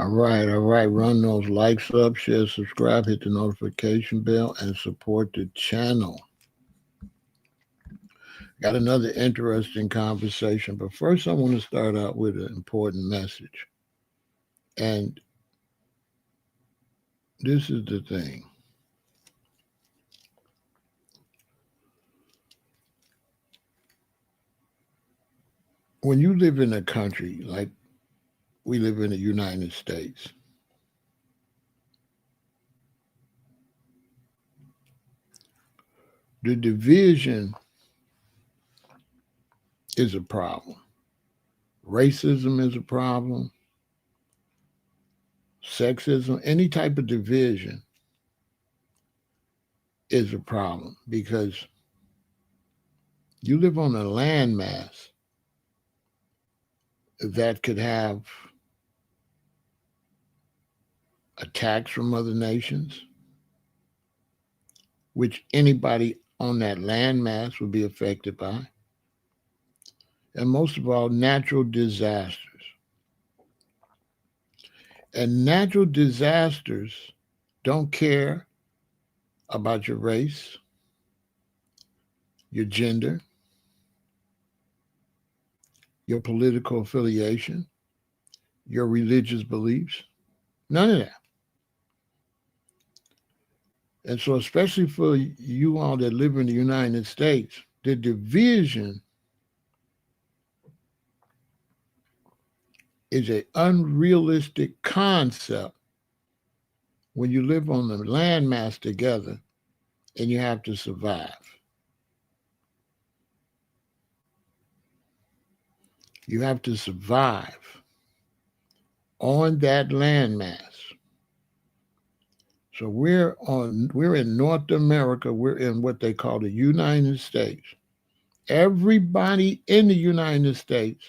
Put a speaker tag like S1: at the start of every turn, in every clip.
S1: All right. Run those likes up, share, subscribe, hit the notification bell, and support the channel. Got another interesting conversation, but first I want to start out with an important message. And this is the thing. When you live in a country like we live in the United States, the division is a problem. Racism is a problem. Sexism, any type of division is a problem because you live on a landmass that could have attacks from other nations, which anybody on that landmass would be affected by. And most of all, natural disasters. And natural disasters don't care about your race, your gender, your political affiliation, your religious beliefs. None of that. And so, especially for you all that live in the United States, the division is an unrealistic concept when you live on the landmass together and you have to survive. You have to survive on that landmass. So we're in North America, we're in what they call the United States. Everybody in the United States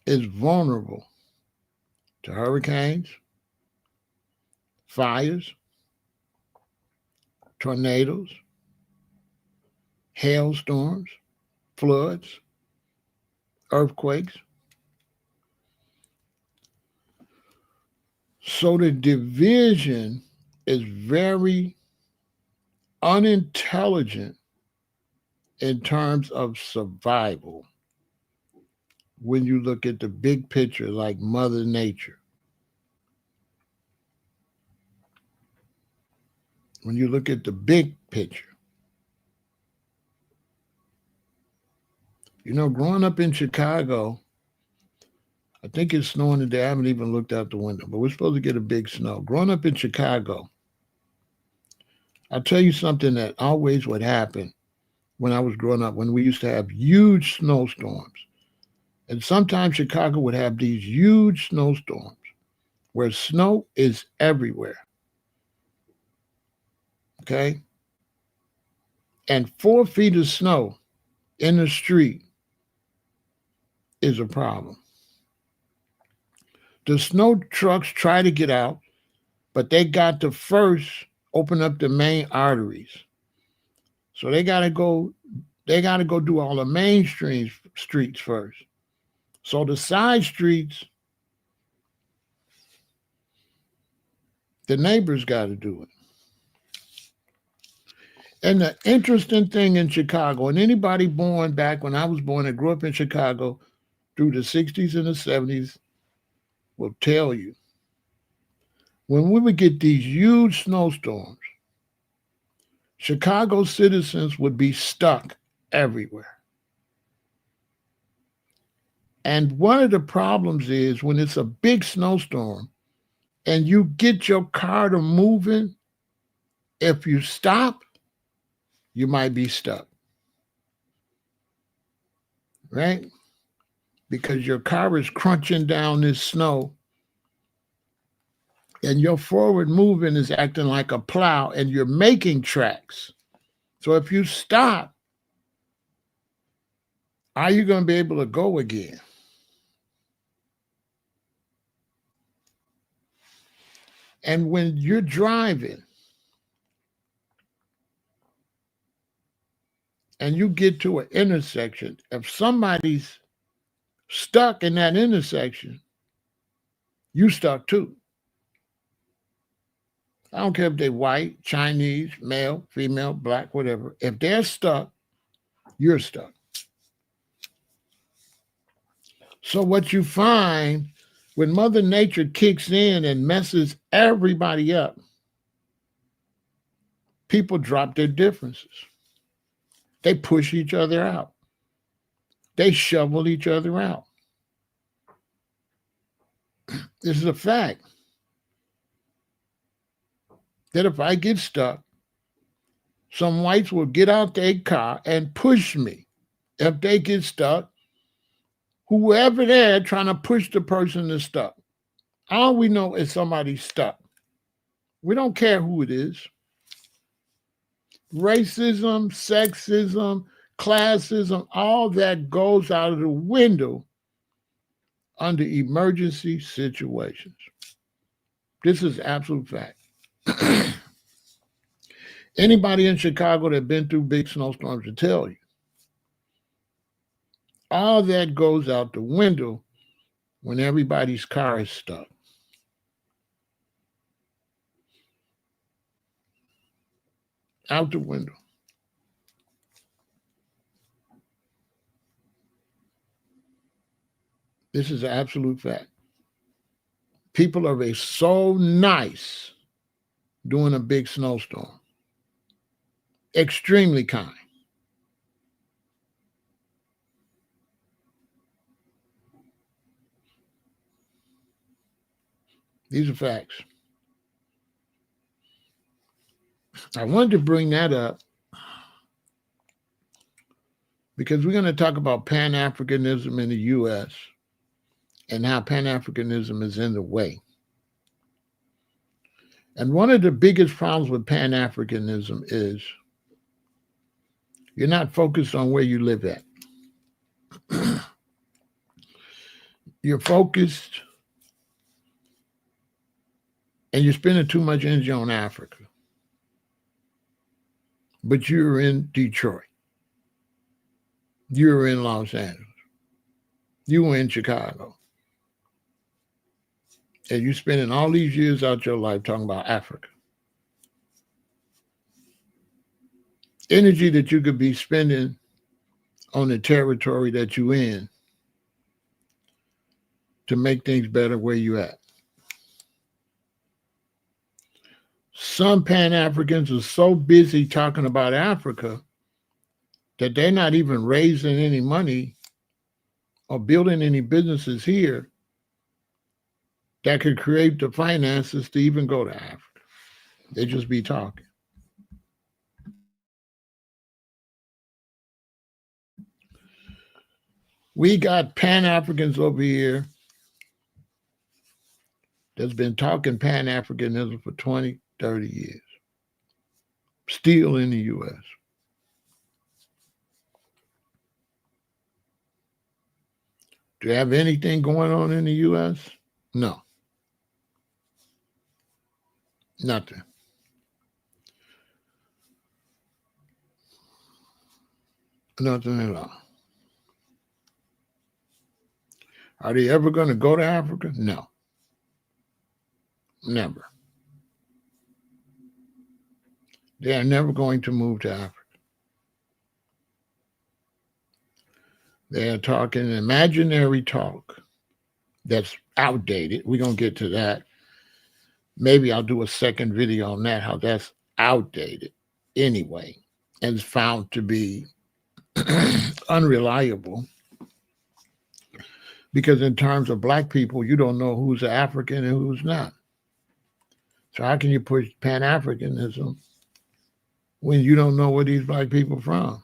S1: is vulnerable to hurricanes, fires, tornadoes, hailstorms, floods, earthquakes. So the division is very unintelligent in terms of survival when you look at the big picture like Mother Nature. When you look at the big picture. You know, growing up in Chicago, I think it's snowing today. I haven't even looked out the window, but we're supposed to get a big snow. Growing up in Chicago, I'll tell you something that always would happen when I was growing up, when we used to have huge snowstorms. And sometimes Chicago would have these huge snowstorms where snow is everywhere. Okay? And 4 feet of snow in the street is a problem. The snow trucks try to get out, but they got to first open up the main arteries. So they gotta go do all the main streets first. So the side streets, the neighbors gotta do it. And the interesting thing in Chicago, and anybody born back when I was born and grew up in Chicago through the 60s and the 70s will tell you, when we would get these huge snowstorms, Chicago citizens would be stuck everywhere. And one of the problems is when it's a big snowstorm and you get your car to moving, if you stop, you might be stuck. Right? Because your car is crunching down this snow and your forward movement is acting like a plow and you're making tracks. So if you stop, are you going to be able to go again? And when you're driving and you get to an intersection, if somebody's stuck in that intersection, You stuck too. I don't care if they're white, Chinese, male, female, black, whatever. If they're stuck, you're stuck. So what you find when Mother Nature kicks in and messes everybody up, people drop their differences. They push each other out. They shovel each other out. This is a fact. That if I get stuck, some whites will get out their car and push me. If they get stuck, whoever there trying to push the person that's stuck. All we know is somebody's stuck. We don't care who it is. Racism, sexism, classism, all that goes out of the window under emergency situations. This is absolute fact. Anybody in Chicago that been through big snowstorms will tell you. All that goes out the window when everybody's car is stuck. Out the window. This is an absolute fact. People are so nice during a big snowstorm. Extremely kind. These are facts. I wanted to bring that up because we're going to talk about Pan-Africanism in the U.S. and how Pan-Africanism is in the way. And one of the biggest problems with Pan-Africanism is you're not focused on where you live at. You're focused and you're spending too much energy on Africa. But you're in Detroit. You're in Los Angeles. You were in Chicago. And you're spending all these years out your life talking about Africa. Energy that you could be spending on the territory that you're in to make things better where you at. Some Pan-Africans are so busy talking about Africa that they're not even raising any money or building any businesses here that could create the finances to even go to Africa. They just be talking. We got Pan-Africans over here that's been talking Pan-Africanism for 20, 30 years. Still in the U.S. Do you have anything going on in the U.S.? No. Nothing. Nothing at all. Are they ever going to go to Africa? No. Never. They are never going to move to Africa. They are talking imaginary talk that's outdated. We're going to get to that. Maybe I'll do a second video on that, how that's outdated anyway, and it's found to be unreliable. Because in terms of Black people, you don't know who's African and who's not. So how can you push Pan-Africanism when you don't know where these Black people are from?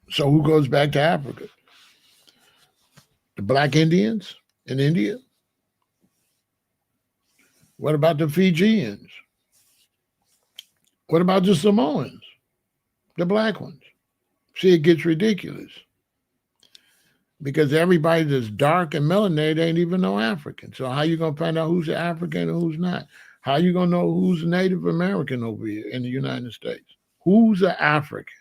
S1: So who goes back to Africa? The Black Indians in India? What about the Fijians? What about the Samoans? The Black ones? See, it gets ridiculous. Because everybody that's dark and melanated ain't even no African. So how you going to find out who's African and who's not? How you going to know who's Native American over here in the United States? Who's an African?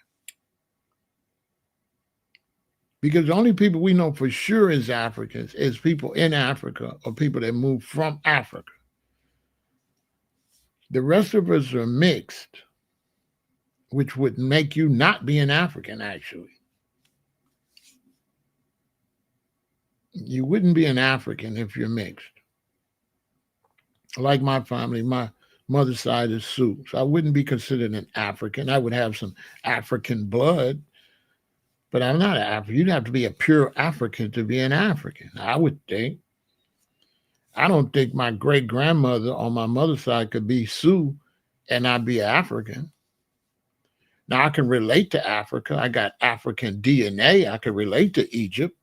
S1: Because the only people we know for sure is Africans is people in Africa or people that move from Africa. The rest of us are mixed, which would make you not be an African, actually. You wouldn't be an African if you're mixed. Like my family, my mother's side is Sioux, so I wouldn't be considered an African. I would have some African blood, but I'm not an African. You'd have to be a pure African to be an African, I would think. I don't think my great grandmother on my mother's side could be Sioux and not be African. Now I can relate to Africa. I got African DNA. I can relate to Egypt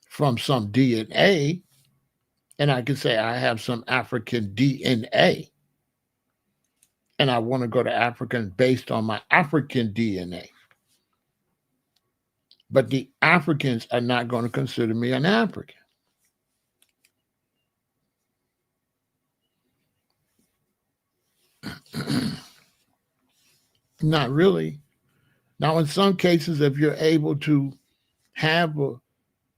S1: from some DNA, and I can say I have some African DNA, and I want to go to Africa based on my African DNA. But the Africans are not going to consider me an African. Not really. Now, in some cases, if you're able to have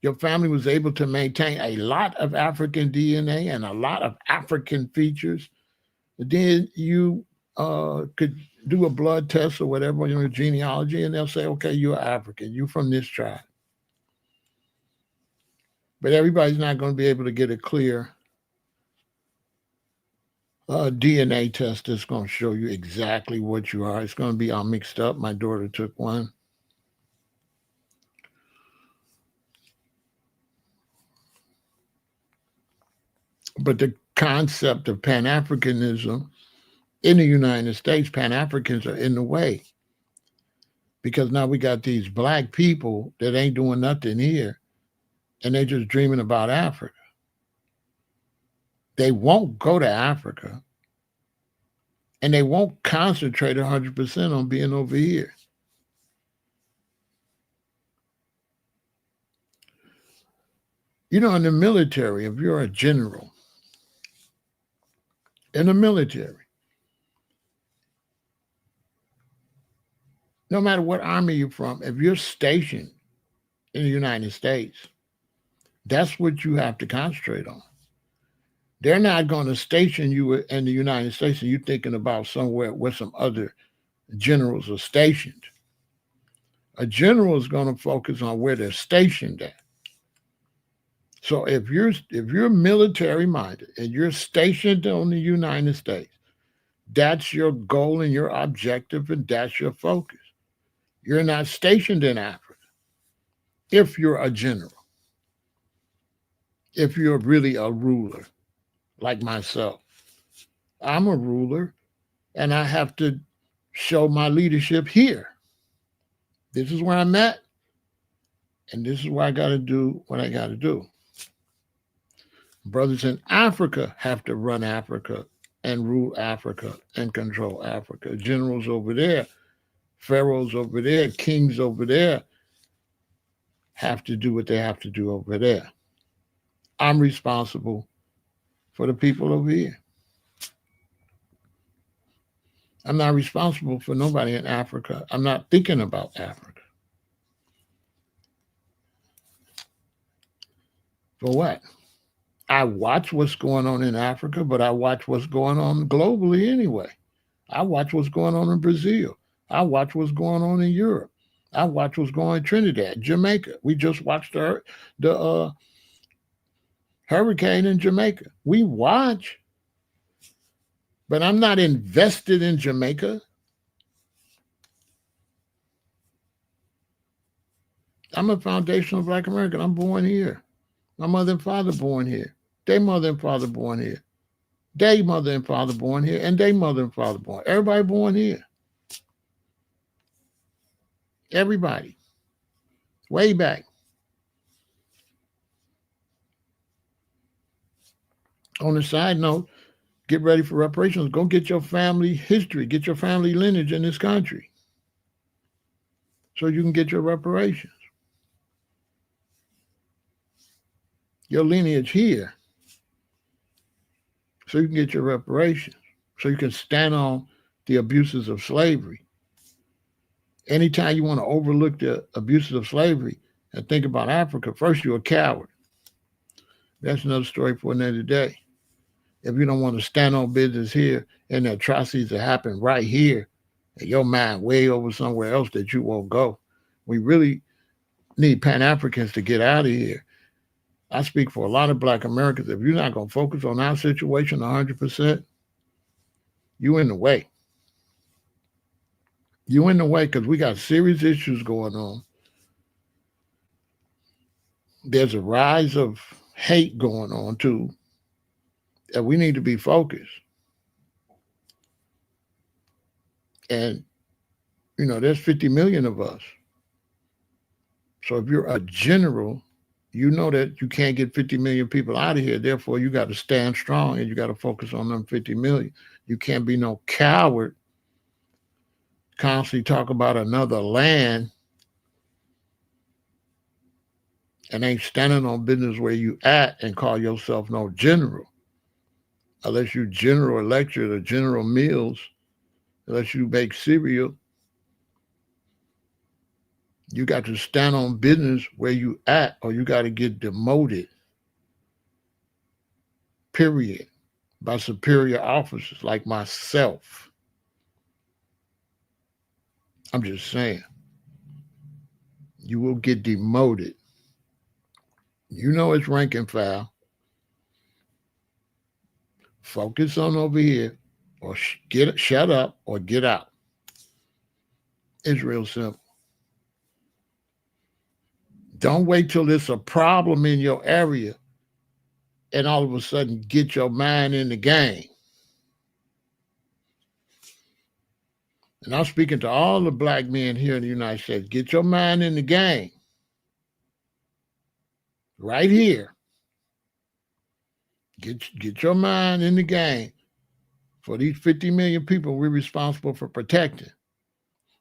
S1: your family was able to maintain a lot of African DNA and a lot of African features, then you could do a blood test or whatever, genealogy, and they'll say, okay, you're African, you're from this tribe. But everybody's not going to be able to get a clear DNA test that's going to show you exactly what you are. It's going to be all mixed up. My daughter took one. But the concept of Pan-Africanism in the United States, Pan-Africans are in the way. Because now we got these black people that ain't doing nothing here, and they're just dreaming about Africa. They won't go to Africa, and they won't concentrate 100% on being over here. In the military, if you're a general in the military, no matter what army you're from, if you're stationed in the United States, that's what you have to concentrate on. They're not going to station you in the United States and you're thinking about somewhere where some other generals are stationed. A general is going to focus on where they're stationed at. So if you're military minded and you're stationed on the United States, that's your goal and your objective, and that's your focus. You're not stationed in Africa if you're a general, if you're really a ruler like myself. I'm a ruler and I have to show my leadership here. This is where I'm at, and this is what I got to do what I got to do. Brothers in Africa have to run Africa and rule Africa and control Africa. Generals over there, pharaohs over there, kings over there have to do what they have to do over there. I'm responsible for the people over here. I'm not responsible for nobody in Africa. I'm not thinking about Africa. For what? I watch what's going on in Africa, but I watch what's going on globally anyway. I watch what's going on in Brazil. I watch what's going on in Europe. I watch what's going on in Trinidad, Jamaica. We just watched the hurricane in Jamaica. We watch, but I'm not invested in Jamaica. I'm a foundational Black American. I'm born here. My mother and father born here. Their mother and father born here. Their mother and father born here. And their mother and father born. Everybody born here. Everybody. Way back. On a side note, get ready for reparations. Go get your family history. Get your family lineage in this country so you can get your reparations. Your lineage here so you can get your reparations. So you can stand on the abuses of slavery Anytime you want to overlook the abuses of slavery and think about Africa, first you're a coward. That's another story for another day. If you don't want to stand on business here and the atrocities that happen right here, and your mind way over somewhere else that you won't go, we really need Pan Africans to get out of here. I speak for a lot of Black Americans. If you're not going to focus on our situation 100%, you in the way. You in the way because we got serious issues going on. There's a rise of hate going on too, and we need to be focused. And, there's 50 million of us. So if you're a general, you know that you can't get 50 million people out of here. Therefore, you got to stand strong and you got to focus on them 50 million. You can't be no coward, constantly talk about another land and ain't standing on business where you at and call yourself no general. Unless you General Electric or General Mills, unless you make cereal, you got to stand on business where you at or you got to get demoted, period, by superior officers like myself. I'm just saying, you will get demoted. It's rank and file. Focus on over here or shut up or get out. It's real simple. Don't wait till there's a problem in your area and all of a sudden get your mind in the game. And I'm speaking to all the Black men here in the United States. Get your mind in the game. Right here. Get your mind in the game. For these 50 million people, we're responsible for protecting.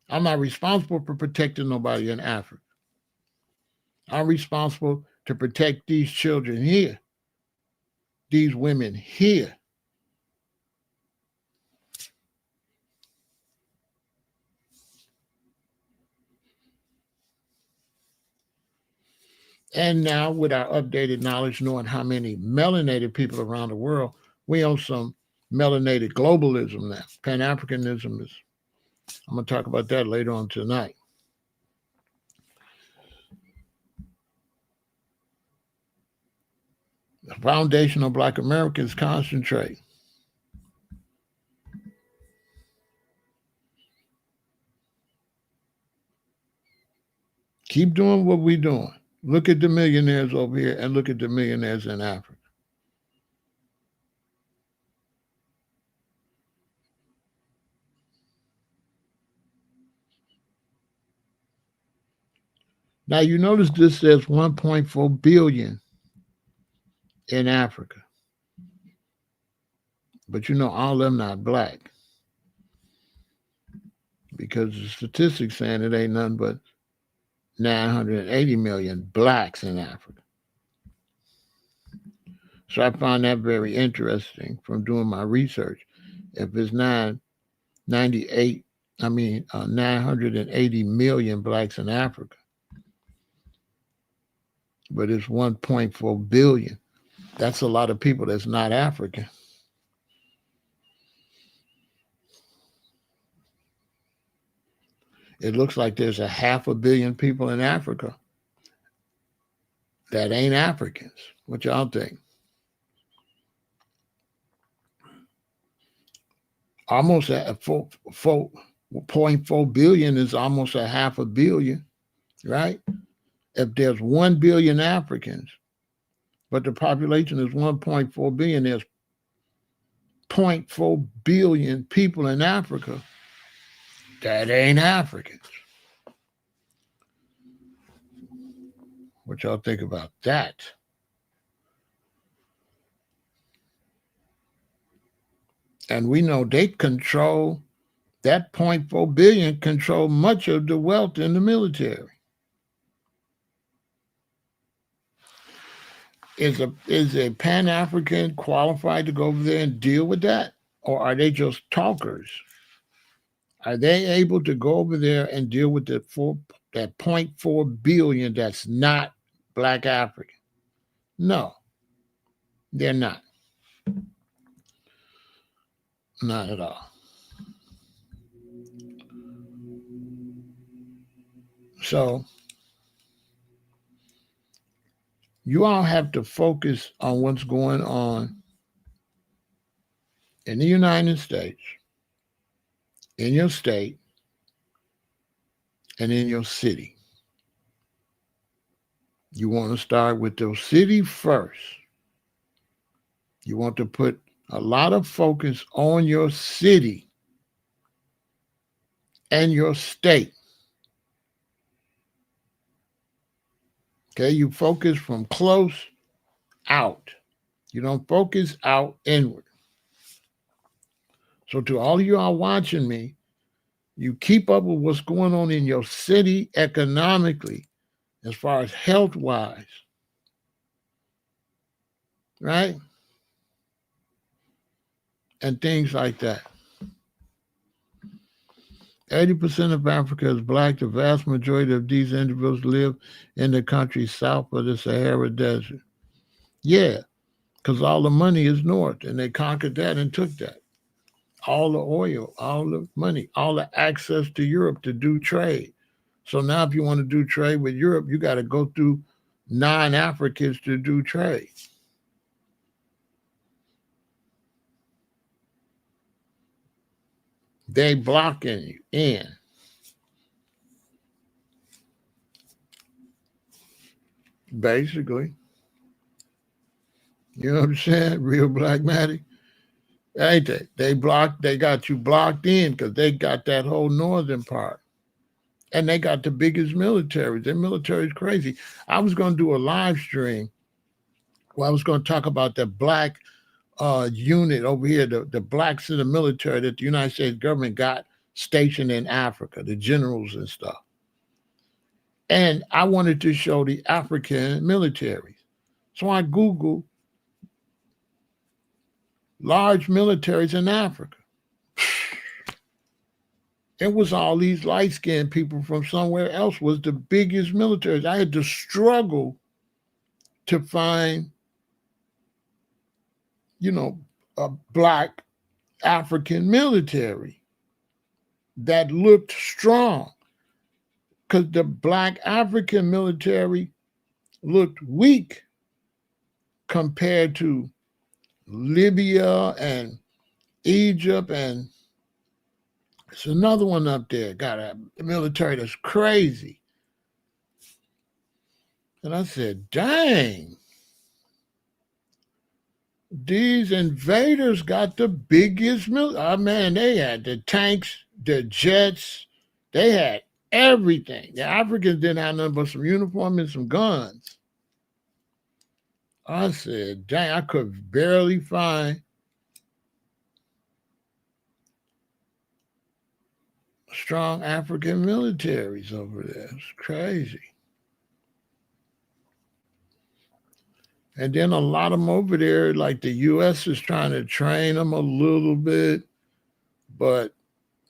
S1: I'm not responsible for protecting nobody in Africa. I'm responsible to protect these children here, these women here. And now, with our updated knowledge, knowing how many melanated people around the world, we own some melanated globalism now. Pan-Africanism is, I'm going to talk about that later on tonight. The foundation of Black Americans concentrate. Keep doing what we're doing. Look at the millionaires over here and look at the millionaires in Africa. Now, you notice this says 1.4 billion in Africa. But all of them not Black. Because the statistics saying it ain't nothing but 980 million Blacks in Africa. So I found that very interesting from doing my research. If it's 980 million Blacks in Africa, but it's 1.4 billion. That's a lot of people that's not African. It looks like there's 500 million people in Africa that ain't Africans. What y'all think? Almost at 4.4 billion is almost 500 million, right? If there's 1 billion Africans, but the population is 1.4 billion, there's 0.4 billion people in Africa that ain't Africans. What y'all think about that? And we know they control, that 0.4 billion control much of the wealth in the military. Is a Pan-African qualified to go over there and deal with that? Or are they just talkers? Are they able to go over there and deal with that 0.4 billion that's not Black African? No, they're not. Not at all. So you all have to focus on what's going on in the United States, in your state, and in your city. You want to start with your city first. You want to put a lot of focus on your city and your state. Okay, you focus from close out. You don't focus out inward. So to all of you all watching me, you keep up with what's going on in your city economically, as far as health-wise, right? And things like that. 80% of Africa is Black. The vast majority of these individuals live in the country south of the Sahara Desert. Yeah, because all the money is north, and they conquered that and took that. All the oil, all the money, all the access to Europe to do trade. So now if you want to do trade with Europe, you got to go through non-Africans to do trade. They blocking you in. Basically. You know what I'm saying? Real Blackmatic. Ain't they? They got you blocked in because they got that whole northern part. And they got the biggest military. Their military is crazy. I was going to do a live stream where I was going to talk about the Black unit over here, the Blacks in the military that the United States government got stationed in Africa, the generals and stuff. And I wanted to show the African militaries. So I Googled large militaries in Africa. It was all these light-skinned people from somewhere else was the biggest militaries. I had to struggle to find, a Black African military that looked strong, because the Black African military looked weak compared to Libya and Egypt, and it's another one up there, got a military that's crazy. And I said, dang, these invaders got the biggest military. Oh, man, they had the tanks, the jets, they had everything. The Africans didn't have nothing but some uniform and some guns. I said, dang, I could barely find strong African militaries over there. It's crazy. And then a lot of them over there, like the U.S. is trying to train them a little bit, but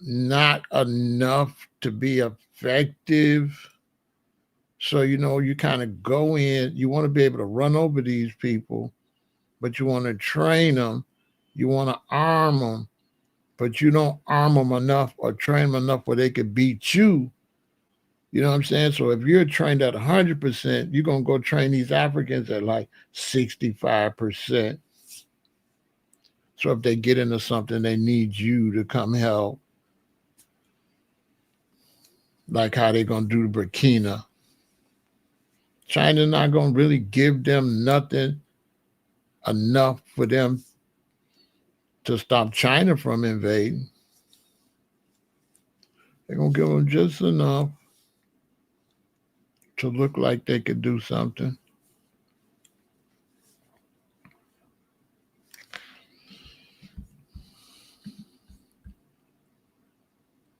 S1: not enough to be effective. So, you kind of go in, you want to be able to run over these people, but you want to train them, you want to arm them, but you don't arm them enough or train them enough where they could beat you. You know what I'm saying? So if you're trained at 100%, you're going to go train these Africans at like 65%. So if they get into something, they need you to come help. Like how they're going to do Burkina. China's not going to really give them nothing enough for them to stop China from invading. They're going to give them just enough to look like they could do something.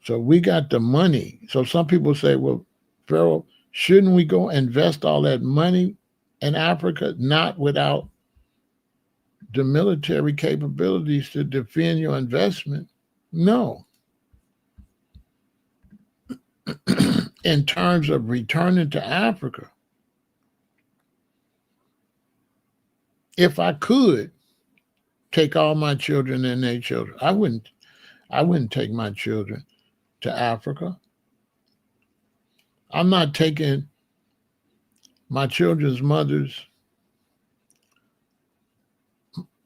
S1: So we got the money. So some people say, well, Pharaoh, shouldn't we go invest all that money in Africa? Not without the military capabilities to defend your investment. No. in terms of returning to Africa, if I could take all my children and their children, I wouldn't take my children to Africa. I'm not taking my children's mothers,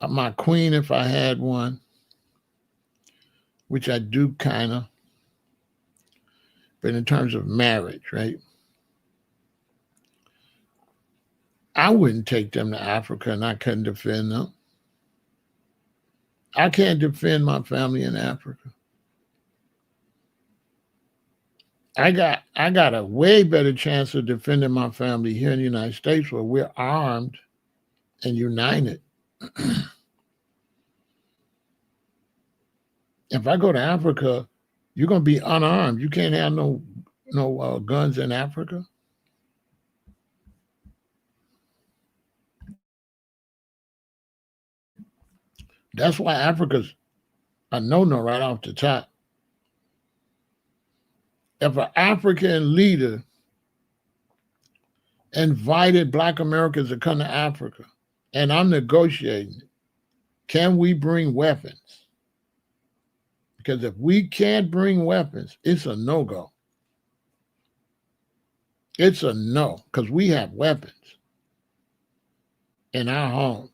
S1: my queen if I had one, which I do kind of, but in terms of marriage, right? I wouldn't take them to Africa and I couldn't defend them. I can't defend my family in Africa. I got a way better chance of defending my family here in the United States where we're armed and united. If I go to Africa, you're gonna be unarmed. You can't have no guns in Africa. That's why Africa's a no-no right off the top. If an African leader invited Black Americans to come to Africa, and I'm negotiating, can we bring weapons? Because if we can't bring weapons, it's a no-go. It's a no, because we have weapons in our homes.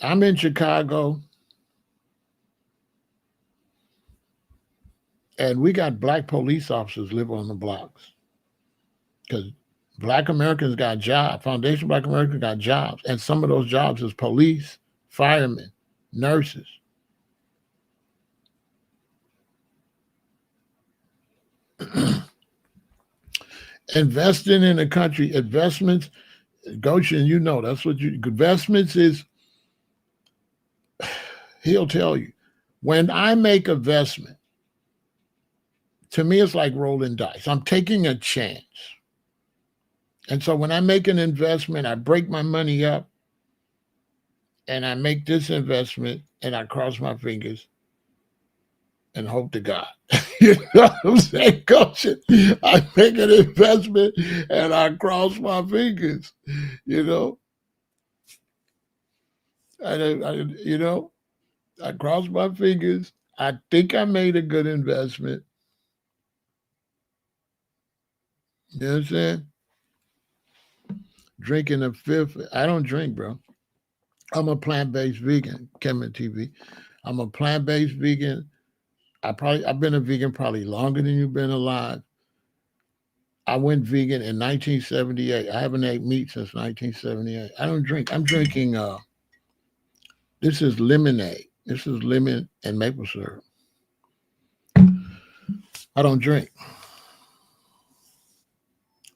S1: I'm in Chicago, and we got Black police officers live on the blocks because Black Americans got jobs. Foundation Black Americans got jobs, and some of those jobs is police, firemen, nurses. Investing in a country, investments, Goshen, you know, that's what investments is. He'll tell you, when I make investment, to me, it's like rolling dice. I'm taking a chance. And so when I make an investment, I break my money up and I make this investment and I cross my fingers and hope to God. You know what I'm saying, Coach? I make an investment and I cross my fingers, you know. I cross my fingers. I think I made a good investment. You know what I'm saying? Drinking a fifth. I don't drink, bro. I'm a plant-based vegan, Kemet TV. I'm a plant-based vegan. I've been a vegan probably longer than you've been alive. I went vegan in 1978. I haven't ate meat since 1978. I don't drink. I'm drinking this is lemonade. This is lemon and maple syrup. I don't drink.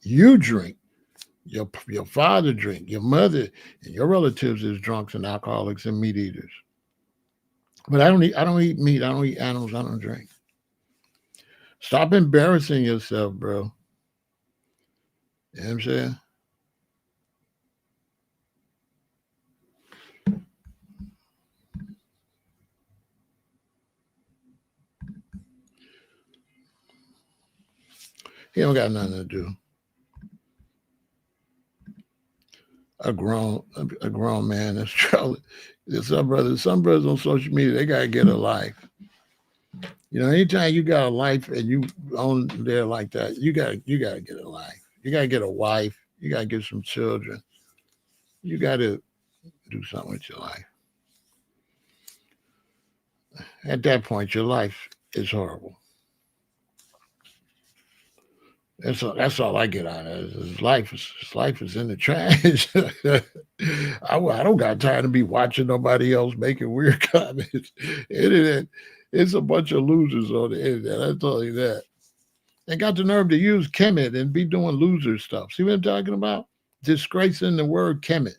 S1: You drink. Your father drink. Your mother and your relatives is drunks and alcoholics and meat eaters. But I don't eat meat. I don't eat animals. I don't drink. Stop embarrassing yourself, bro. You know what I'm saying? He don't got nothing to do. A grown man that's trouble. Some brothers on social media, they gotta get a life. You know, anytime you got a life and you on there like that, you gotta get a life. You gotta get a wife. You gotta get some children. You gotta do something with your life. At that point, your life is horrible. That's all I get out of it. Life is in the trash. I don't got time to be watching nobody else making weird comments. Internet, it's a bunch of losers on the internet. I tell you that. They got the nerve to use Kemet and be doing loser stuff. See what I'm talking about? Disgracing the word Kemet.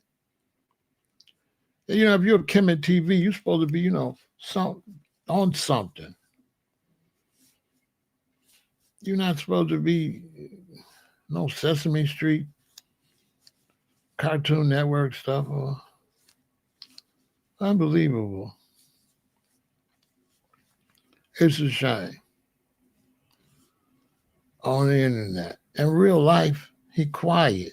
S1: And, if you're Kemet TV, you're supposed to be, on something. You're not supposed to be no Sesame Street, Cartoon Network stuff. Unbelievable. It's a shame. on the internet. In real life, he quiet.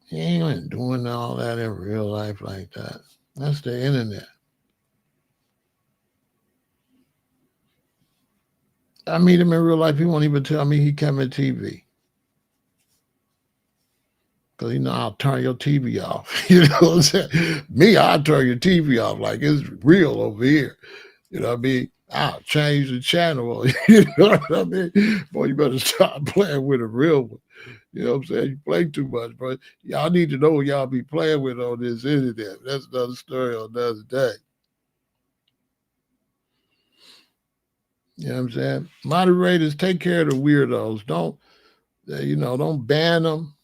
S1: He ain't doing all that in real life like that. That's the internet. I meet him in real life. He won't even tell me he came in TV. Because I'll turn your TV off. You know what I'm saying? Me, I'll turn your TV off like it's real over here. You know what I mean? I'll change the channel. You know what I mean? Boy, you better stop playing with a real one. You know what I'm saying? You play too much, bro. Y'all need to know what y'all be playing with on this internet. That's another story on another day. You know what I'm saying? Moderators, take care of the weirdos. Don't ban them.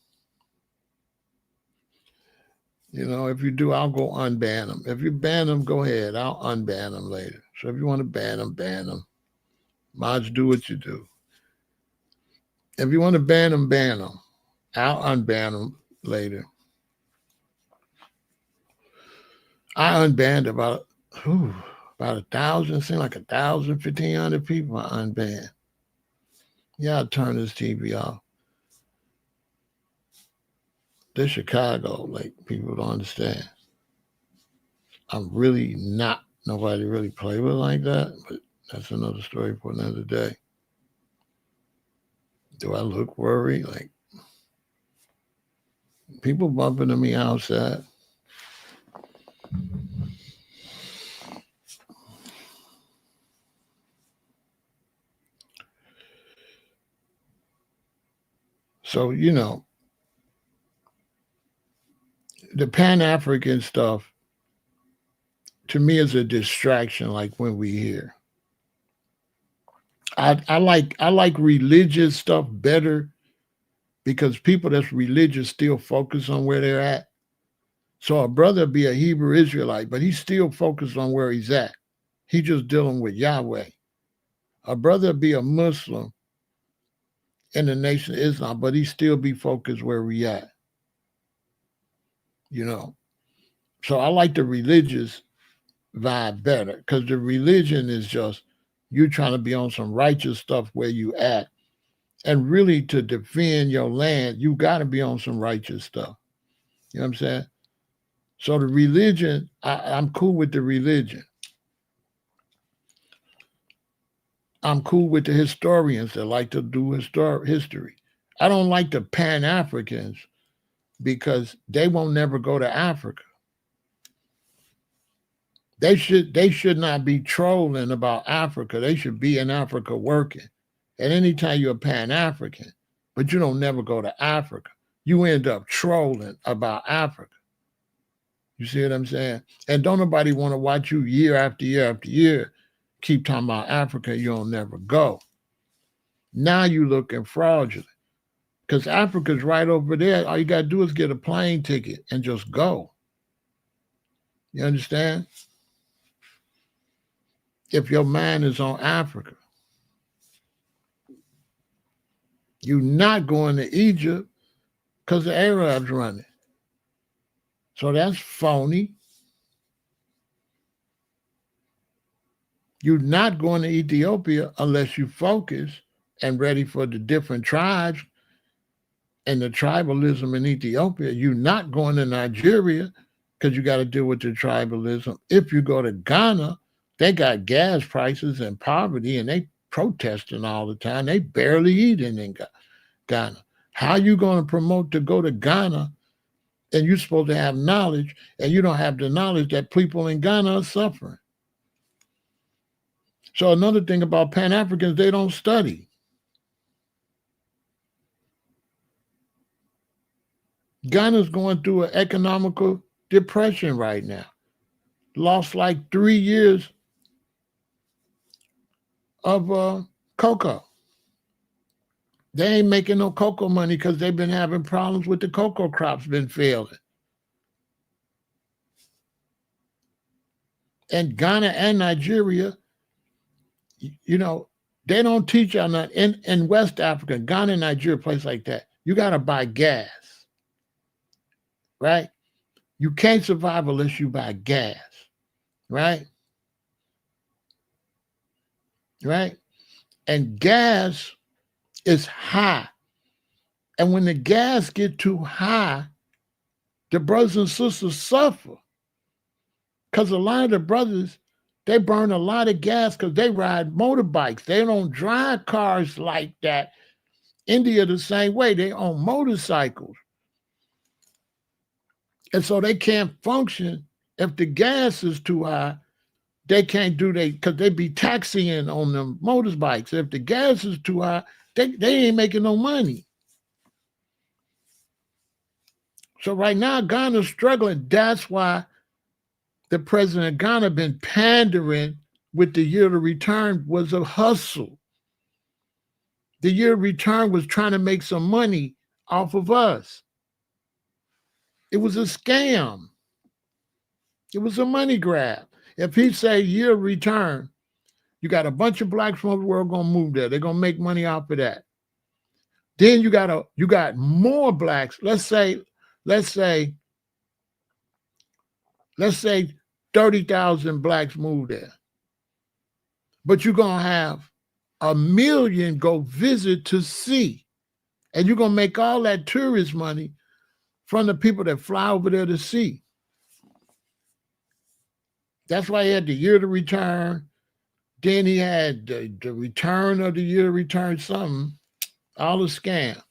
S1: If you do, I'll go unban them. If you ban them, go ahead. I'll unban them later. So if you want to ban them, ban them. Mods, do what you do. If you want to ban them, ban them. I'll unban them later. I unbanned about 1,000, seemed like 1,000, 1,500 people I unbanned. Yeah, I'll turn this TV off. This Chicago, like, people don't understand. I'm really not nobody really play with like that, but that's another story for another day. Do I look worried? Like, people bumping into me outside. So, the Pan-African stuff to me is a distraction, like when we hear. I like religious stuff better because people that's religious still focus on where they're at. So a brother be a Hebrew Israelite, but he's still focused on where he's at. He just dealing with Yahweh. A brother be a Muslim in the Nation of Islam, but he still be focused where we at. So I like the religious vibe better because the religion is just you trying to be on some righteous stuff where you at. And really to defend your land, you got to be on some righteous stuff. You know what I'm saying? So the religion, I'm cool with the religion. I'm cool with the historians that like to do history. I don't like the Pan-Africans because they won't never go to Africa. They should not be trolling about Africa. They should be in Africa working. And anytime you're a Pan-African, but you don't never go to Africa, you end up trolling about Africa. You see what I'm saying? And don't nobody want to watch you year after year after year keep talking about Africa, you don't never go. Now you looking fraudulent. Because Africa's right over there. All you got to do is get a plane ticket and just go. You understand? If your mind is on Africa, you're not going to Egypt because the Arabs run it. So that's phony. You're not going to Ethiopia unless you focus and ready for the different tribes and the tribalism in Ethiopia. You're not going to Nigeria because you got to deal with the tribalism. If you go to Ghana, they got gas prices and poverty and they protesting all the time. They barely eating in Ghana. How you going to promote to go to Ghana and you're supposed to have knowledge and you don't have the knowledge that people in Ghana are suffering? So another thing about Pan-Africans, they don't study. Ghana's going through an economical depression right now. Lost like 3 years of cocoa. They ain't making no cocoa money because they've been having problems with the cocoa crops been failing. And Ghana and Nigeria, they don't teach y'all nothing. In West Africa, Ghana and Nigeria, place like that, you got to buy gas, right? You can't survive unless you buy gas, right? Right? and gas is high. And when the gas get too high, the brothers and sisters suffer. Because a lot of the brothers, they burn a lot of gas because they ride motorbikes. They don't drive cars like that. India the same way. They own motorcycles. And so they can't function if the gas is too high. They can't do they because they be taxiing on them motorbikes. If the gas is too high, they ain't making no money. So right now, Ghana's struggling. That's why the president of Ghana been pandering with the year of return was a hustle. The year of return was trying to make some money off of us. It was a scam. It was a money grab. If he say year of return, you got a bunch of blacks from the world gonna move there. They're gonna make money off of that. Then you got more blacks. Let's say 30,000 blacks move there. But you're going to have 1 million go visit to see. And you're going to make all that tourist money from the people that fly over there to see. That's why he had the year to return. Then he had the return of the year to return something. All a scam.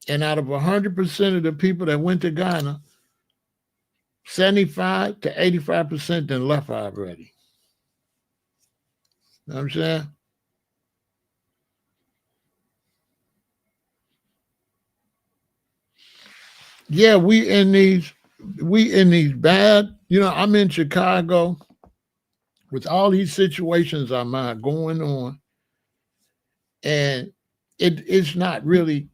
S1: And out of 100% of the people that went to Ghana, 75 to 85% then left already. You know what I'm saying? Yeah, we in these bad, I'm in Chicago with all these situations I'm going on. And it's not really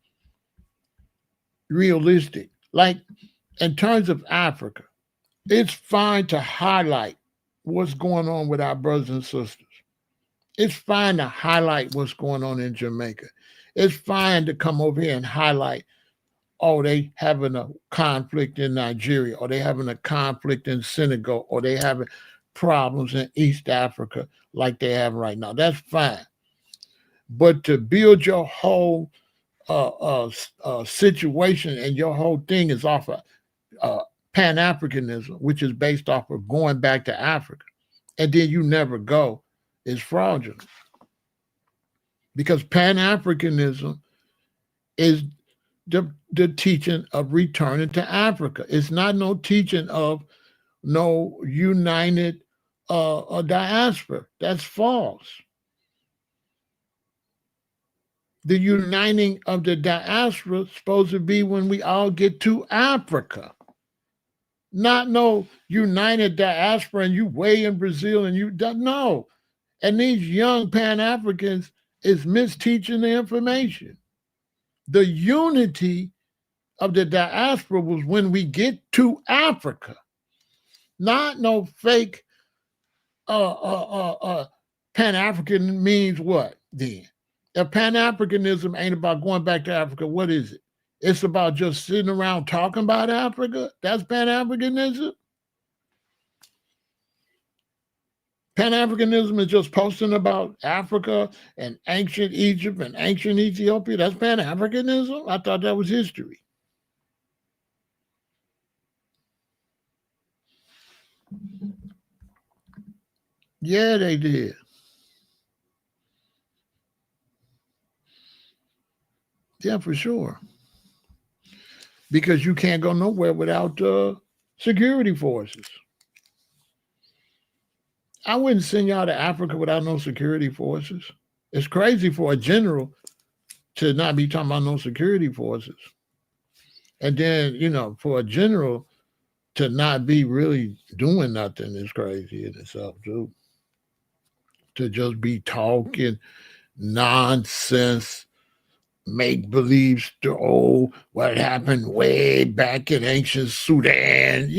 S1: realistic. Like in terms of Africa, it's fine to highlight what's going on with our brothers and sisters. It's fine to highlight what's going on in Jamaica. It's fine to come over here and highlight, oh, they having a conflict in Nigeria, or they having a conflict in Senegal, or they having problems in East Africa like they have right now. That's fine. But to build your whole situation and your whole thing is off of Pan-Africanism, which is based off of going back to Africa, and then you never go, is fraudulent. Because Pan-Africanism is the teaching of returning to Africa. It's not no teaching of no united diaspora. That's false. The uniting of the diaspora is supposed to be when we all get to Africa. Not no united diaspora and you way in Brazil and you don't know. And these young Pan-Africans is misteaching the information. The unity of the diaspora was when we get to Africa. Not no fake Pan-African means what then? If Pan-Africanism ain't about going back to Africa, what is it? It's about just sitting around talking about Africa? That's Pan-Africanism? Pan-Africanism is just posting about Africa and ancient Egypt and ancient Ethiopia. That's Pan-Africanism? I thought that was history. Yeah, they did. Yeah, for sure. Because you can't go nowhere without security forces. I wouldn't send y'all to Africa without no security forces. It's crazy for a general to not be talking about no security forces. And then, for a general to not be really doing nothing is crazy in itself, too. To just be talking nonsense, make believe, what happened way back in ancient Sudan,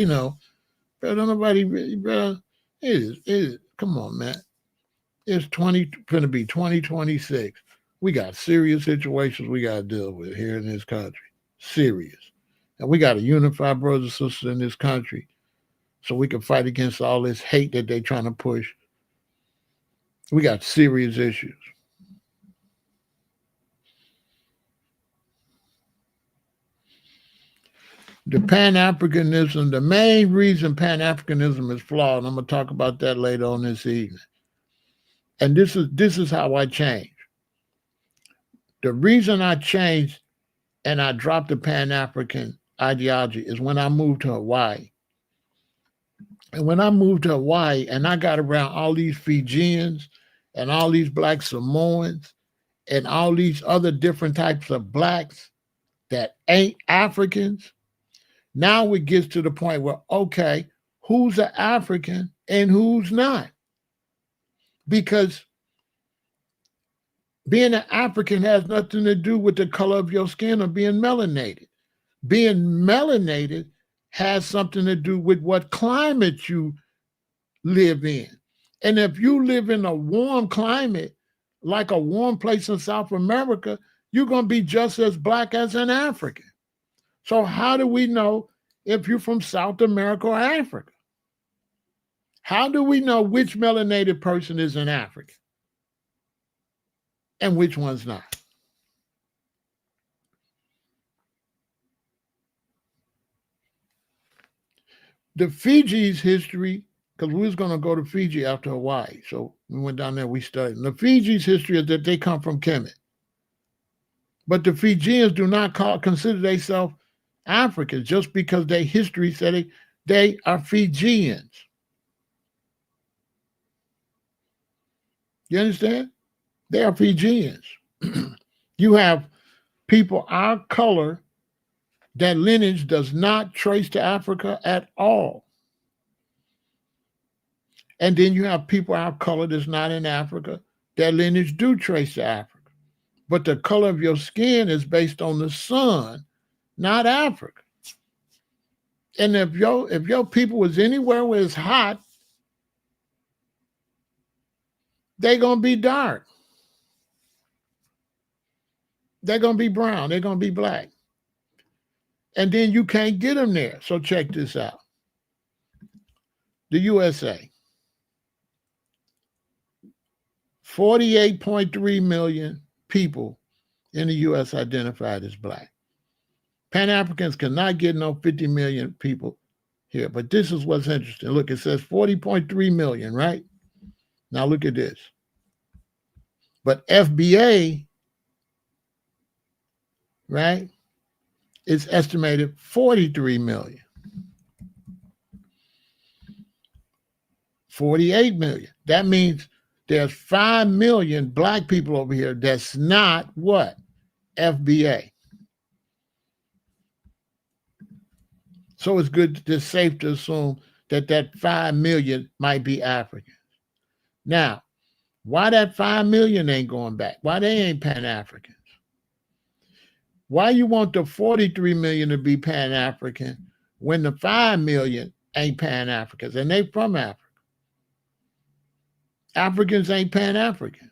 S1: But don't nobody really, bro. It is. Come on, man. It's going to be 2026. We got serious situations we got to deal with here in this country. Serious. And we got to unify brothers and sisters in this country so we can fight against all this hate that they're trying to push We got serious issues. The Pan-Africanism, the main reason Pan-Africanism is flawed, and I'm going to talk about that later on this evening. And this is how I changed. The reason I changed and I dropped the Pan-African ideology is when I moved to Hawaii. And when I moved to Hawaii and I got around all these Fijians and all these Black Samoans and all these other different types of Blacks that ain't Africans, now it gets to the point where, okay, who's an African and who's not? Because being an African has nothing to do with the color of your skin or being melanated. Being melanated has something to do with what climate you live in. And if you live in a warm climate, like a warm place in South America, you're going to be just as Black as an African. So how do we know if you're from South America or Africa? How do we know which melanated person is an African and which one's not? The Fiji's history, because we was going to go to Fiji after Hawaii. So we went down there, we studied. And the Fiji's history is that they come from Kemet. But the Fijians do not consider themselves Africans just because their history said they are Fijians. You understand? They are Fijians. You have people our color, that lineage does not trace to Africa at all. And then you have people our color that's not in Africa, that lineage do trace to Africa. But the color of your skin is based on the sun, not Africa. And if your people was anywhere where it's hot, they're gonna be dark. They're gonna be brown. They're gonna be Black. And then you can't get them there. So check this out. The USA, 48.3 million people in the U.S. identified as Black. Pan-Africans cannot get no 50 million people here. But this is what's interesting. Look, it says 40.3 million, right? Now look at this. But FBA, right, is estimated 43 million. 48 million. That means there's 5 million Black people over here that's not what? FBA. So it's good, it's safe to assume that 5 million might be Africans. Now, why that 5 million ain't going back? Why they ain't Pan-Africans? Why you want the 43 million to be Pan-African when the 5 million ain't Pan-Africans and they from Africa? Africans ain't Pan-Africans.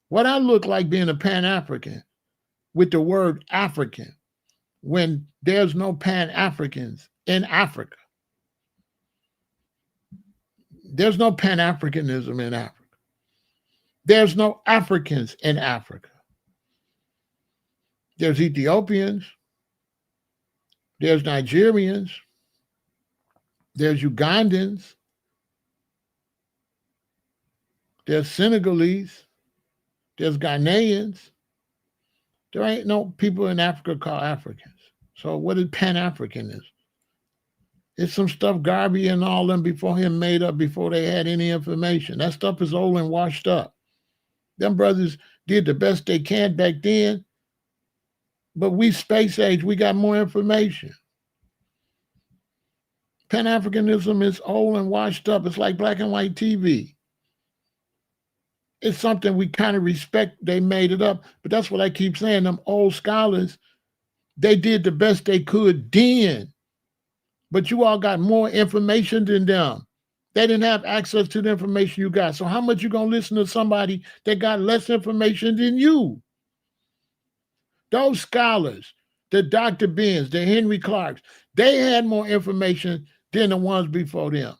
S1: What I look like being a Pan-African with the word African when there's no Pan-Africans in Africa. There's no Pan-Africanism in Africa. There's no Africans in Africa. There's Ethiopians. There's Nigerians. There's Ugandans. There's Senegalese. There's Ghanaians. There ain't no people in Africa called Africans. So what is Pan-Africanism? It's some stuff Garvey and all them before him made up before they had any information. That stuff is old and washed up. Them brothers did the best they can back then, but we space age, we got more information. Pan-Africanism is old and washed up. It's like black and white TV. It's something we kind of respect. They made it up, but that's what I keep saying. Them old scholars, they did the best they could then, but you all got more information than them. They didn't have access to the information you got. So how much you gonna listen to somebody that got less information than you? Those scholars, the Dr. Benz, the Henry Clarks, they had more information than the ones before them,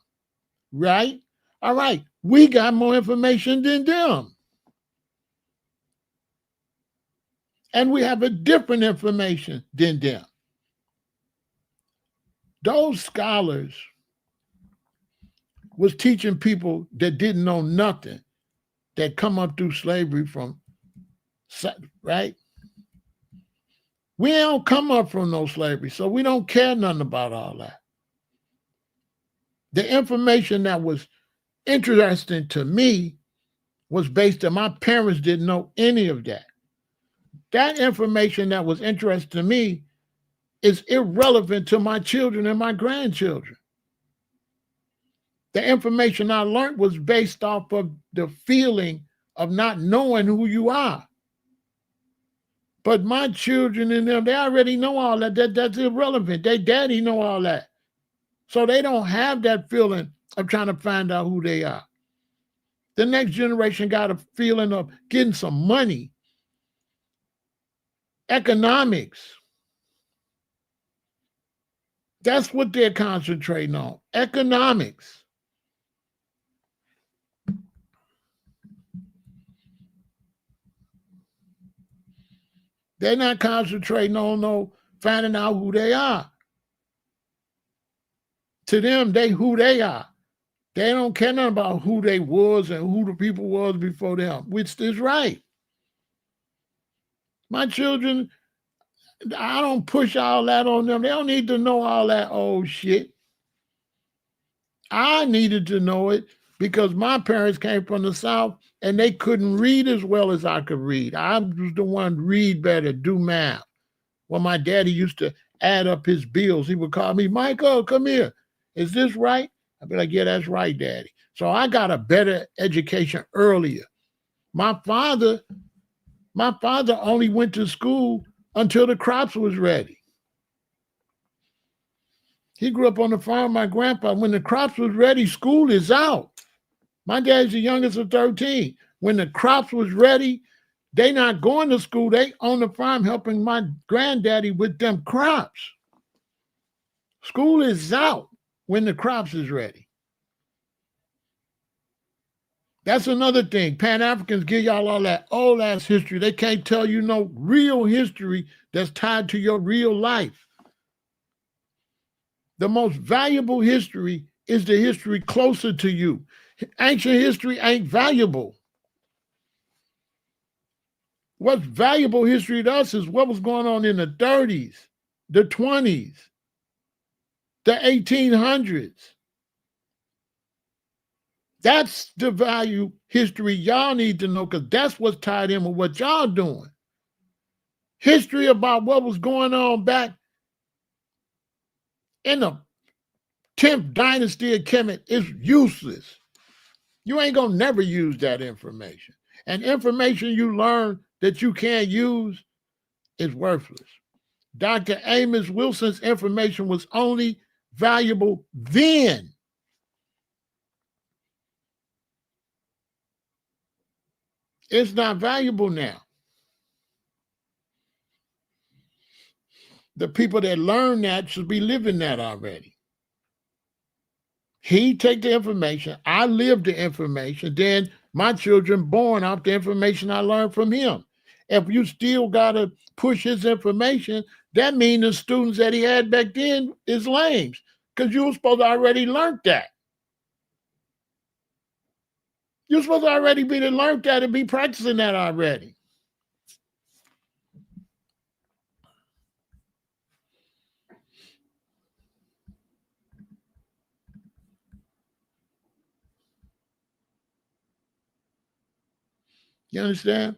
S1: right? All right, We got more information than them. And we have a different information than them. Those scholars was teaching people that didn't know nothing, that come up through slavery from, right? We don't come up from no slavery, so we don't care nothing about all that. The information that was interesting to me was based on my parents didn't know any of that. That information that was interesting to me is irrelevant to my children and my grandchildren. The information I learned was based off of the feeling of not knowing who you are. But my children and them, they already know all that. That's irrelevant. Their daddy know all that. So they don't have that feeling of trying to find out who they are. The next generation got a feeling of getting some money. Economics. That's what they're concentrating on. Economics. They're not concentrating on finding out who they are. To them, they who they are. They don't care nothing about who they was and who the people was before them, which is right. My children, I don't push all that on them. They don't need to know all that old shit. I needed to know it because my parents came from the South and they couldn't read as well as I could read. I was the one to read better, do math. When my daddy used to add up his bills, he would call me, Michael, come here. Is this right? I'd be like, yeah, that's right, Daddy. So I got a better education earlier. My father only went to school until the crops was ready. He grew up on the farm, my grandpa. When the crops was ready, school is out. My dad's the youngest of 13. When the crops was ready, they not going to school. They on the farm helping my granddaddy with them crops. School is out when the crops is ready. That's another thing. Pan-Africans give y'all all that old ass history. They can't tell you no real history that's tied to your real life. The most valuable history is the history closer to you. Ancient history ain't valuable. What's valuable history to us is what was going on in the 30s, the 20s, the 1800s. That's the value history y'all need to know because that's what's tied in with what y'all doing. History about what was going on back in the 10th dynasty of Kemet is useless. You ain't gonna never use that information. And information you learn that you can't use is worthless. Dr. Amos Wilson's information was only valuable then. It's not valuable now. The people that learn that should be living that already. He take the information, I live the information, then my children born off the information I learned from him. If you still gotta push his information, that means the students that he had back then is lames because you were supposed to already learn that. You're supposed to already be to learn that and be practicing that already. You understand?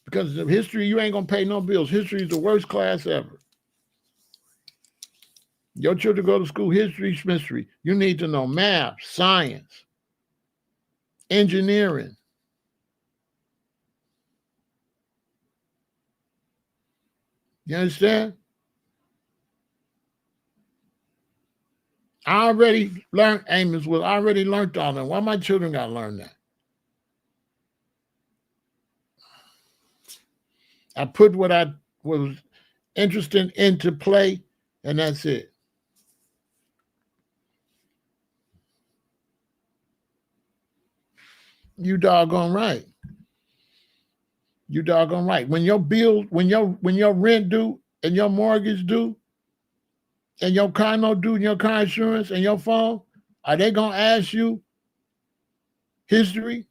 S1: Because of history, you ain't gonna pay no bills. History is the worst class ever. Your children go to school, history, mystery. You need to know math, science, engineering. You understand? I already learned Amos Will. I already learned all that. Why my children got to learn that? I put what I was interested in to play, and that's it. You doggone right. You doggone right. When your bill, when your rent due and your mortgage due and your car note due and your car insurance and your phone, are they gonna ask you history?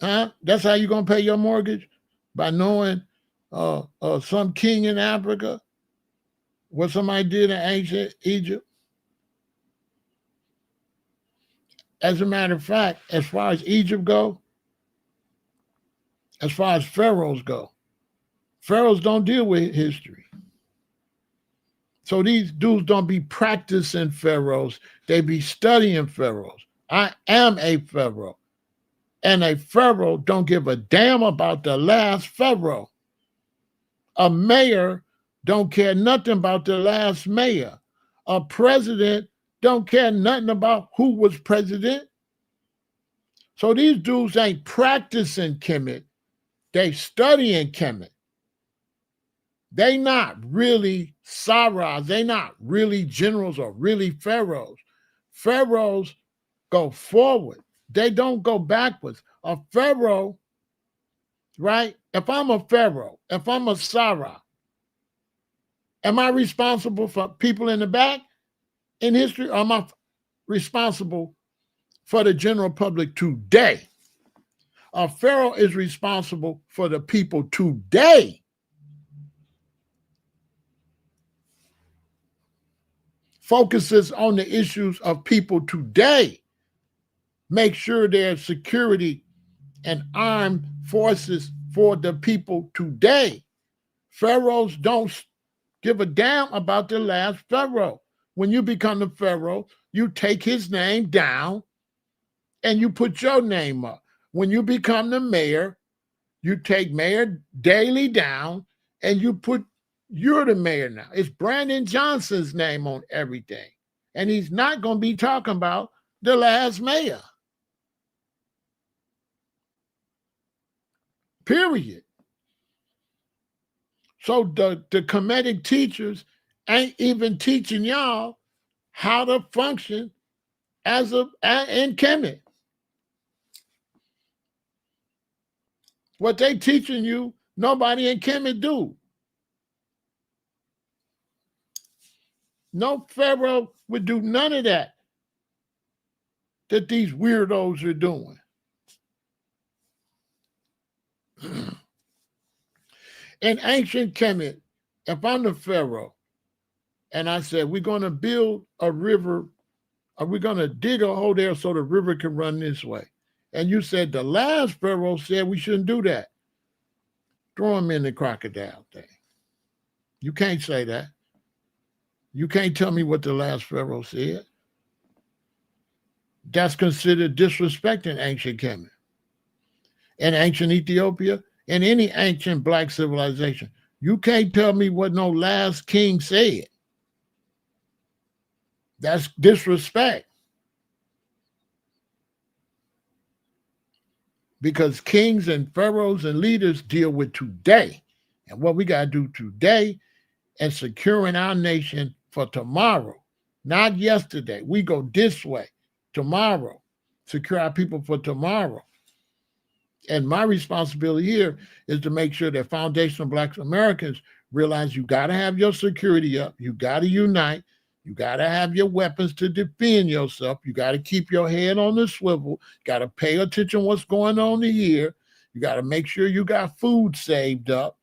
S1: Huh? That's how you gonna pay your mortgage? By knowing some king in Africa, what somebody did in ancient Egypt? As a matter of fact, as far as Egypt go, as far as pharaohs go, pharaohs don't deal with history. So these dudes don't be practicing pharaohs, they be studying pharaohs. I am a pharaoh, and a pharaoh don't give a damn about the last pharaoh. A mayor don't care nothing about the last mayor. A president don't care nothing about who was president. So these dudes ain't practicing Kemet, they studying Kemet. They not really Sarahs, they not really generals or really pharaohs. Pharaohs go forward. They don't go backwards. A pharaoh, right? If I'm a pharaoh, if I'm a Sarah, am I responsible for people in the back in history, or am I responsible for the general public today? A pharaoh is responsible for the people today. Focuses on the issues of people today. Make sure there's security and armed forces for the people today. Pharaohs don't give a damn about the last pharaoh. When you become the pharaoh, you take his name down and you put your name up. When you become the mayor, you take Mayor Daley down and you put, you're the mayor now. It's Brandon Johnson's name on everything. And he's not going to be talking about the last mayor. Period. So the Kemetic teachers ain't even teaching y'all how to function as in Kemet. What they teaching you, nobody in Kemet do. No pharaoh would do none of that these weirdos are doing. In ancient Kemet, if I'm the pharaoh and I said, we're going to build a river, or we're going to dig a hole there so the river can run this way. And you said the last pharaoh said we shouldn't do that. Throw him in the crocodile thing. You can't say that. You can't tell me what the last pharaoh said. That's considered disrespect in ancient Kemet. In ancient Ethiopia, in any ancient black civilization, you can't tell me what no last king said. That's disrespect. Because kings and pharaohs and leaders deal with today. And what we got to do today and securing our nation for tomorrow, not yesterday. We go this way, tomorrow, secure our people for tomorrow. And my responsibility here is to make sure that foundational Black Americans realize you got to have your security up. You got to unite. You got to have your weapons to defend yourself. You got to keep your head on the swivel. You got to pay attention to what's going on here. You got to make sure you got food saved up.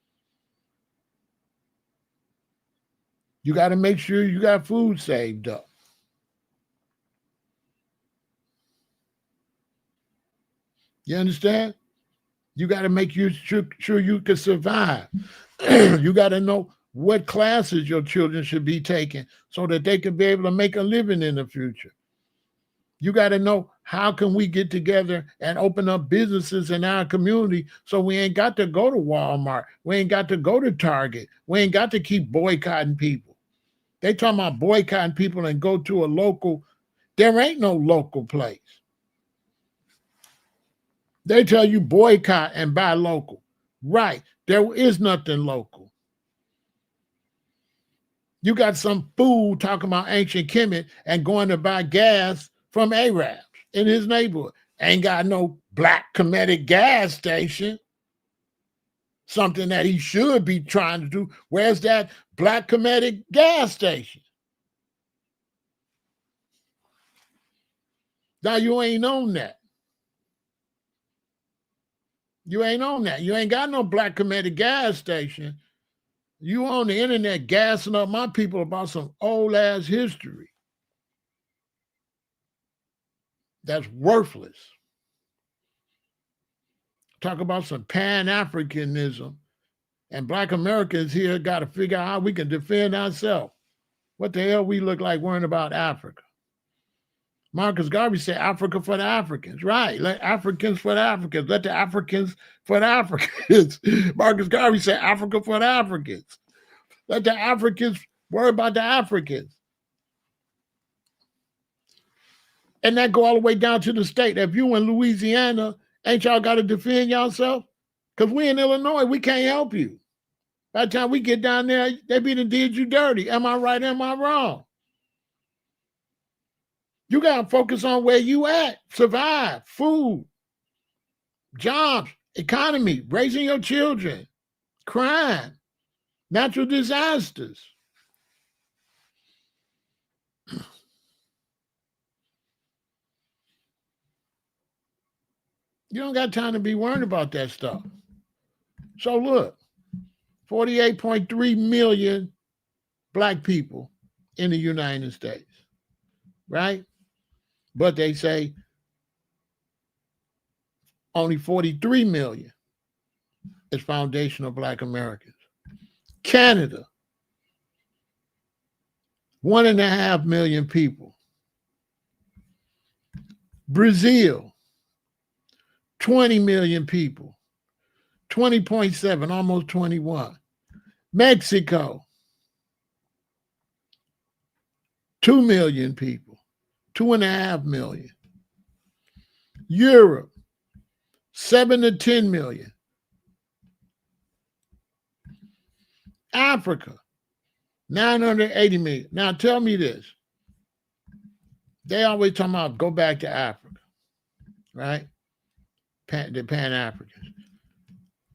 S1: You got to make sure you got food saved up. You understand? You got to make sure you can survive. You got to know what classes your children should be taking so that they can be able to make a living in the future. You got to know how can we get together and open up businesses in our community so we ain't got to go to Walmart. We ain't got to go to Target. We ain't got to keep boycotting people. They talking about boycotting people and go to a local. There ain't no local place. They tell you boycott and buy local. Right. There is nothing local. You got some fool talking about ancient Kemet and going to buy gas from Arabs in his neighborhood. Ain't got no black Kemetic gas station. Something that he should be trying to do. Where's that black Kemetic gas station? Now you ain't on that. You ain't on that. You ain't got no black Kemetic gas station. You on the internet gassing up my people about some old ass history that's worthless. Talk about some Pan-Africanism, and Black Americans here got to figure out how we can defend ourselves. What the hell we look like worrying about Africa? Marcus Garvey said Africa for the Africans. Right. Let Africans for the Africans. Let the Africans for the Africans. Marcus Garvey said Africa for the Africans. Let the Africans worry about the Africans. And that go all the way down to the state. If you in Louisiana, ain't y'all got to defend yourself? Because we in Illinois, we can't help you. By the time we get down there, they be done did you dirty. Am I right? Am I wrong? You got to focus on where you at. Survive, food, jobs, economy, raising your children, crime, natural disasters. You don't got time to be worried about that stuff. So look, 48.3 million Black people in the United States, right? But they say only 43 million is foundational Black Americans. Canada, 1.5 million people. Brazil, 20 million people. 20.7, almost 21. Mexico, 2 million people. 2.5 million. Europe, 7 to 10 million. Africa, 980 million. Now tell me this. They always talk about go back to Africa, right? The Pan-Africans.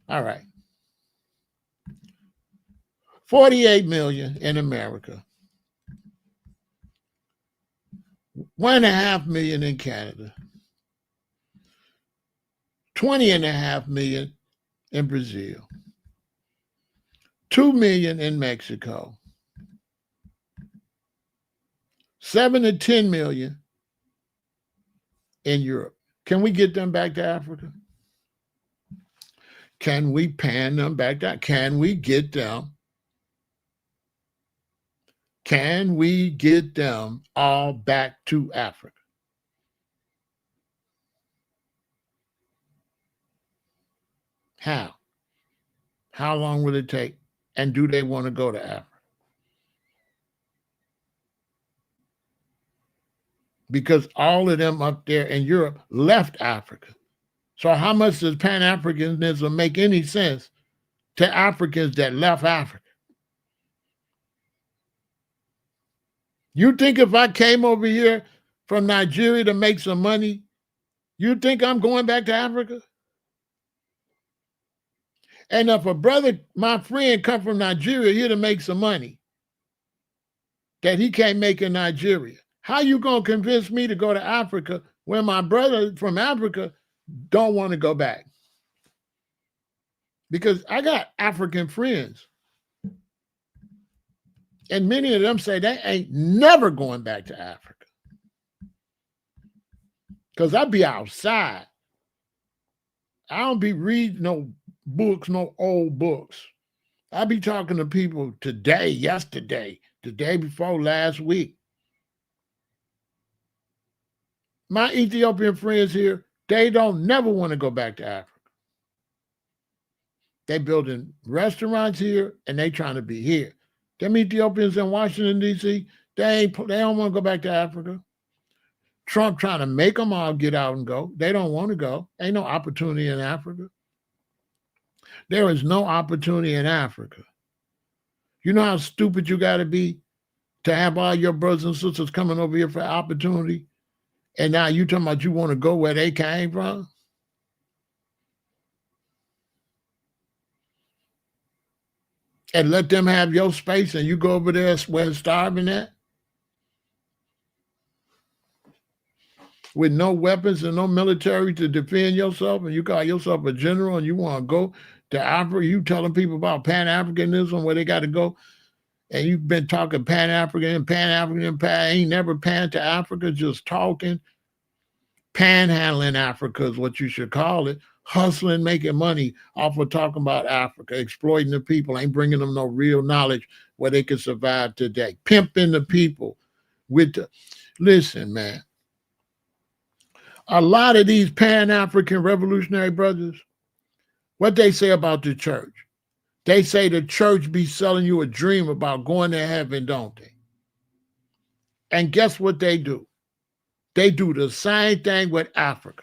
S1: All right. 48 million in America. 1.5 million in Canada. 20.5 million in Brazil. 2 million in Mexico. 7 to 10 million in Europe. Can we get them back to Africa? Can we pan them back down? Can we get them? Can we get them all back to Africa? How? How long will it take? And do they want to go to Africa? Because all of them up there in Europe left Africa. So how much does Pan-Africanism make any sense to Africans that left Africa? You think if I came over here from Nigeria to make some money, you think I'm going back to Africa? And if a brother, my friend, come from Nigeria here to make some money that he can't make in Nigeria, how you going to convince me to go to Africa when my brother from Africa don't want to go back? Because I got African friends. And many of them say they ain't never going back to Africa. Because I be outside. I don't be reading no books, no old books. I be talking to people today, yesterday, the day before last week. My Ethiopian friends here, they don't never want to go back to Africa. They building restaurants here and they trying to be here. Them Ethiopians in Washington, D.C., they don't want to go back to Africa. Trump trying to make them all get out and go. They don't want to go. Ain't no opportunity in Africa. There is no opportunity in Africa. You know how stupid you got to be to have all your brothers and sisters coming over here for opportunity? And now you talking about you want to go where they came from? And let them have your space and you go over there where it's starving at? With no weapons and no military to defend yourself, and you call yourself a general and you want to go to Africa, you telling people about Pan-Africanism, where they got to go, and you've been talking Pan-African, ain't never pan to Africa, just talking. Panhandling Africa is what you should call it. Hustling, making money off of talking about Africa, exploiting the people, ain't bringing them no real knowledge where they can survive today. Pimping the people with the, listen, man. A lot of these Pan-African revolutionary brothers, what they say about the church, they say the church be selling you a dream about going to heaven, don't they? And guess what they do? They do the same thing with Africa.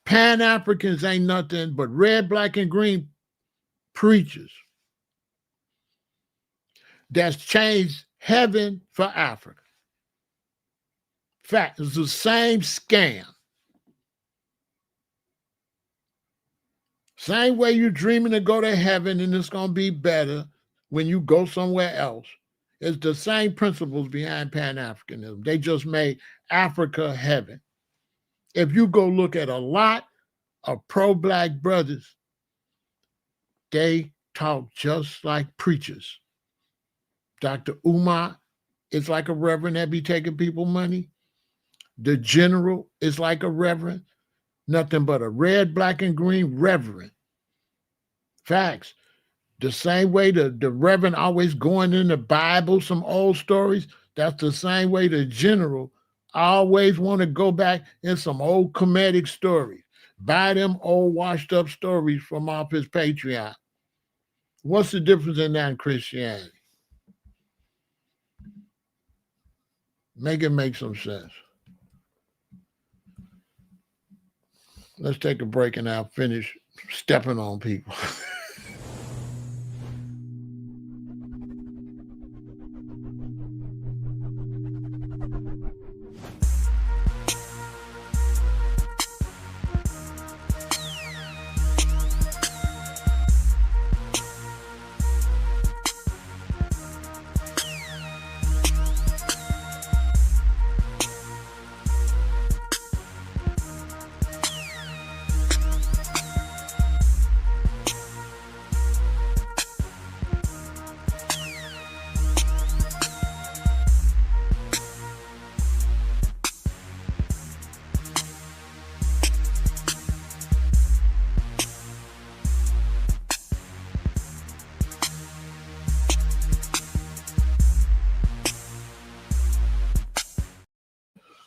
S1: Pan-Africans ain't nothing but red, black, and green preachers that's changed heaven for Africa. In fact, it's the same scam. Same way you're dreaming to go to heaven and it's going to be better when you go somewhere else. It's the same principles behind Pan-Africanism. They just made Africa heaven. If you go look at a lot of pro-black brothers, they talk just like preachers. Dr. Umar is like a reverend that be taking people money. The general is like a reverend. Nothing but a red, black, and green reverend. Facts. The same way the reverend always going in the Bible, some old stories, that's the same way the general always want to go back in some old comedic stories. Buy them old washed up stories from off his Patreon. What's the difference in that in Christianity? Make it make some sense. Let's take a break and I'll finish stepping on people.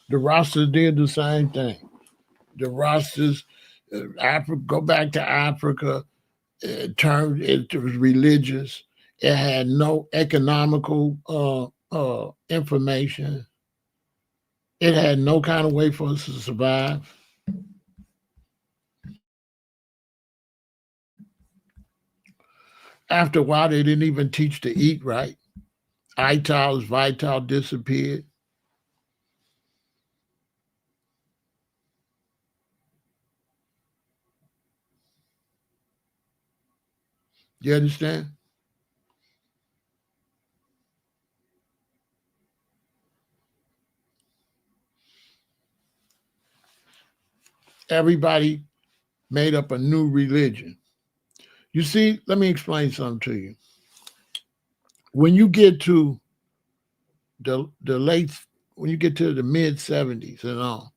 S1: The Rastas did the same thing. The Rastas, Africa, go back to Africa, it was religious. It had no economical information. It had no kind of way for us to survive. After a while, they didn't even teach to eat right. Itals, Vital disappeared. You understand? Everybody made up a new religion. You see, let me explain something to you. When you get to the when you get to the mid 70s and on,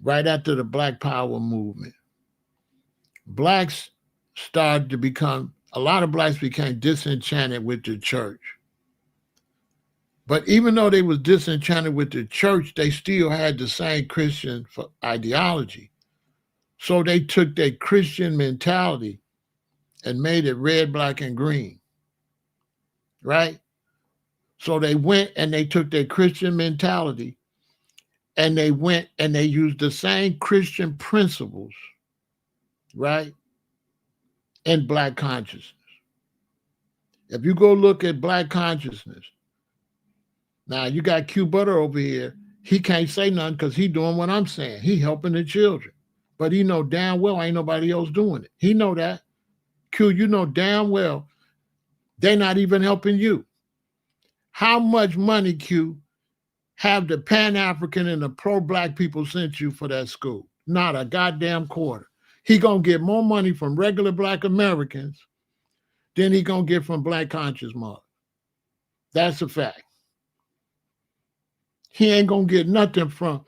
S1: right after the Black Power movement, blacks started to become, a lot of blacks became disenchanted with the church. But even though they was disenchanted with the church, they still had the same Christian ideology. So they took their Christian mentality and made it red, black, and green, right? So they went and they took their Christian mentality and they went and they used the same Christian principles, right, in black consciousness. If you go look at black consciousness, now you got Q Butter over here. He can't say nothing because he doing what I'm saying. He helping the children. But he know damn well ain't nobody else doing it. He know that. Q, you know damn well they not even helping you. How much money, Q, have the Pan-African and the pro-black people sent you for that school? Not a goddamn quarter. He gonna get more money from regular black Americans than he gonna get from black conscious mothers. That's a fact. He ain't gonna get nothing from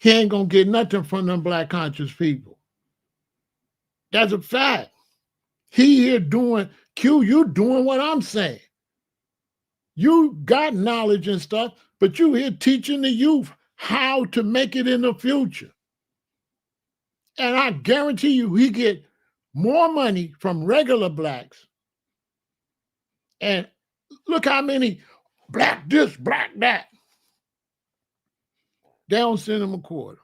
S1: them black conscious people. That's a fact. He here doing, Q, you doing what I'm saying. You got knowledge and stuff, but you here teaching the youth how to make it in the future. And I guarantee you, he get more money from regular blacks. And look how many black this, black that. They don't send him a quarter.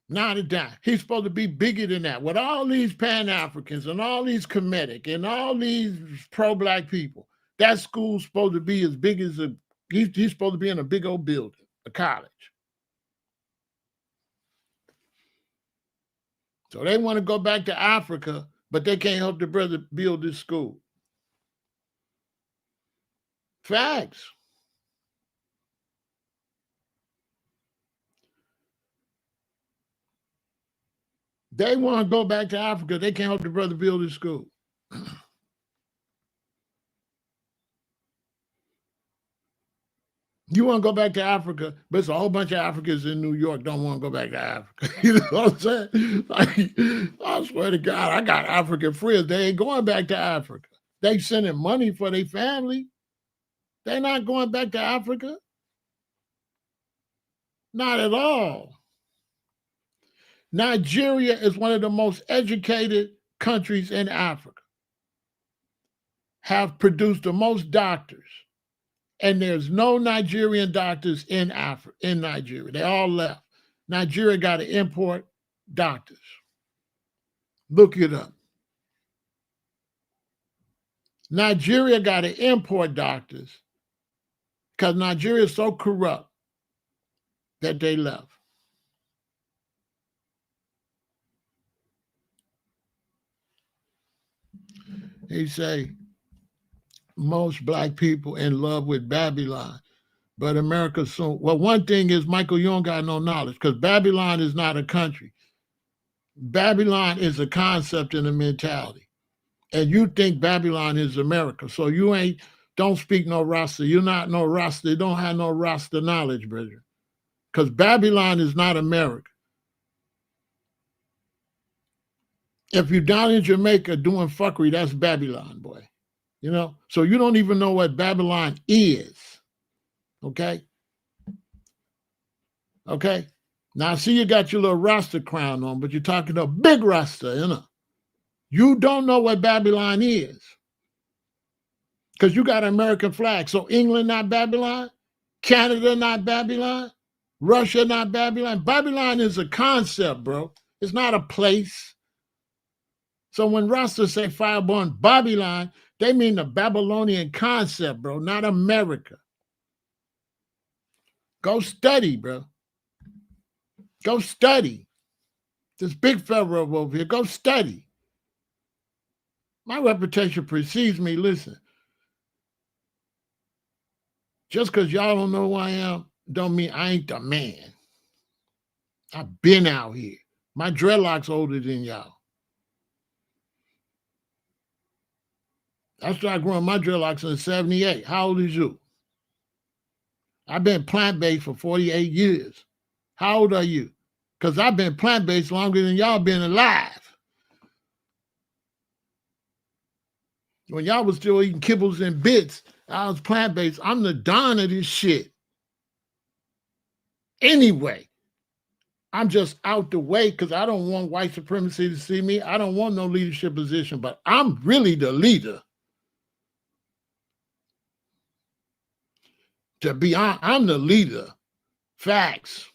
S1: Not a dime. He's supposed to be bigger than that. With all these Pan-Africans and all these Kemetic and all these pro-black people, that school's supposed to be as big as he's supposed to be in a big old building, a college. So they want to go back to Africa, but they can't help their brother build this school. Facts. They want to go back to Africa. They can't help their brother build his school. You want to go back to Africa, but it's a whole bunch of Africans in New York don't want to go back to Africa. You know what I'm saying? Like, I swear to God, I got African friends. They ain't going back to Africa. They sending money for their family. They're not going back to Africa. Not at all. Nigeria is one of the most educated countries in Africa, have produced the most doctors. And there's no Nigerian doctors in Nigeria. They all left. Nigeria got to import doctors. Look it up. Nigeria got to import doctors because Nigeria is so corrupt that they left. He say, most black people in love with Babylon, but America soon. Well, one thing is, Michael, you don't got no knowledge because Babylon is not a country. Babylon is a concept and a mentality. And you think Babylon is America. So you don't speak no Rasta. You're not no Rasta. You don't have no Rasta knowledge, brother. Because Babylon is not America. If you're down in Jamaica doing fuckery, that's Babylon, boy. You know? So you don't even know what Babylon is. Okay? Okay? Now, I see you got your little Rasta crown on, but you're talking a big Rasta, you know? You don't know what Babylon is. Because you got an American flag. So England not Babylon? Canada not Babylon? Russia not Babylon? Babylon is a concept, bro. It's not a place. So when Rasta say fireborn Babylon, they mean the Babylonian concept, bro, not America. Go study, bro. Go study. This big Pharaoh over here, go study. My reputation precedes me. Listen, just because y'all don't know who I am, don't mean I ain't the man. I've been out here. My dreadlocks older than y'all. I started growing my dreadlocks in 78. How old is you? I've been plant-based for 48 years. How old are you? Because I've been plant-based longer than y'all been alive. When y'all was still eating kibbles and bits, I was plant-based. I'm the don of this shit. Anyway, I'm just out the way because I don't want white supremacy to see me. I don't want no leadership position, but I'm really the leader. To be honest, I'm the leader. Facts.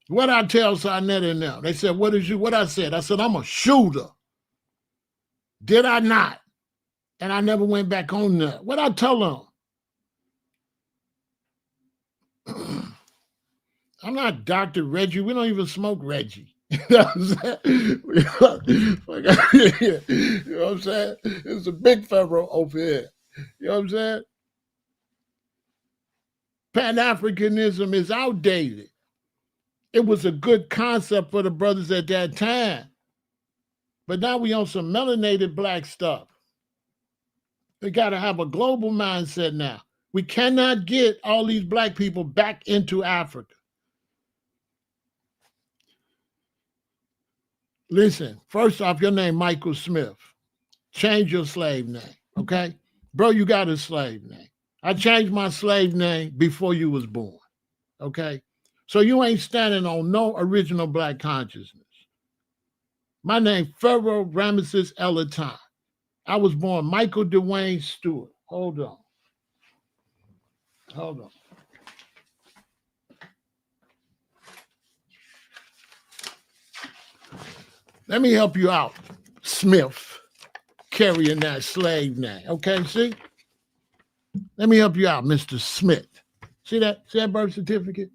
S1: What I tell Sarnetta now? They said, what is you? What I said? I said, I'm a shooter. Did I not? And I never went back on that. What I tell them? I'm not Dr. Reggie. We don't even smoke Reggie. You know what I'm saying? You know what I'm saying? It's a big Pharaoh over here. You know what I'm saying? Pan-Africanism is outdated. It was a good concept for the brothers at that time. But now we on some melanated black stuff. We got to have a global mindset now. We cannot get all these black people back into Africa. Listen, first off, your name Michael Smith. Change your slave name, okay? Bro, you got a slave name. I changed my slave name before you was born, okay? So you ain't standing on no original black consciousness. My name, Pharaoh El-Aton. I was born Michael Dwayne Stewart. Hold on. Let me help you out, Smith, carrying that slave name. Okay, see? Let me help you out, Mr. Smith. See that? See that birth certificate?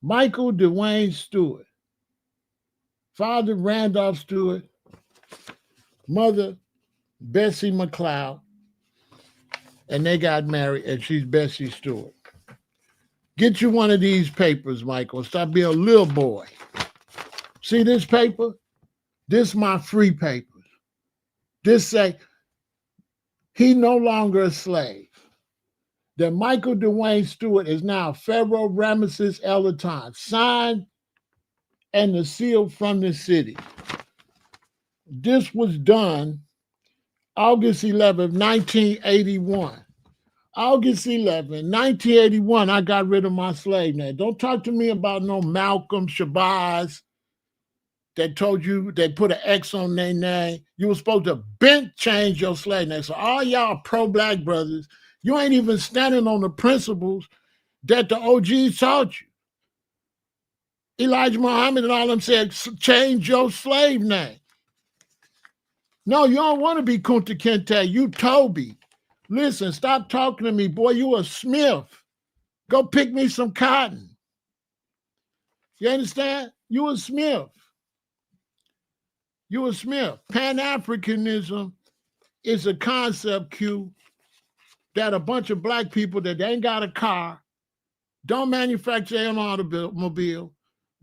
S1: Michael Dwayne Stewart. Father Randolph Stewart. Mother Bessie McLeod. And they got married, and she's Bessie Stewart. Get you one of these papers, Michael. Stop being a little boy. See this paper? This my free papers. This say, he no longer a slave. That Michael Dwayne Stewart is now Pharaoh El-Aton, signed and the seal from the city. This was done August 11, 1981. August 11, 1981, I got rid of my slave name. Don't talk to me about no Malcolm Shabazz that told you they put an X on their name. You were supposed to change your slave name. So all y'all pro-black brothers, you ain't even standing on the principles that the OGs taught you. Elijah Muhammad and all them said, change your slave name. No, you don't want to be Kunta Kinte. You Toby. Listen, stop talking to me, boy. You a Smith. Go pick me some cotton. You understand? You a Smith. You a Smith. Pan-Africanism is a concept, Q, that a bunch of black people that ain't got a car, don't manufacture their own automobile,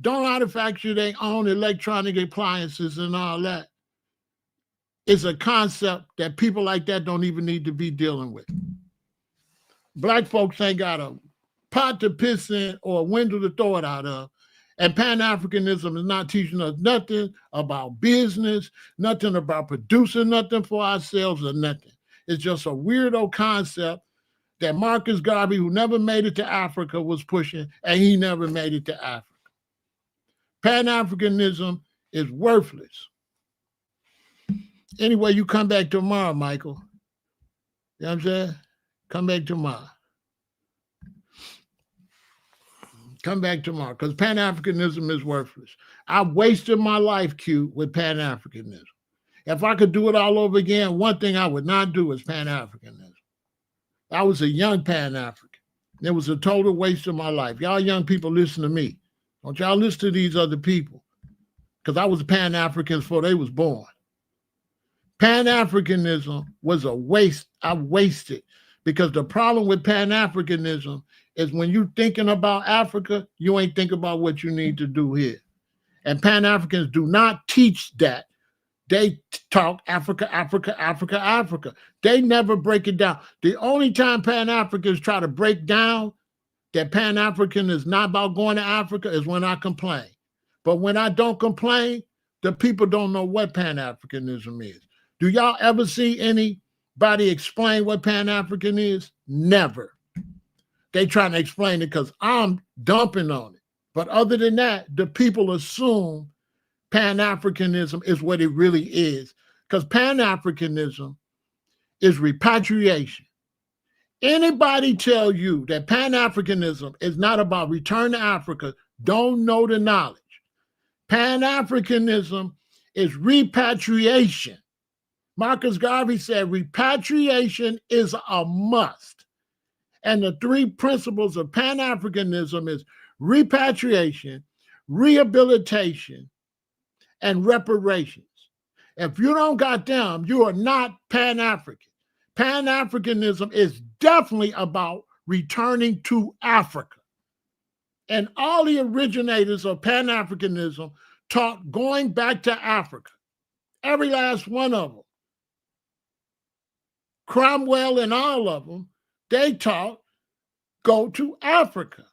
S1: don't manufacture their own electronic appliances and all that. It's a concept that people like that don't even need to be dealing with. Black folks ain't got a pot to piss in or a window to throw it out of. And Pan-Africanism is not teaching us nothing about business, nothing about producing nothing for ourselves or nothing. It's just a weirdo concept that Marcus Garvey, who never made it to Africa, was pushing, and he never made it to Africa. Pan-Africanism is worthless. Anyway, you come back tomorrow, Michael. You know what I'm saying? Come back tomorrow. Come back tomorrow, because Pan-Africanism is worthless. I wasted my life, Q, with Pan-Africanism. If I could do it all over again, one thing I would not do is Pan-Africanism. I was a young Pan-African. It was a total waste of my life. Y'all young people, listen to me. Don't y'all listen to these other people, because I was a Pan-African before they was born. Pan-Africanism was a waste. I wasted, because the problem with Pan-Africanism is when you're thinking about Africa, you ain't thinking about what you need to do here. And Pan-Africans do not teach that. They talk Africa, Africa, Africa, Africa. They never break it down. The only time Pan-Africans try to break down that Pan-African is not about going to Africa is when I complain. But when I don't complain, the people don't know what Pan-Africanism is. Do y'all ever see anybody explain what Pan-African is? Never. They trying to explain it because I'm dumping on it. But other than that, the people assume Pan-Africanism is what it really is, because Pan-Africanism is repatriation. Anybody tell you that Pan-Africanism is not about return to Africa, don't know the knowledge. Pan-Africanism is repatriation. Marcus Garvey said repatriation is a must. And the three principles of Pan-Africanism is repatriation, rehabilitation, and reparations. If you don't got them, you are not Pan-African. Pan-Africanism is definitely about returning to Africa. And all the originators of Pan-Africanism taught going back to Africa. Every last one of them. Cromwell and all of them, they taught go to Africa.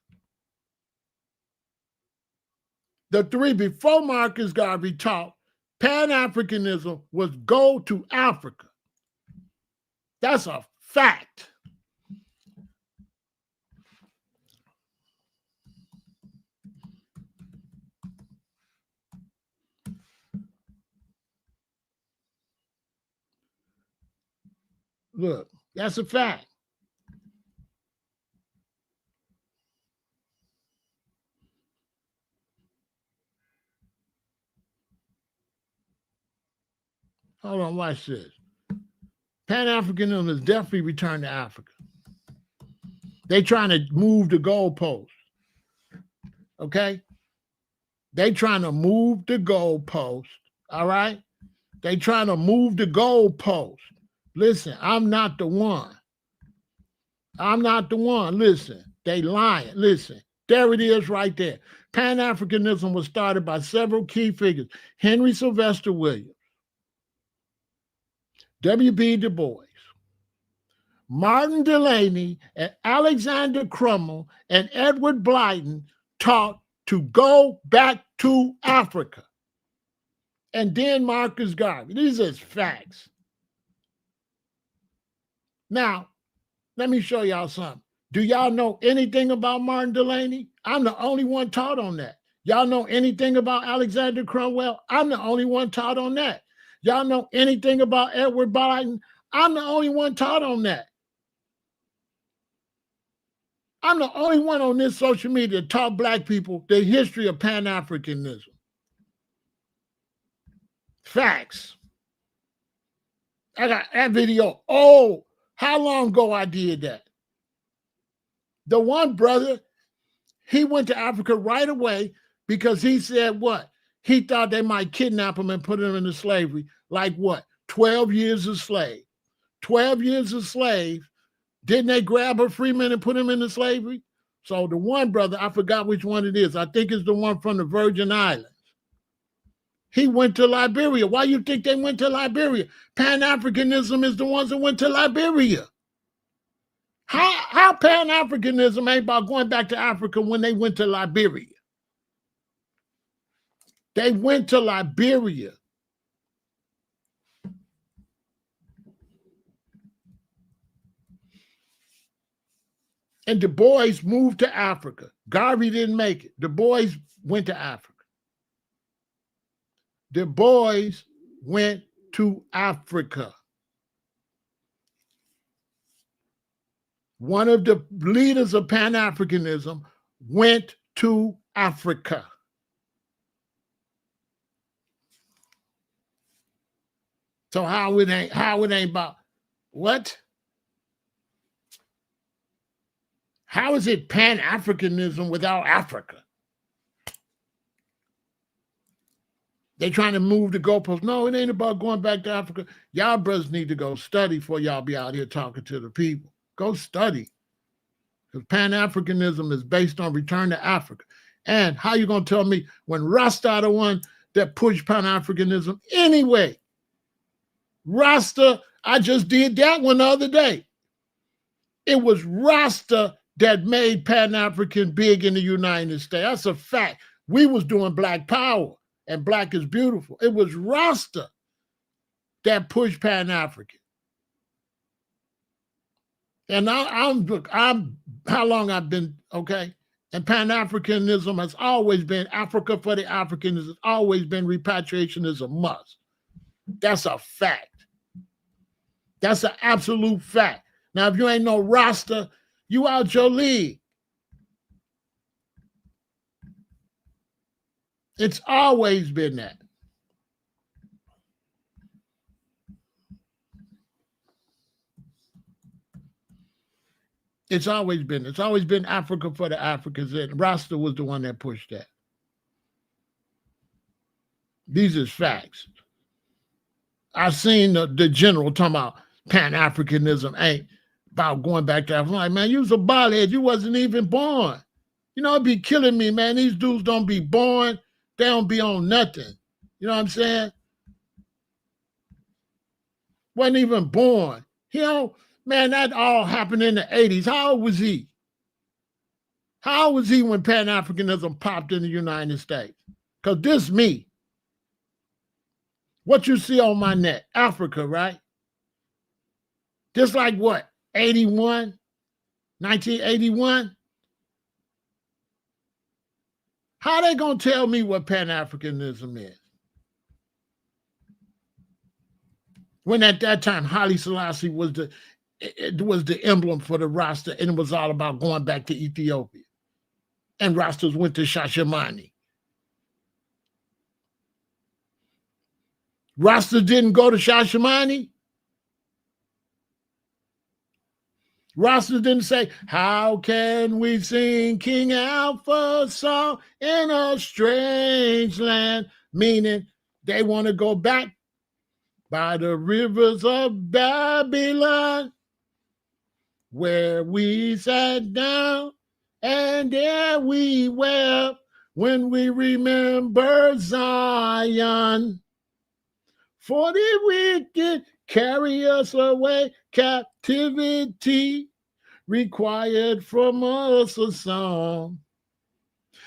S1: The three before Marcus Garvey taught Pan-Africanism was go to Africa. That's a fact. Look, that's a fact. Hold on, watch this. Pan-Africanism is definitely returned to Africa. They trying to move the goalpost. Okay? They trying to move the goalpost. All right? They trying to move the goalpost. Listen, I'm not the one. I'm not the one. Listen, they lying. Listen, there it is right there. Pan-Africanism was started by several key figures. Henry Sylvester Williams, W.B. Du Bois, Martin Delany, and Alexander Crummell, and Edward Blyton taught to go back to Africa. And then Marcus Garvey. These are facts. Now, let me show y'all something. Do y'all know anything about Martin Delany? I'm the only one taught on that. Y'all know anything about Alexander Cromwell? I'm the only one taught on that. Y'all know anything about Edward Blyton? I'm the only one taught on that. I'm the only one on this social media that taught Black people the history of Pan-Africanism. Facts. I got that video. Oh, how long ago I did that? The one brother, he went to Africa right away because he said what? He thought they might kidnap him and put him into slavery. Like what? 12 years a slave. 12 years a slave. Didn't they grab a free man and put him into slavery? So the one brother, I forgot which one it is. I think it's the one from the Virgin Islands. He went to Liberia. Why you think they went to Liberia? Pan-Africanism is the ones that went to Liberia. How Pan-Africanism ain't about going back to Africa when they went to Liberia? They went to Liberia. And Du Bois moved to Africa. Garvey didn't make it. Du Bois went to Africa. Du Bois went to Africa. One of the leaders of Pan-Africanism went to Africa. So how it ain't about what? How is it Pan-Africanism without Africa? They trying to move the goalposts. No, it ain't about going back to Africa. Y'all brothers need to go study before y'all be out here talking to the people. Go study. Because Pan-Africanism is based on return to Africa. And how you going to tell me when Rasta the one that pushed Pan-Africanism anyway? Rasta, I just did that one the other day. It was Rasta that made Pan-African big in the United States. That's a fact. We was doing Black Power and Black is Beautiful. It was Rasta that pushed Pan-African. And I'm how long I've been, okay? And Pan-Africanism has always been Africa for the Africans. It's always been repatriation is a must. That's a fact. That's an absolute fact. Now, if you ain't no Rasta, you out your league. It's always been that. It's always been Africa for the Africans. And Rasta was the one that pushed that. These is facts. I seen the general talking about Pan-Africanism ain't about going back to Africa. I'm like, man, you was a ballhead. You wasn't even born. You know, it'd be killing me, man. These dudes don't be born. They don't be on nothing. You know what I'm saying? Wasn't even born. You know, man, that all happened in the 80s. How old was he? How old was he when Pan-Africanism popped in the United States? Because this me. What you see on my net, Africa, right? Just like what? 81? 1981? How they gonna tell me what Pan-Africanism is? When at that time Haile Selassie was the emblem for the Rasta, and it was all about going back to Ethiopia. And Rastas went to Shashamani. Rasta didn't go to Shashamani. Rasta didn't say, how can we sing King Alpha's song in a strange land? Meaning they want to go back by the rivers of Babylon, where we sat down and there we wept when we remember Zion. For the wicked carry us away, captivity required from us a song.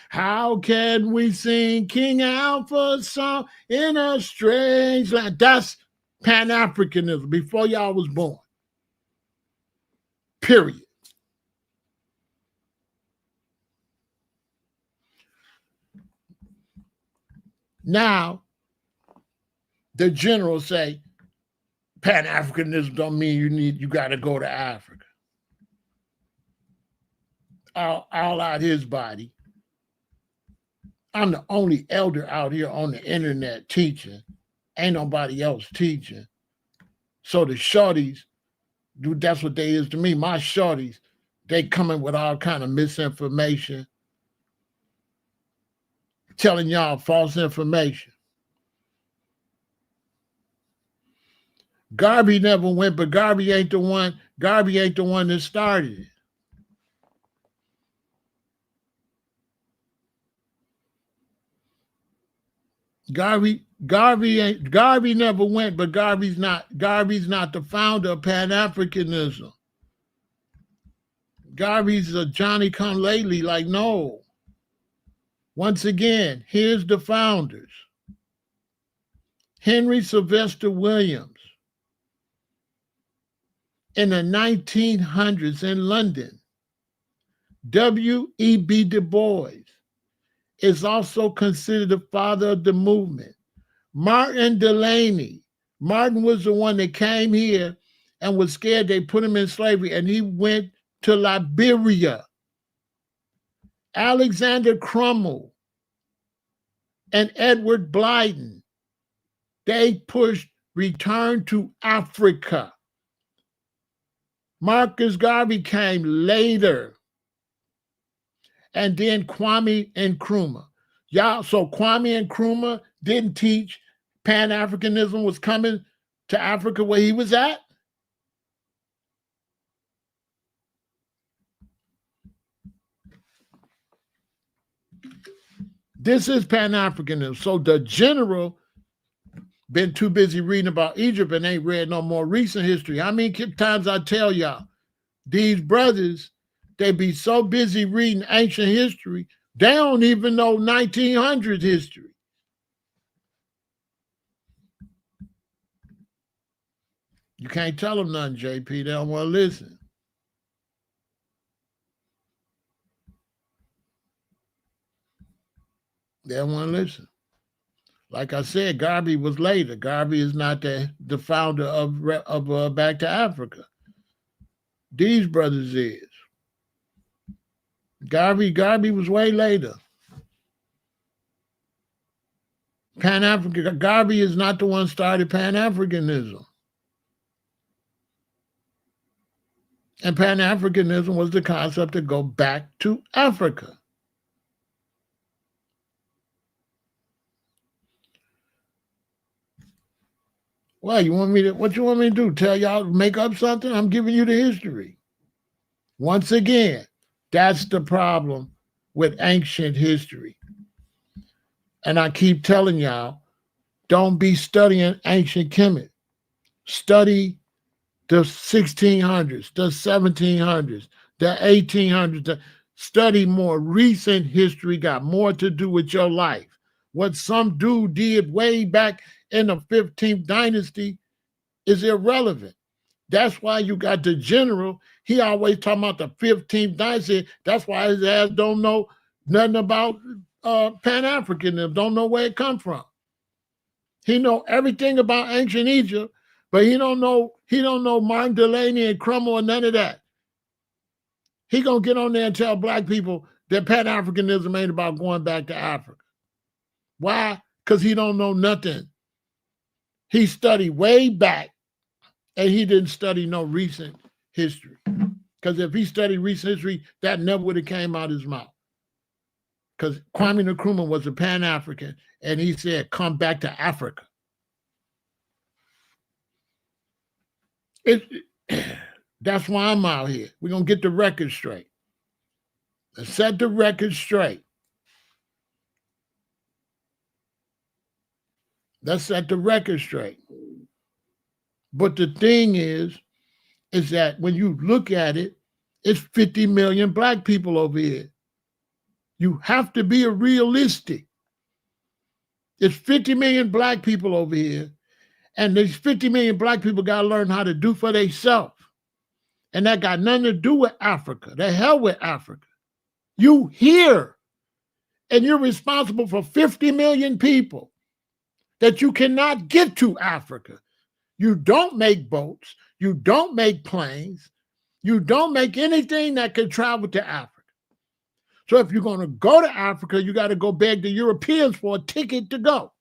S1: How can we sing King Alpha's song in a strange land? That's Pan-Africanism before y'all was born. Period. Now, the generals say Pan-Africanism don't mean you got to go to Africa. All out his body. I'm the only elder out here on the internet teaching. Ain't nobody else teaching. So the shorties, that's what they is to me. My shorties, they coming with all kind of misinformation, telling y'all false information. Garvey never went, but Garvey ain't the one that started it. Garvey never went, but Garvey's not the founder of Pan-Africanism. Garvey's a Johnny come lately, like, no. Once again, here's the founders. Henry Sylvester Williams. In the 1900s in London, W.E.B. Du Bois is also considered the father of the movement. Martin Delany. Martin was the one that came here and was scared they put him in slavery, and he went to Liberia. Alexander Crummell and Edward Blyden, they pushed return to Africa. Marcus Garvey came later. And then Kwame Nkrumah. So Kwame Nkrumah didn't teach Pan-Africanism was coming to Africa where he was at? This is Pan-Africanism. So the general been too busy reading about Egypt and ain't read no more recent history. How many times I tell y'all, these brothers, they be so busy reading ancient history, they don't even know 1900 history. You can't tell them nothing, JP. They don't want to listen. They don't want to listen. Like I said, Garvey was later. Garvey is not the founder of Back to Africa. These brothers is. Garvey was way later. Pan-African, Garvey is not the one started Pan-Africanism. And Pan-Africanism was the concept to go back to Africa. Well, what you want me to do? Tell y'all to make up something? I'm giving you the history. Once again, that's the problem with ancient history. And I keep telling y'all, don't be studying ancient Kemet. Study the 1600s, the 1700s, the 1800s. Study more recent history, got more to do with your life. What some dude did way back in the 15th dynasty is irrelevant. That's why you got the general. He always talking about the 15th dynasty. That's why his ass don't know nothing about Pan-Africanism, don't know where it come from. He know everything about ancient Egypt, but he don't know Martin Delaney and Crummell and none of that. He gonna get on there and tell black people that Pan-Africanism ain't about going back to Africa. Why? Because he don't know nothing. He studied way back, and he didn't study no recent history. Because if he studied recent history, that never would have came out his mouth. Because Kwame Nkrumah was a Pan-African, and he said, come back to Africa. That's why I'm out here. We're going to get the record straight. Let's set the record straight. Let's set the record straight. But the thing is that when you look at it, it's 50 million black people over here. You have to be realistic. It's 50 million black people over here, and these 50 million black people got to learn how to do for themselves. And that got nothing to do with Africa. The hell with Africa. You here, and you're responsible for 50 million people that you cannot get to Africa. You don't make boats. You don't make planes. You don't make anything that can travel to Africa. So if you're going to go to Africa, you got to go beg the Europeans for a ticket to go.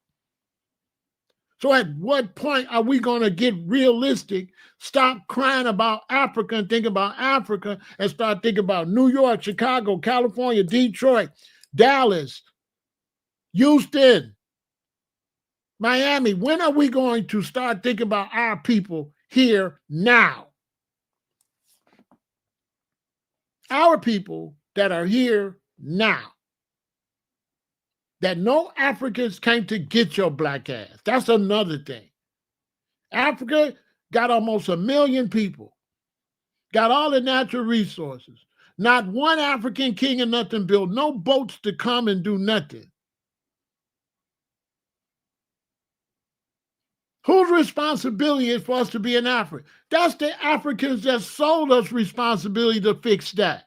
S1: So at what point are we going to get realistic, stop crying about Africa and think about Africa and start thinking about New York, Chicago, California, Detroit, Dallas, Houston, Miami? When are we going to start thinking about our people here now? Our people that are here now. That no Africans came to get your black ass. That's another thing. Africa got almost 1 million people, got all the natural resources. Not one African king or nothing built no boats to come and do nothing. Whose responsibility is for us to be in Africa? That's the Africans that sold us responsibility to fix that.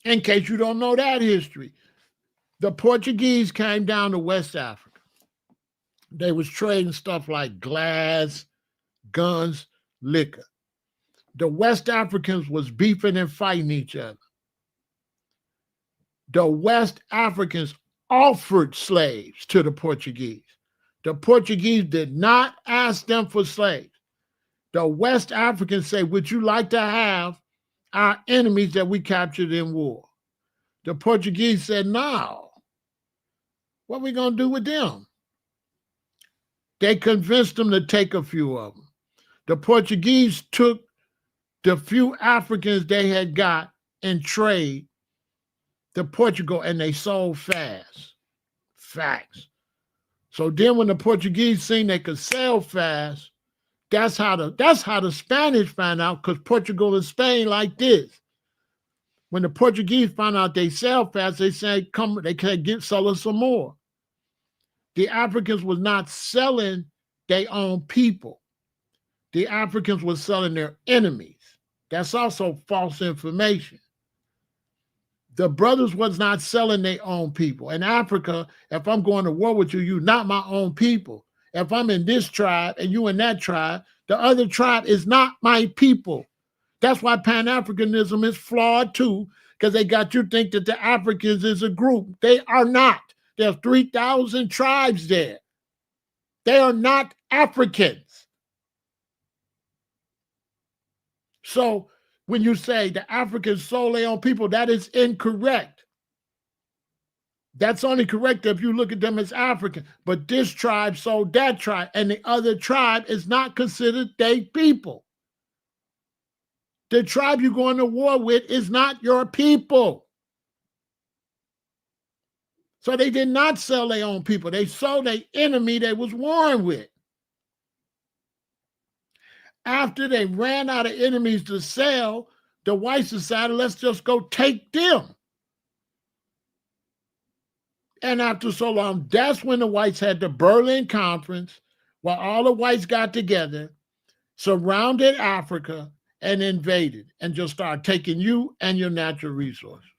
S1: In case you don't know that history, the Portuguese came down to West Africa. They was trading stuff like glass, guns, liquor. The West Africans was beefing and fighting each other. The West Africans offered slaves to the Portuguese. The Portuguese did not ask them for slaves. The West Africans say, would you like to have our enemies that we captured in war? The Portuguese said, no. What are we going to do with them? They convinced them to take a few of them. The Portuguese took the few Africans they had got in trade to Portugal, and they sold fast. Facts. So then when the Portuguese seen they could sell fast, that's how the Spanish found out, because Portugal and Spain like this. When the Portuguese found out they sell fast, they said, come, they can't sell us some more. The Africans was not selling their own people. The Africans were selling their enemies. That's also false information. The brothers was not selling their own people. In Africa, if I'm going to war with you, you're not my own people. If I'm in this tribe and you in that tribe, the other tribe is not my people. That's why Pan-Africanism is flawed too, because they got you think that the Africans is a group. They are not. There's 3,000 tribes there. They are not Africans. So when you say the Africans sold their own people, that is incorrect. That's only correct if you look at them as African. But this tribe sold that tribe, and the other tribe is not considered their people. The tribe you're going to war with is not your people. So they did not sell their own people. They sold their enemy they was warring with. After they ran out of enemies to sell, the whites decided, let's just go take them. And after so long, that's when the whites had the Berlin Conference, where all the whites got together, surrounded Africa, and invaded, and just started taking you and your natural resources.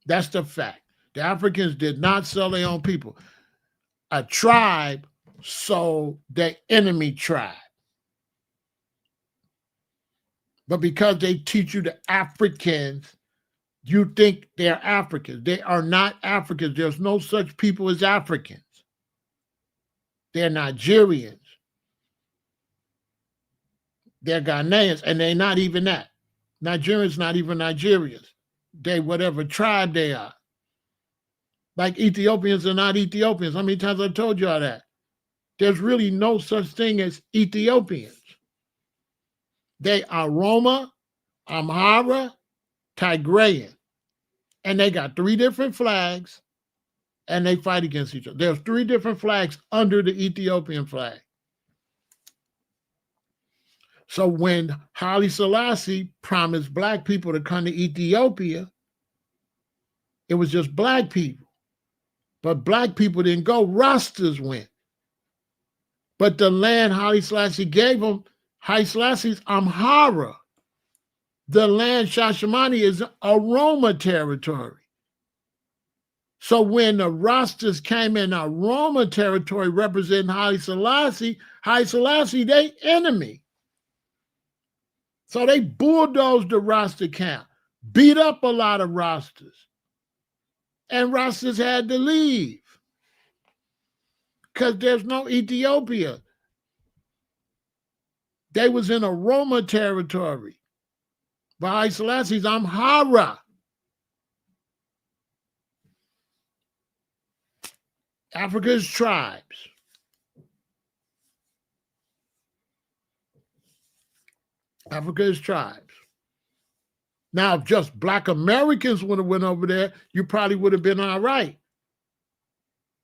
S1: That's the fact. The Africans did not sell their own people. A tribe sold their enemy tribe. But because they teach you the Africans, you think they're Africans. They are not Africans. There's no such people as Africans. They're Nigerians. They're Ghanaians, and they're not even that. Nigerians not even Nigerians. They whatever tribe they are. Like Ethiopians are not Ethiopians. How many times I've told you all that? There's really no such thing as Ethiopians. They are Roma, Amhara, Tigrayan. And they got 3 different flags, and they fight against each other. There's 3 different flags under the Ethiopian flag. So when Haile Selassie promised black people to come to Ethiopia, it was just black people. But black people didn't go, Rastas went. But the land Haile Selassie gave them, Haile Selassie's Amhara. The land Shashamani is a Roma territory. So when the Rastas came in a Roma territory representing Haile Selassie, they enemy. So they bulldozed the Rasta camp, beat up a lot of Rastas. And Rastas had to leave because there's no Ethiopia. They was in a Roma territory. But Haile Selassie's Amhara. Africa's tribes. Africa's tribes. Now, if just black Americans would have went over there, you probably would have been all right.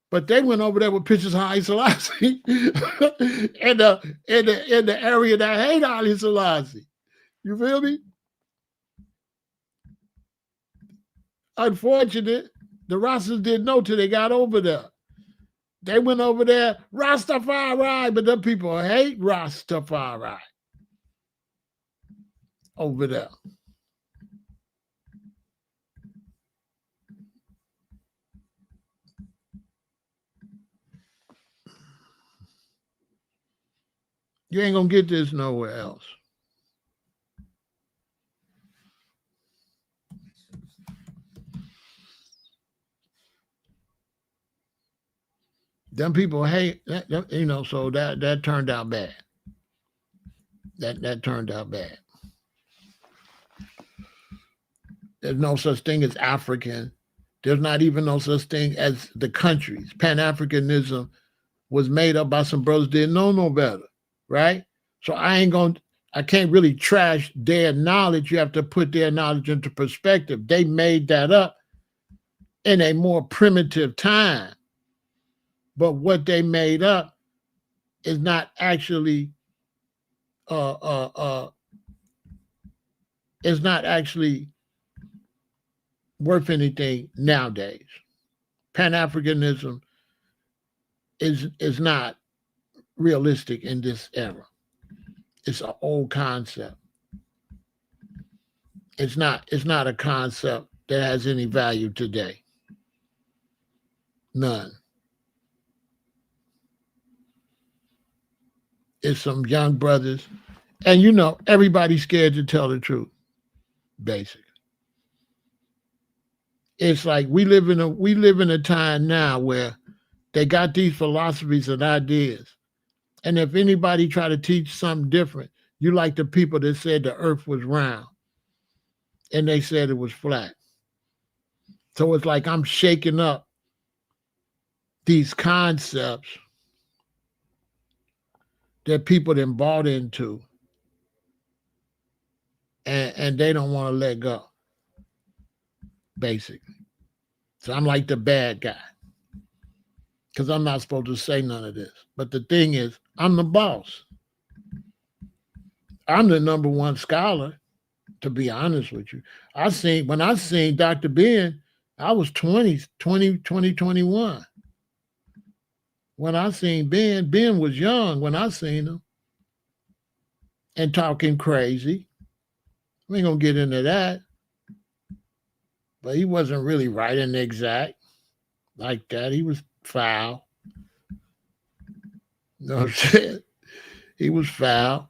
S1: But they went over there with pictures of Haile Selassie in the area that hate Haile Selassie. You feel me? Unfortunate, the Rastas didn't know till they got over there. They went over there, Rastafari, but them people hate Rastafari over there. You ain't gonna get this nowhere else. Them people hate, you know, so that turned out bad. That turned out bad. There's no such thing as African. There's not even no such thing as the countries. Pan-Africanism was made up by some brothers didn't know no better, right? So I can't really trash their knowledge. You have to put their knowledge into perspective. They made that up in a more primitive time. But what they made up is not actually worth anything nowadays. Pan-Africanism is not realistic in this era. It's an old concept. It's not a concept that has any value today. None. It's some young brothers And you know, everybody's scared to tell the truth, basically. It's like we live in a time now where they got these philosophies and ideas. And if anybody try to teach something different, you like the people that said the earth was round and they said it was flat. So it's like I'm shaking up these concepts that people then bought into, and they don't want to let go, basically. So I'm like the bad guy because I'm not supposed to say none of this. But the thing is, I'm the boss. I'm the number one scholar, to be honest with you. When I seen Dr. Ben, I was 20, 21. When I seen Ben was young when I seen him and talking crazy. We ain't gonna get into that. But he wasn't really right and exact like that. He was foul. You know what I'm saying? He was foul.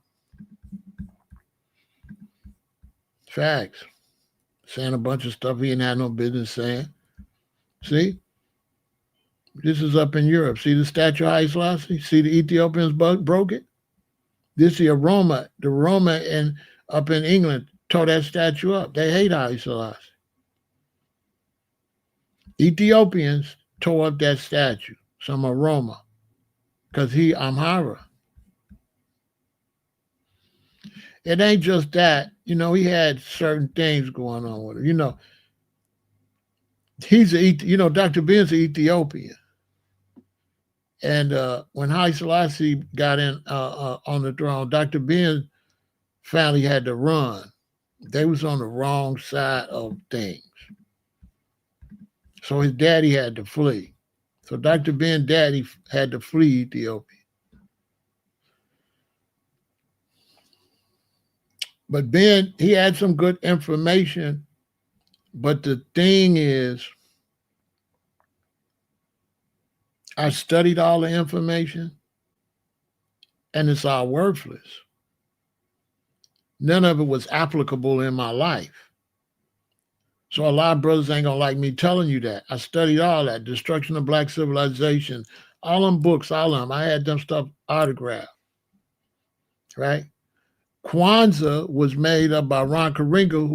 S1: Facts. Saying a bunch of stuff he ain't had no business saying. See? This is up in Europe. See the statue of Haile Selassie? See the Ethiopians broke it? This is the Roma up in England tore that statue up. They hate Haile Selassie. Ethiopians tore up that statue, some Roma, because he Amhara. It ain't just that. You know, he had certain things going on with him. You know, Dr. Ben's an Ethiopian. And when Haile Selassie got in on the throne, Dr. Ben family had to run. They was on the wrong side of things. So his daddy had to flee. So Dr. Ben's daddy had to flee Ethiopia. But Ben, he had some good information. But the thing is, I studied all the information and it's all worthless. None of it was applicable in my life. So a lot of brothers ain't gonna like me telling you that. I studied all that, Destruction of Black Civilization, all them books, all of them. I had them stuff autographed, right? Kwanzaa was made up by Ron Karenga,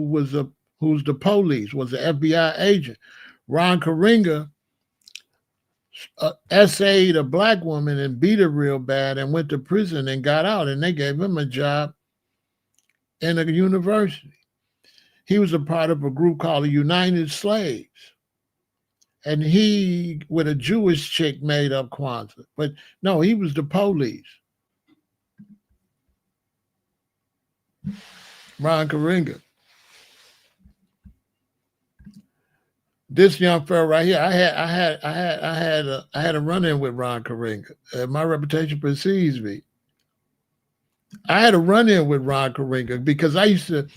S1: who's the police, was an FBI agent. Ron Karenga essayed a black woman and beat her real bad and went to prison and got out, and they gave him a job in a university. He was a part of a group called the United Slaves. And he, with a Jewish chick, made up Kwanzaa. But no, he was the police. Ron Karenga. This young fella right here, I had a run-in with Ron Karenga. My reputation precedes me. I had a run-in with Ron Karenga because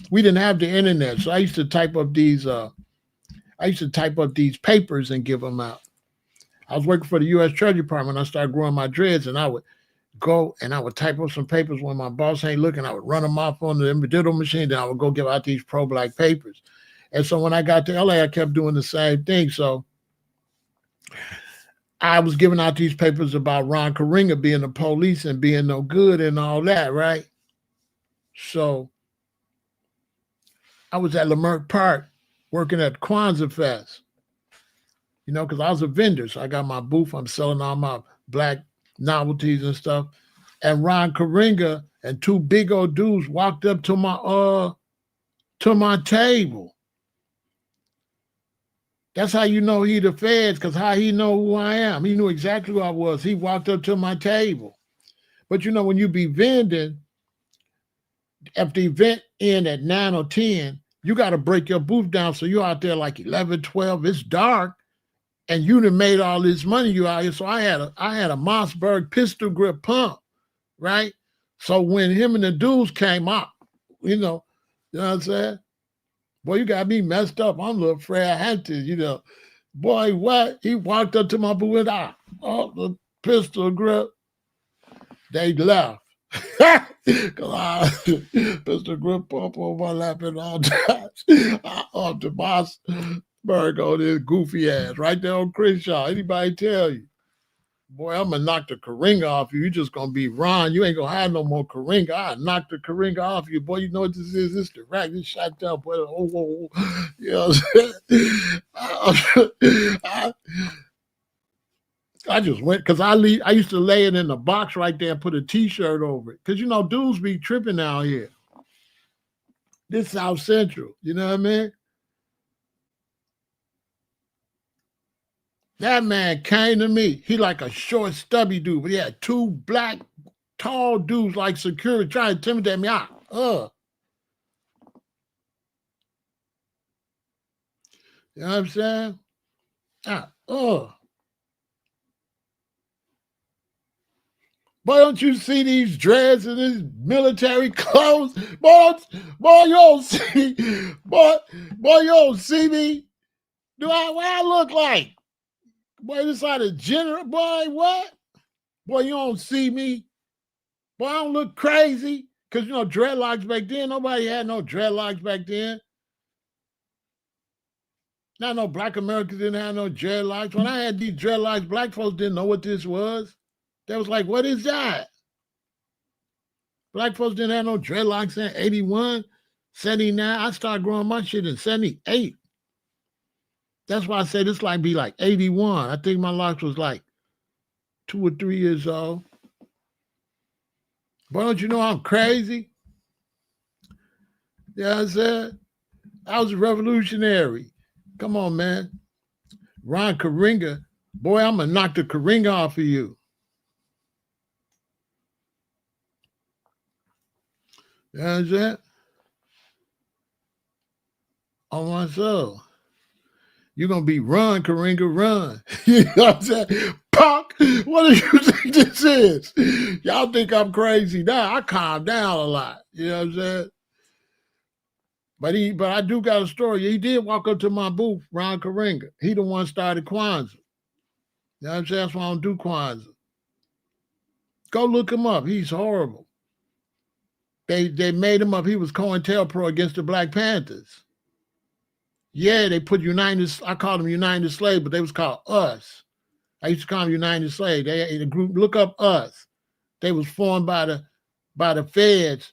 S1: we didn't have the internet, so I used to type up these papers and give them out. I was working for the U.S. Treasury Department. I started growing my dreads, and I would go and I would type up some papers when my boss ain't looking. I would run them off on the digital machine. Then I would go give out these pro-black papers. And so when I got to LA, I kept doing the same thing. So I was giving out these papers about Ron Karenga being the police and being no good and all that, right? So I was at Leimert Park working at Kwanzaa Fest, because I was a vendor. So I got my booth. I'm selling all my black novelties and stuff. And Ron Karenga and two big old dudes walked up to my table. That's how you know he the feds, because how he know who I am. He knew exactly who I was. He walked up to my table. But when you be vending, if the event end at 9 or 10, you got to break your booth down. So you're out there like 11, 12. It's dark. And you done made all this money you out here. So I had a Mossberg pistol grip pump, right? So when him and the dudes came up, you know what I'm saying? Boy, you got me messed up. I'm a little afraid I had to, Boy, what? He walked up to my booth and the pistol grip. They left. Mr. Grip Pump on my lap at all times. Off to Mossberg on his goofy ass. Right there on Crenshaw. Anybody tell you? Boy, I'm gonna knock the Karinga off you. You just gonna be Ron. You ain't gonna have no more Karinga. I knock the Karinga off you, boy. You know what this is? This the rack. This shot down, boy. Oh. You know what I'm saying? I just went because I used to lay it in the box right there and put a T-shirt over it. Because you know, dudes be tripping out here. This South Central, you know what I mean? That man came to me. He like a short, stubby dude, but he had two black, tall dudes like security trying to intimidate me out. You know what I'm saying? Boy, don't you see these dreads and these military clothes? Boy, you don't see me. Boy, you don't see me. What I look like? Boy, this out of general. Boy, what? Boy, you don't see me. Boy, I don't look crazy. Because, you know, dreadlocks back then, nobody had no dreadlocks back then. Not no black Americans didn't have no dreadlocks. When I had these dreadlocks, black folks didn't know what this was. They was like, what is that? Black folks didn't have no dreadlocks in 81, 79. I started growing my shit in 78. That's why I said this like be like 81. I think my locks was like 2 or 3 years old. But don't you know I'm crazy? You know what I said? I was a revolutionary. Come on, man. Ron Karinga. Boy, I'm going to knock the Karinga off of you. You know what I'm saying? On my soul. You're going to be run, Karinga, run. You know what I'm saying? Punk, what do you think this is? Y'all think I'm crazy now. I calm down a lot. You know what I'm saying? But I do got a story. He did walk up to my booth, Ron Karinga. He the one started Kwanzaa. You know what I'm saying? That's why I don't do Kwanzaa. Go look him up. He's horrible. They made him up. He was COINTELPRO against the Black Panthers. Yeah, they put I called them United Slave, but they was called Us. I used to call them United Slave. The group, look up Us. They was formed by the feds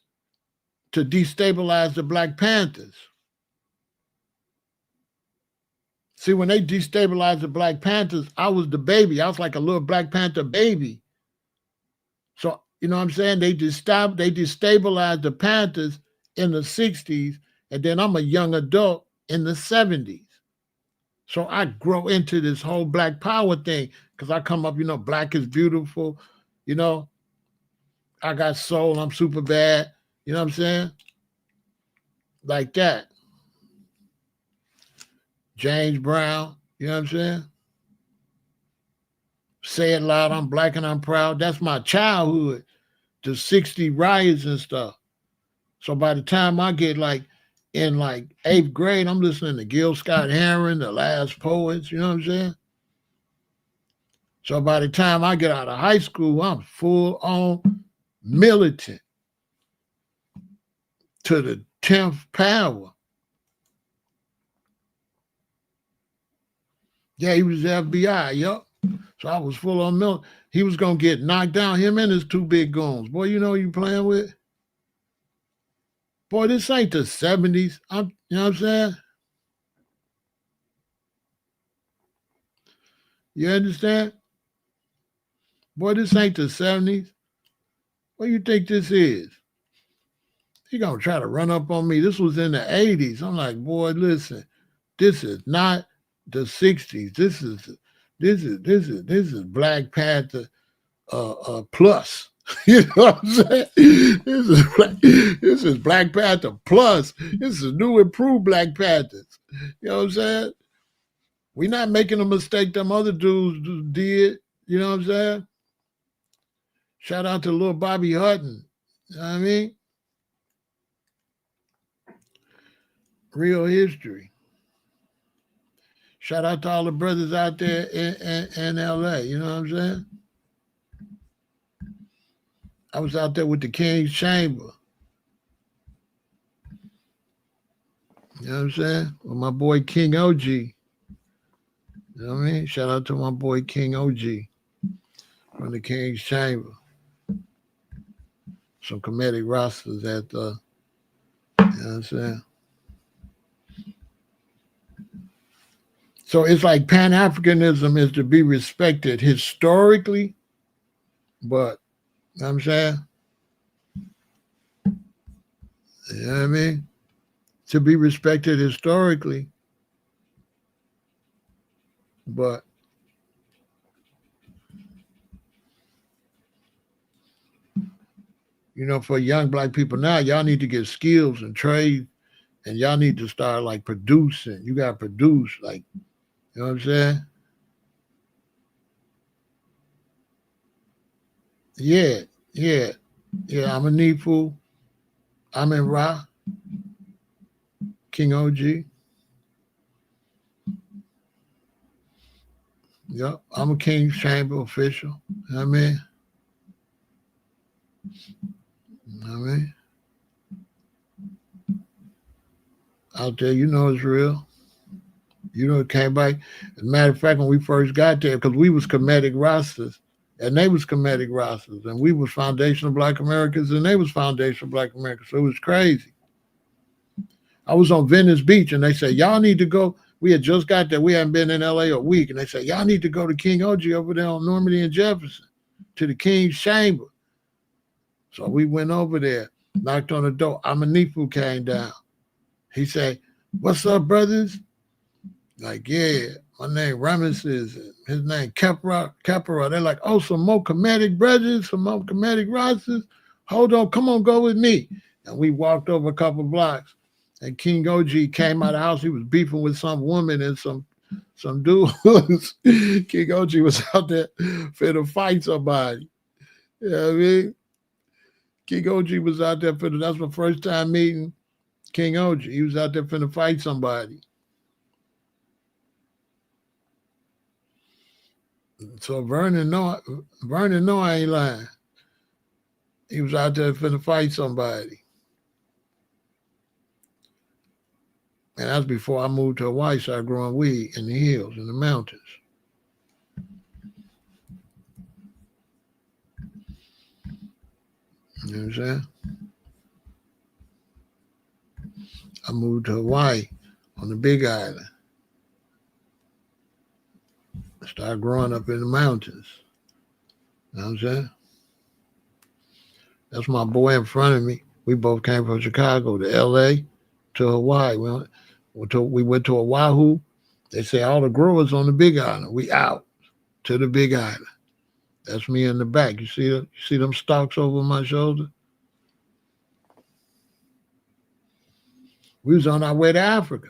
S1: to destabilize the Black Panthers. See, when they destabilized the Black Panthers, I was the baby. I was like a little Black Panther baby. So, you know what I'm saying? They destabilized the Panthers in the 60s, and then I'm a young adult in the 70s. So I grow into this whole Black power thing because I come up, you know, Black is beautiful. You know, I got soul. I'm super bad. You know what I'm saying? Like that. James Brown. You know what I'm saying? Say it loud. I'm Black and I'm proud. That's my childhood. The 60 riots and stuff. So by the time I get in 8th grade, I'm listening to Gil Scott-Heron, The Last Poets. You know what I'm saying? So by the time I get out of high school, I'm full on militant to the 10th power. Yeah, he was the FBI, yup. So I was full on militant. He was going to get knocked down, him and his 2 big goons. Boy, you know who you playing with? Boy, this ain't the 70s. You know what I'm saying? You understand? Boy, this ain't the 70s. What do you think this is? He gonna try to run up on me. This was in the 80s. I'm like, boy, listen, this is not the 60s. This is Black Panther plus. You know what I'm saying? This is Black Panther plus. This is new improved Black Panthers. You know what I'm saying? We not making a mistake them other dudes did. You know what I'm saying? Shout out to little Bobby Hutton. You know what I mean? Real history. Shout out to all the brothers out there in LA. You know what I'm saying? I was out there with the King's Chamber. You know what I'm saying? With my boy King OG. You know what I mean? Shout out to my boy King OG from the King's Chamber. Some comedic rosters at the, you know what I'm saying? So it's like Pan Africanism is to be respected historically, but you know what I'm saying? You know what I mean? To be respected historically, but you know, for young black people now, y'all need to get skills and trade, and y'all need to start like producing. You got to produce, like, you know what I'm saying? Yeah, yeah, yeah. I'm a Neefu. I'm in Ra, King OG. Yep, I'm a King's Chamber official. You know what I mean? You know what I mean? Out there, you know it's real. You know it came back. As a matter of fact, when we first got there, because we was comedic rosters, and they was comedic rosters, and we was foundational Black Americans, and they was foundational Black Americans. So it was crazy. I was on Venice Beach, and they said, y'all need to go. We had just got there. We hadn't been in LA a week, and they said, y'all need to go to King OG over there on Normandy and Jefferson to the King's Chamber. So we went over there, knocked on the door. Amanifu came down. He said, what's up, brothers? Like, yeah, my name Ramesses, his name Capra. They're like, oh, some more comedic brothers, some more comedic rosters. Hold on, come on, go with me. And we walked over a couple blocks. And King OG came out of the house. He was beefing with some woman and some dudes. King OG was out there finna fight somebody. You know what I mean? King OG was out there that's my first time meeting King OG. He was out there finna fight somebody. So Vernon know I ain't lying. He was out there finna fight somebody. And that's before I moved to Hawaii, started growing weed in the hills, in the mountains. You know what I'm saying? I moved to Hawaii on the Big Island. I started growing up in the mountains. You know what I'm saying? That's my boy in front of me. We both came from Chicago to LA to Hawaii. We went to Oahu. They say all the growers on the Big Island. We out to the Big Island. That's me in the back. You see them stalks over my shoulder? We was on our way to Africa.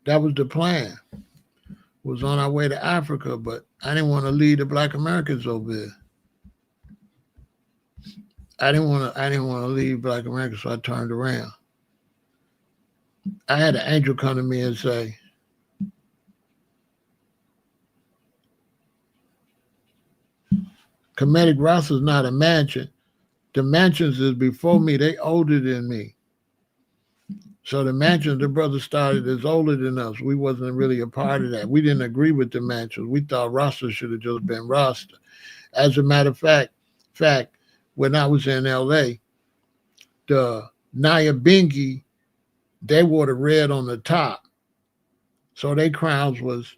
S1: That was the plan. We was on our way to Africa, but I didn't want to lead the Black Americans over there. I didn't want to leave Black Americans, so I turned around. I had an angel come to me and say, comedic Rasta is not a mansion. The mansions is before me. They older than me. So the mansions the brothers started is older than us. We wasn't really a part of that. We didn't agree with the mansions. We thought Rasta should have just been Rasta. As a matter of fact, when I was in LA, the Nyabingi, they wore the red on the top. So their crowns was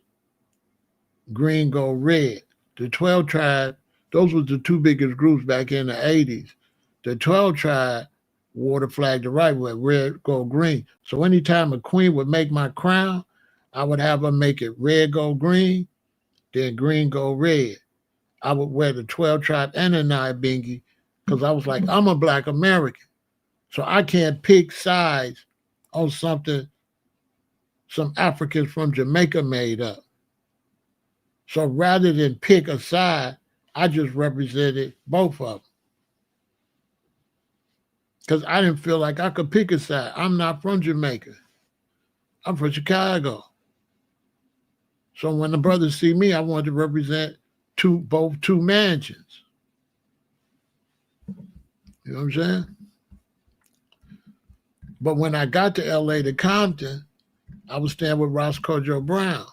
S1: green, gold, red. The 12 tribe, those were the two biggest groups back in the 80s. The 12 tribe wore the flag the right way, red, gold, green. So anytime a queen would make my crown, I would have her make it red, gold, green, then green, gold, red. I would wear the 12 tribe and the Nyabingi because I was like, I'm a Black American. So I can't pick sides on something some Africans from Jamaica made up. So rather than pick a side, I just represented both of them. Because I didn't feel like I could pick a side. I'm not from Jamaica. I'm from Chicago. So when the brothers see me, I wanted to represent two mansions. You know what I'm saying? But when I got to LA to Compton, I was staying with Roscoe Brown.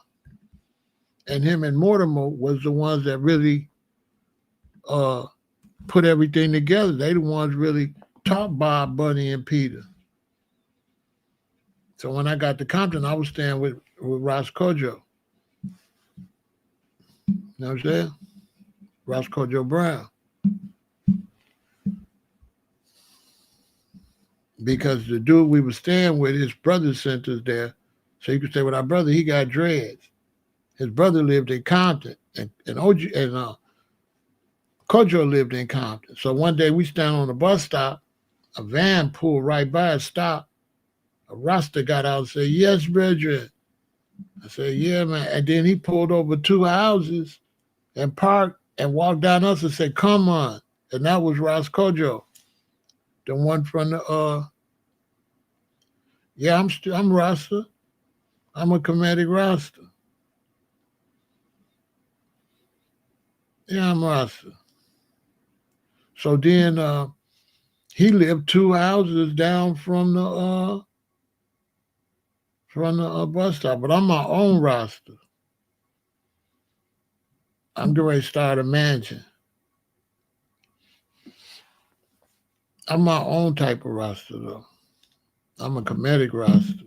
S1: And him and Mortimer was the ones that really uh, put everything together. They the ones really taught Bob, Bunny, and Peter. So when I got to Compton, I was staying with Roscoe. You know what I'm saying? Roscoe Brown. Because the dude we were staying with, his brother sent us there. So you could stay with our brother. He got dreads. His brother lived in Compton. And Kojo lived in Compton. So one day we stand on the bus stop. A van pulled right by us, stopped. A Rasta got out and said, "Yes, brethren." I said, "Yeah, man." And then he pulled over two houses and parked and walked down us and said, "Come on." And that was Roscoe, the one from the yeah, I'm Rasta. I'm a comedic Rasta. Yeah, I'm Rasta. So then he lived two houses down from the bus stop. But I'm my own Rasta. I'm getting ready to start a mansion. I'm my own type of Rasta though. I'm a comedic Rasta.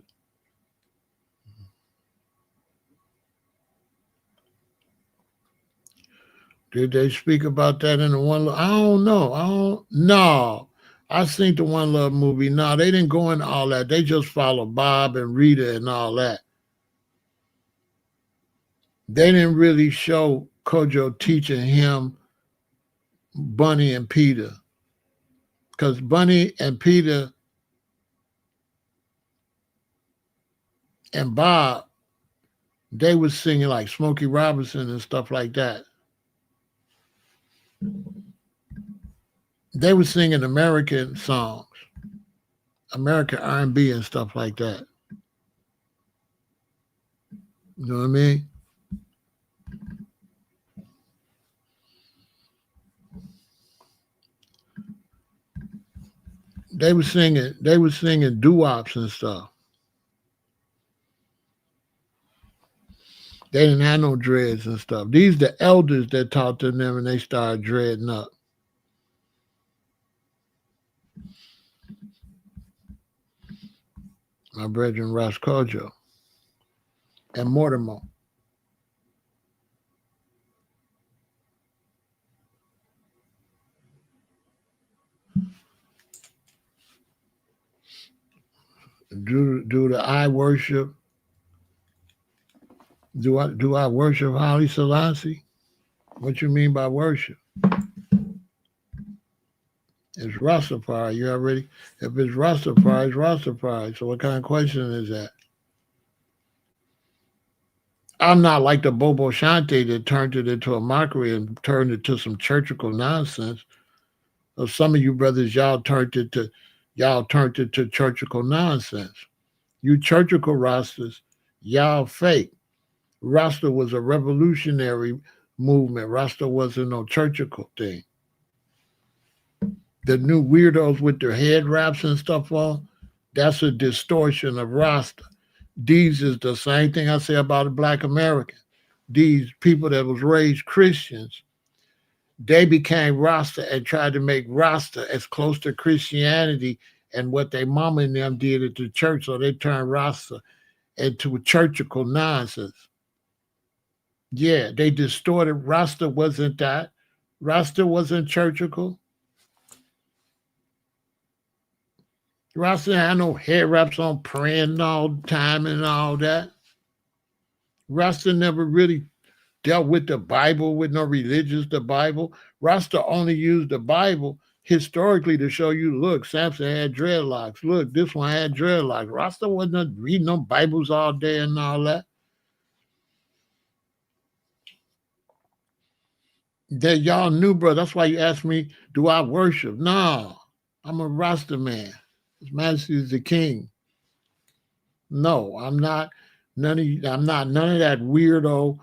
S1: Did they speak about that in the One Love? I don't know. I don't no. I seen the One Love movie. No, they didn't go into all that. They just followed Bob and Rita and all that. They didn't really show Kojo teaching him Bunny and Peter. Because Bunny and Peter and Bob, they was singing like Smokey Robinson and stuff like that. They were singing American songs, American R&B and stuff like that. You know what I mean? They were singing doo-wops and stuff. They didn't have no dreads and stuff. These the elders that taught to them and they started dreading up. My brethren Roscoe and Mortimer. Do the I worship? Do I worship Haile Selassie? What you mean by worship? It's Rastafari. You already. If it's Rastafari, it's Rastafari. So what kind of question is that? I'm not like the Bobo Shante that turned it into a mockery and turned it to some churchical nonsense. Or some of you brothers, y'all turned it to churchical nonsense. You churchical Rastas, y'all fake. Rasta was a revolutionary movement. Rasta wasn't no churchical thing. The new weirdos with their head wraps and stuff on, that's a distortion of Rasta. These is the same thing I say about the black American. These people that was raised Christians, they became Rasta and tried to make Rasta as close to Christianity and what they mama and them did at the church. So they turned Rasta into churchical nonsense. Yeah, they distorted. Rasta wasn't that. Rasta wasn't churchical. Rasta had no hair wraps on praying all the time and all that. Rasta never really dealt with the Bible, with no religious, the Bible. Rasta only used the Bible historically to show you, look, Samson had dreadlocks. Look, this one had dreadlocks. Rasta wasn't reading no Bibles all day and all that. That y'all knew, bro. That's why you asked me, do I worship? No, I'm a Rasta man. His Majesty is the King. No, I'm not. I'm not none of that weirdo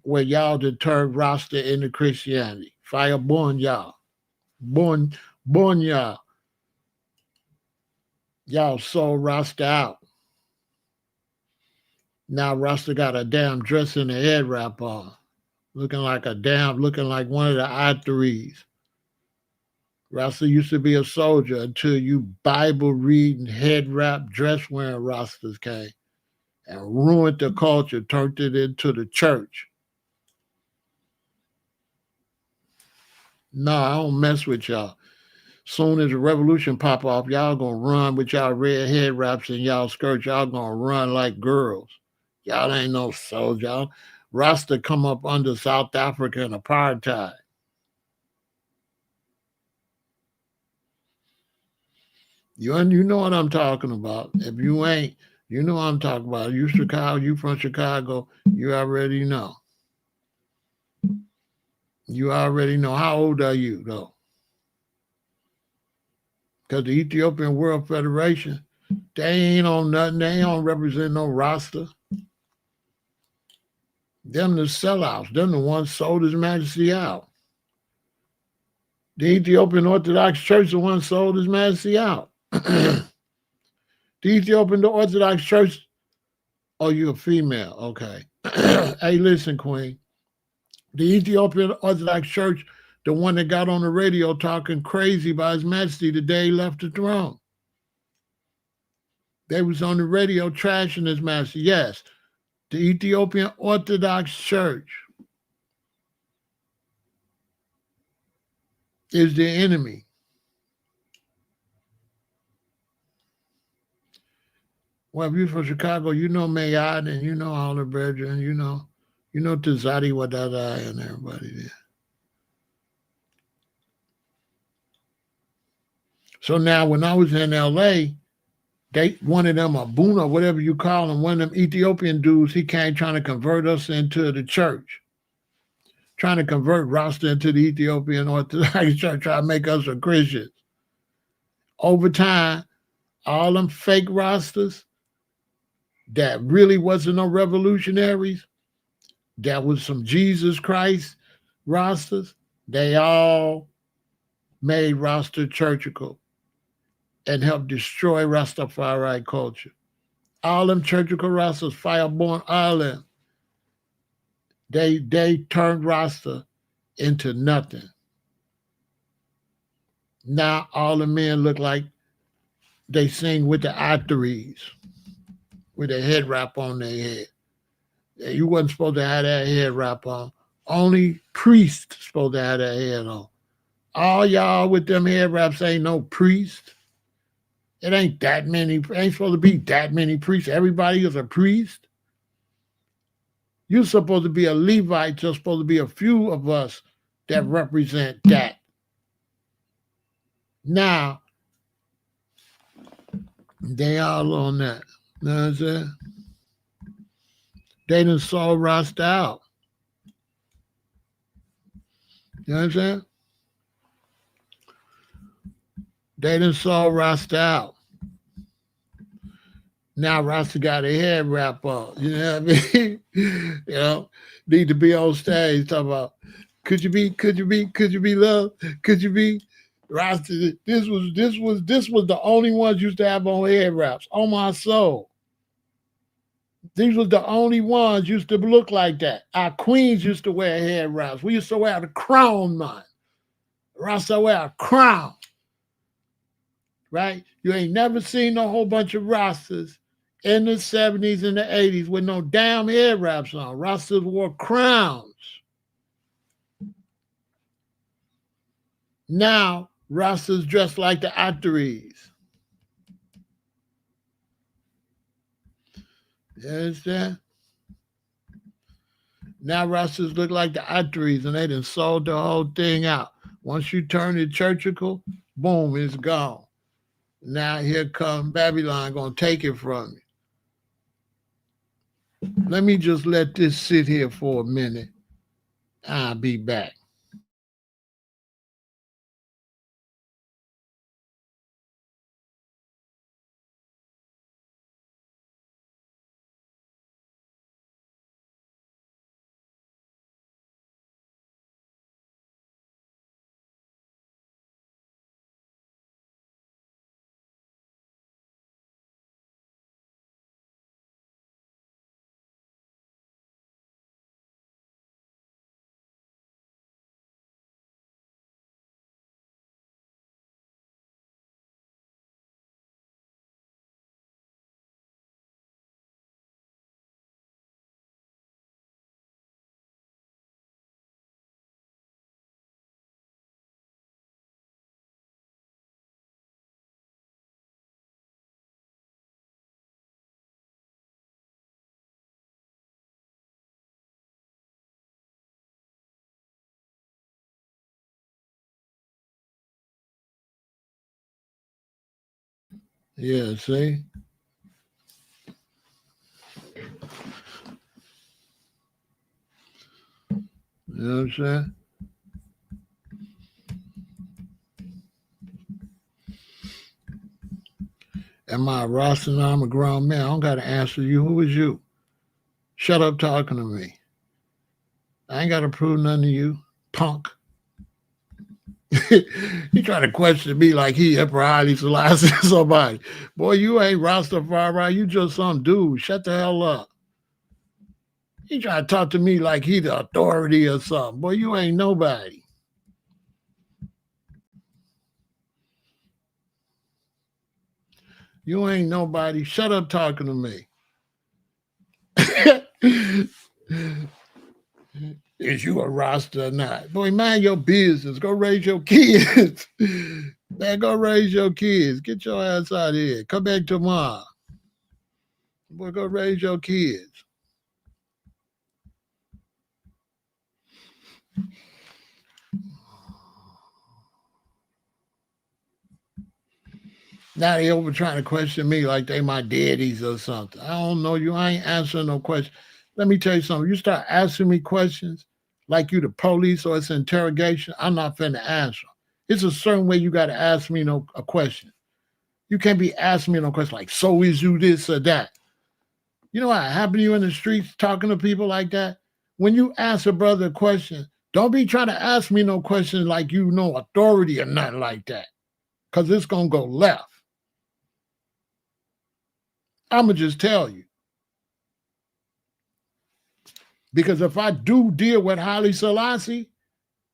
S1: where y'all to turn Rasta into Christianity. Fire born y'all. Born Born y'all sold Rasta out. Now Rasta got a damn dress and a head wrap on, looking like one of the I3s. Rasta used to be a soldier until you Bible reading, head wrap, dress wearing Rastas came and ruined the culture, turned it into the church. No, I don't mess with y'all. Soon as the revolution pop off, y'all gonna run with y'all red head wraps and y'all skirts. Y'all gonna run like girls. Y'all ain't no soldier. Rasta come up under South Africa and apartheid. You know what I'm talking about. If you ain't, you know what I'm talking about. You from Chicago, you already know. You already know. How old are you though? Because the Ethiopian World Federation, they ain't on nothing. They don't represent no Rasta. Them the sellouts. Them the ones sold His Majesty out. The Ethiopian Orthodox Church the one sold His Majesty out. The Ethiopian Orthodox Church. Oh, you're a female. Okay. Hey, listen, Queen. The Ethiopian Orthodox Church, the one that got on the radio talking crazy about His Majesty the day he left the throne. They was on the radio trashing His Majesty. Yes, the Ethiopian Orthodox Church is the enemy. Well, if you're from Chicago, you know Mayad and you know all the brethren, you know Tazadi Wadada and everybody there. So now when I was in LA, one of them, Abuna, whatever you call him, one of them Ethiopian dudes, he came trying to convert us into the church, trying to convert Rasta into the Ethiopian Orthodox Church, trying to make us a Christian. Over time, all them fake Rastas that really wasn't no revolutionaries, that was some Jesus Christ Rastas, they all made Rasta churchical and helped destroy Rastafari culture. All them churchical Rastas, fireborn, all them, they turned Rasta into nothing. Now all the men look like they sing with the I3s, with a head wrap on their head. You wasn't supposed to have that head wrap on. Only priests supposed to have that head on. All y'all with them head wraps ain't no priest. It ain't that many. It ain't supposed to be that many priests. Everybody is a priest. You're supposed to be a Levite. There's supposed to be a few of us that represent that. Now, they all on that. You know what I'm saying? They done sold Rasta out. You know what I'm saying? They done sold Rasta out. Now Rasta got a head wrap on. You know what I mean? Need to be on stage talking about could you be love? Could you be Rasta? This was the only ones used to have on head wraps. On my soul. These was the only ones used to look like that. Our queens used to wear head wraps. We used to wear the crown, man. Rasta wear a crown. Right? You ain't never seen a whole bunch of Rastas in the 70s and the 80s with no damn head wraps on. Rastas wore crowns. Now, Rastas dressed like the actors. You understand? Now Rastas look like the actors and they done sold the whole thing out. Once you turn it churchical, boom, it's gone. Now here come Babylon gonna take it from you. Let me just let this sit here for a minute. I'll be back. Yeah, see? You know what I'm saying? Am I a Rasta? I'm a grown man. I don't got to answer you. Who is you? Shut up talking to me. I ain't got to prove nothing to you, punk. He trying to question me like he Emperor Haile Selassie or somebody. Boy, you ain't Rastafari. You just some dude. Shut the hell up. He trying to talk to me like he the authority or something. Boy, you ain't nobody. You ain't nobody. Shut up talking to me. Is you a Rasta or not? Boy, mind your business. Go raise your kids. Man, go raise your kids. Get your ass out of here. Come back tomorrow. Boy, go raise your kids. Now they over trying to question me like they my daddies or something. I don't know you. I ain't answering no question. Let me tell you something. You start asking me questions like you the police or it's interrogation, I'm not finna answer. It's a certain way you got to ask me a question. You can't be asking me no question like, so is you this or that? You know what happened to you in the streets talking to people like that? When you ask a brother a question, don't be trying to ask me no question like you know authority or nothing like that. Because it's going to go left. I'm going to just tell you. Because if I do deal with Haile Selassie,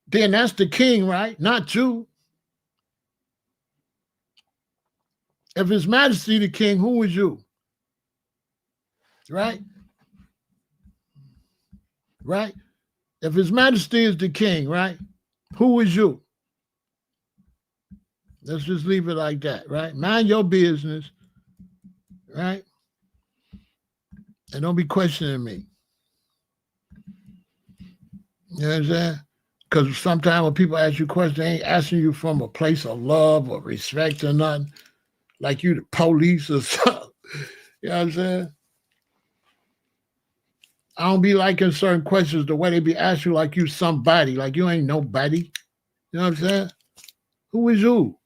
S1: then that's the king, right? Not you. If His Majesty the king, who is you? Right? Right? If His Majesty is the king, right? Who is you? Let's just leave it like that, right? Mind your business, right? And don't be questioning me. You know what I'm saying? Because sometimes when people ask you questions, they ain't asking you from a place of love or respect or nothing, like you the police or something. You know what I'm saying? I don't be liking certain questions the way they be asking you like you somebody, like you ain't nobody. You know what I'm saying? Who is you?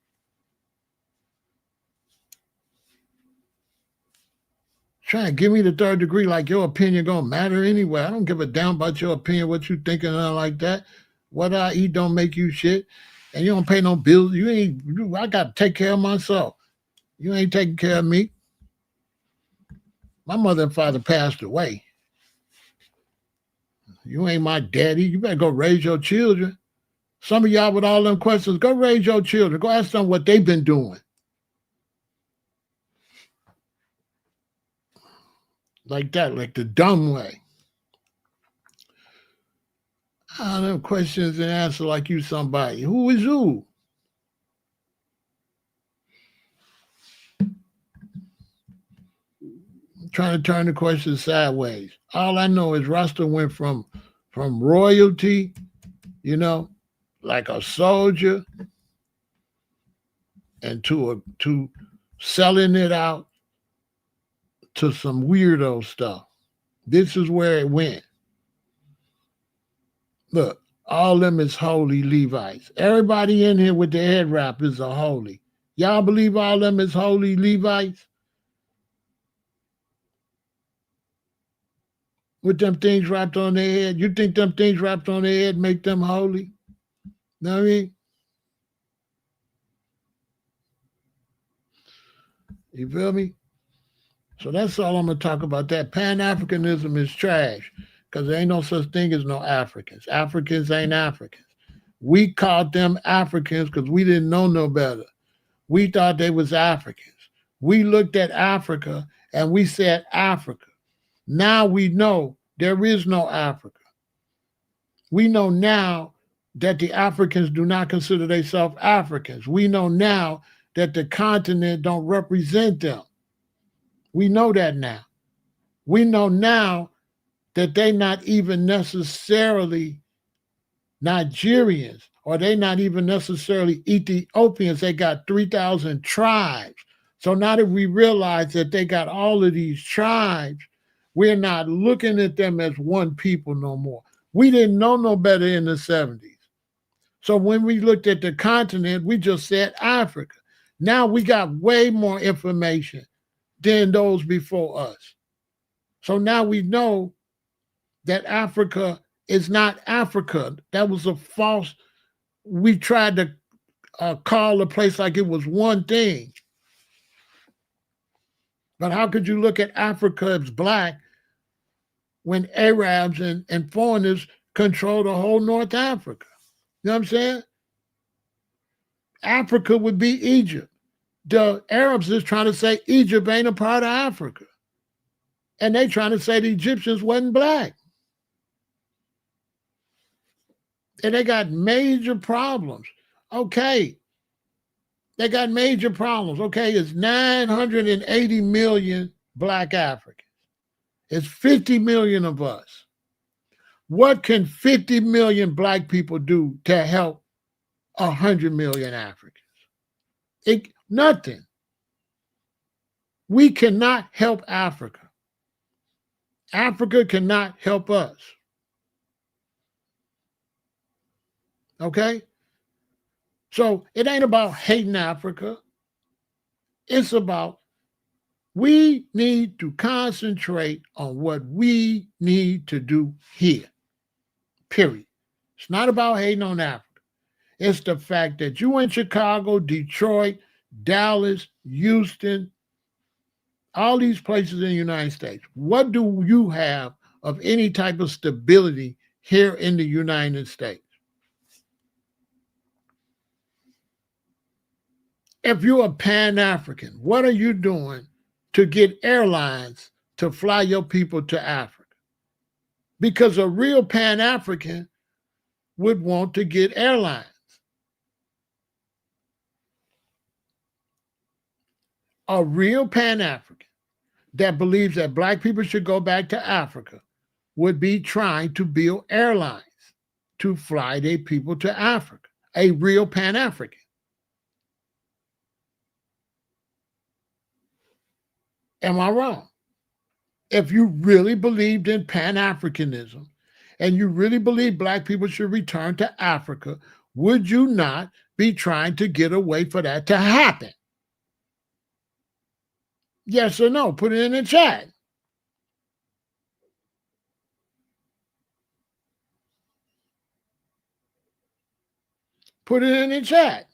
S1: Trying to give me the third degree like your opinion gonna matter anyway. I don't give a damn about your opinion, what you thinking and like that. What I eat don't make you shit. And you don't pay no bills. I gotta take care of myself. You ain't taking care of me. My mother and father passed away. You ain't my daddy. You better go raise your children. Some of y'all with all them questions, go raise your children. Go ask them what they've been doing. Like that, like the dumb way. All them questions and answer like you somebody. Who is who? Trying to turn the question sideways. All I know is Rasta went from royalty, you know, like a soldier, and to selling it out to some weirdo stuff. This is where it went. Look, all them is holy Levites. Everybody in here with the head wrap is a holy. Y'all believe all them is holy Levites? With them things wrapped on their head? You think them things wrapped on their head make them holy? Know what I mean? You feel me? So that's all I'm going to talk about. That Pan-Africanism is trash because there ain't no such thing as no Africans. Africans ain't Africans. We called them Africans because we didn't know no better. We thought they was Africans. We looked at Africa and we said Africa. Now we know there is no Africa. We know now that the Africans do not consider themselves Africans. We know now that the continent don't represent them. We know that now. We know now that they not even necessarily Nigerians or they not even necessarily Ethiopians. They got 3,000 tribes So now that we realize that they got all of these tribes, we're not looking at them as one people no more. We didn't know no better in the 70s. So when we looked at the continent, we just said Africa. Now we got way more information than those before us. So now we know that Africa is not Africa. That was a false, we tried to call a place like it was one thing. But how could you look at Africa as black when Arabs and foreigners control the whole North Africa? You know what I'm saying? Africa would be Egypt. The Arabs is trying to say Egypt ain't a part of Africa. And they trying to say the Egyptians wasn't black. And they got major problems. Okay. They got major problems. Okay, it's 980 million black Africans. It's 50 million of us. What can 50 million black people do to help 100 million Africans? Nothing. We cannot help Africa. Africa cannot help us. Okay? So it ain't about hating Africa. It's about we need to concentrate on what we need to do here. Period. It's not about hating on Africa. It's the fact that you in Chicago, Detroit, Dallas, Houston, all these places in the United States, what do you have of any type of stability here in the United States? If you're a Pan-African, what are you doing to get airlines to fly your people to Africa? Because a real Pan-African would want to get airlines. A real Pan-African that believes that black people should go back to Africa would be trying to build airlines to fly their people to Africa. A real Pan-African. Am I wrong? If you really believed in Pan-Africanism and you really believe black people should return to Africa, would you not be trying to get a way for that to happen? Yes or no? Put it in the chat. Put it in the chat.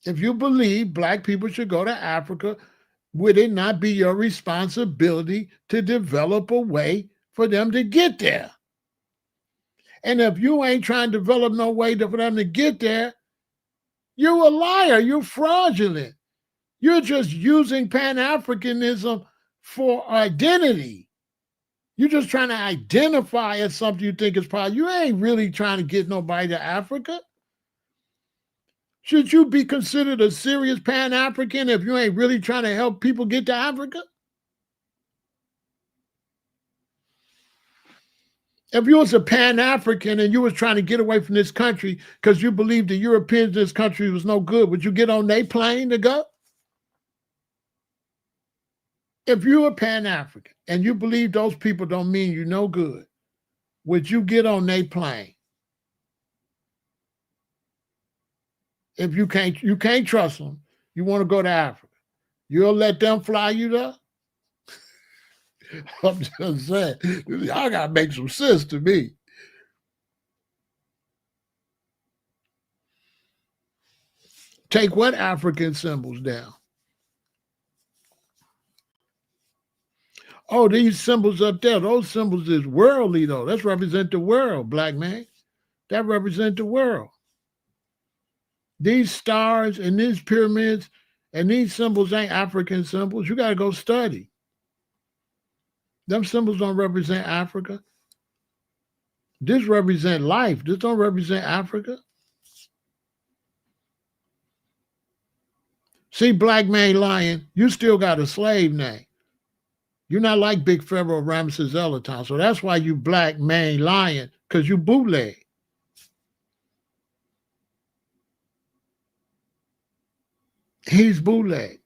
S1: If you believe black people should go to Africa, would it not be your responsibility to develop a way for them to get there? And if you ain't trying to develop no way for them to get there, you're a liar. You're fraudulent. You're just using Pan-Africanism for identity. You're just trying to identify as something you think is possible. You ain't really trying to get nobody to Africa. Should you be considered a serious Pan-African if you ain't really trying to help people get to Africa? If you was a Pan-African and you was trying to get away from this country because you believed the Europeans in this country was no good, would you get on their plane to go? If you're a Pan-African and you believe those people don't mean you no good, would you get on their plane? If you can't trust them, you want to go to Africa, you'll let them fly you there? I'm just saying, y'all got to make some sense to me. Take what African symbols down? Oh, these symbols up there, those symbols is worldly though. That's represent the world, black man. That represent the world. These stars and these pyramids and these symbols ain't African symbols. You got to go study. Them symbols don't represent Africa. This represent life. This don't represent Africa. See, black man lion, you still got a slave name. You're not like Big Pharaoh El-Aton. So that's why you black man lion, because you bootleg. He's bootleg.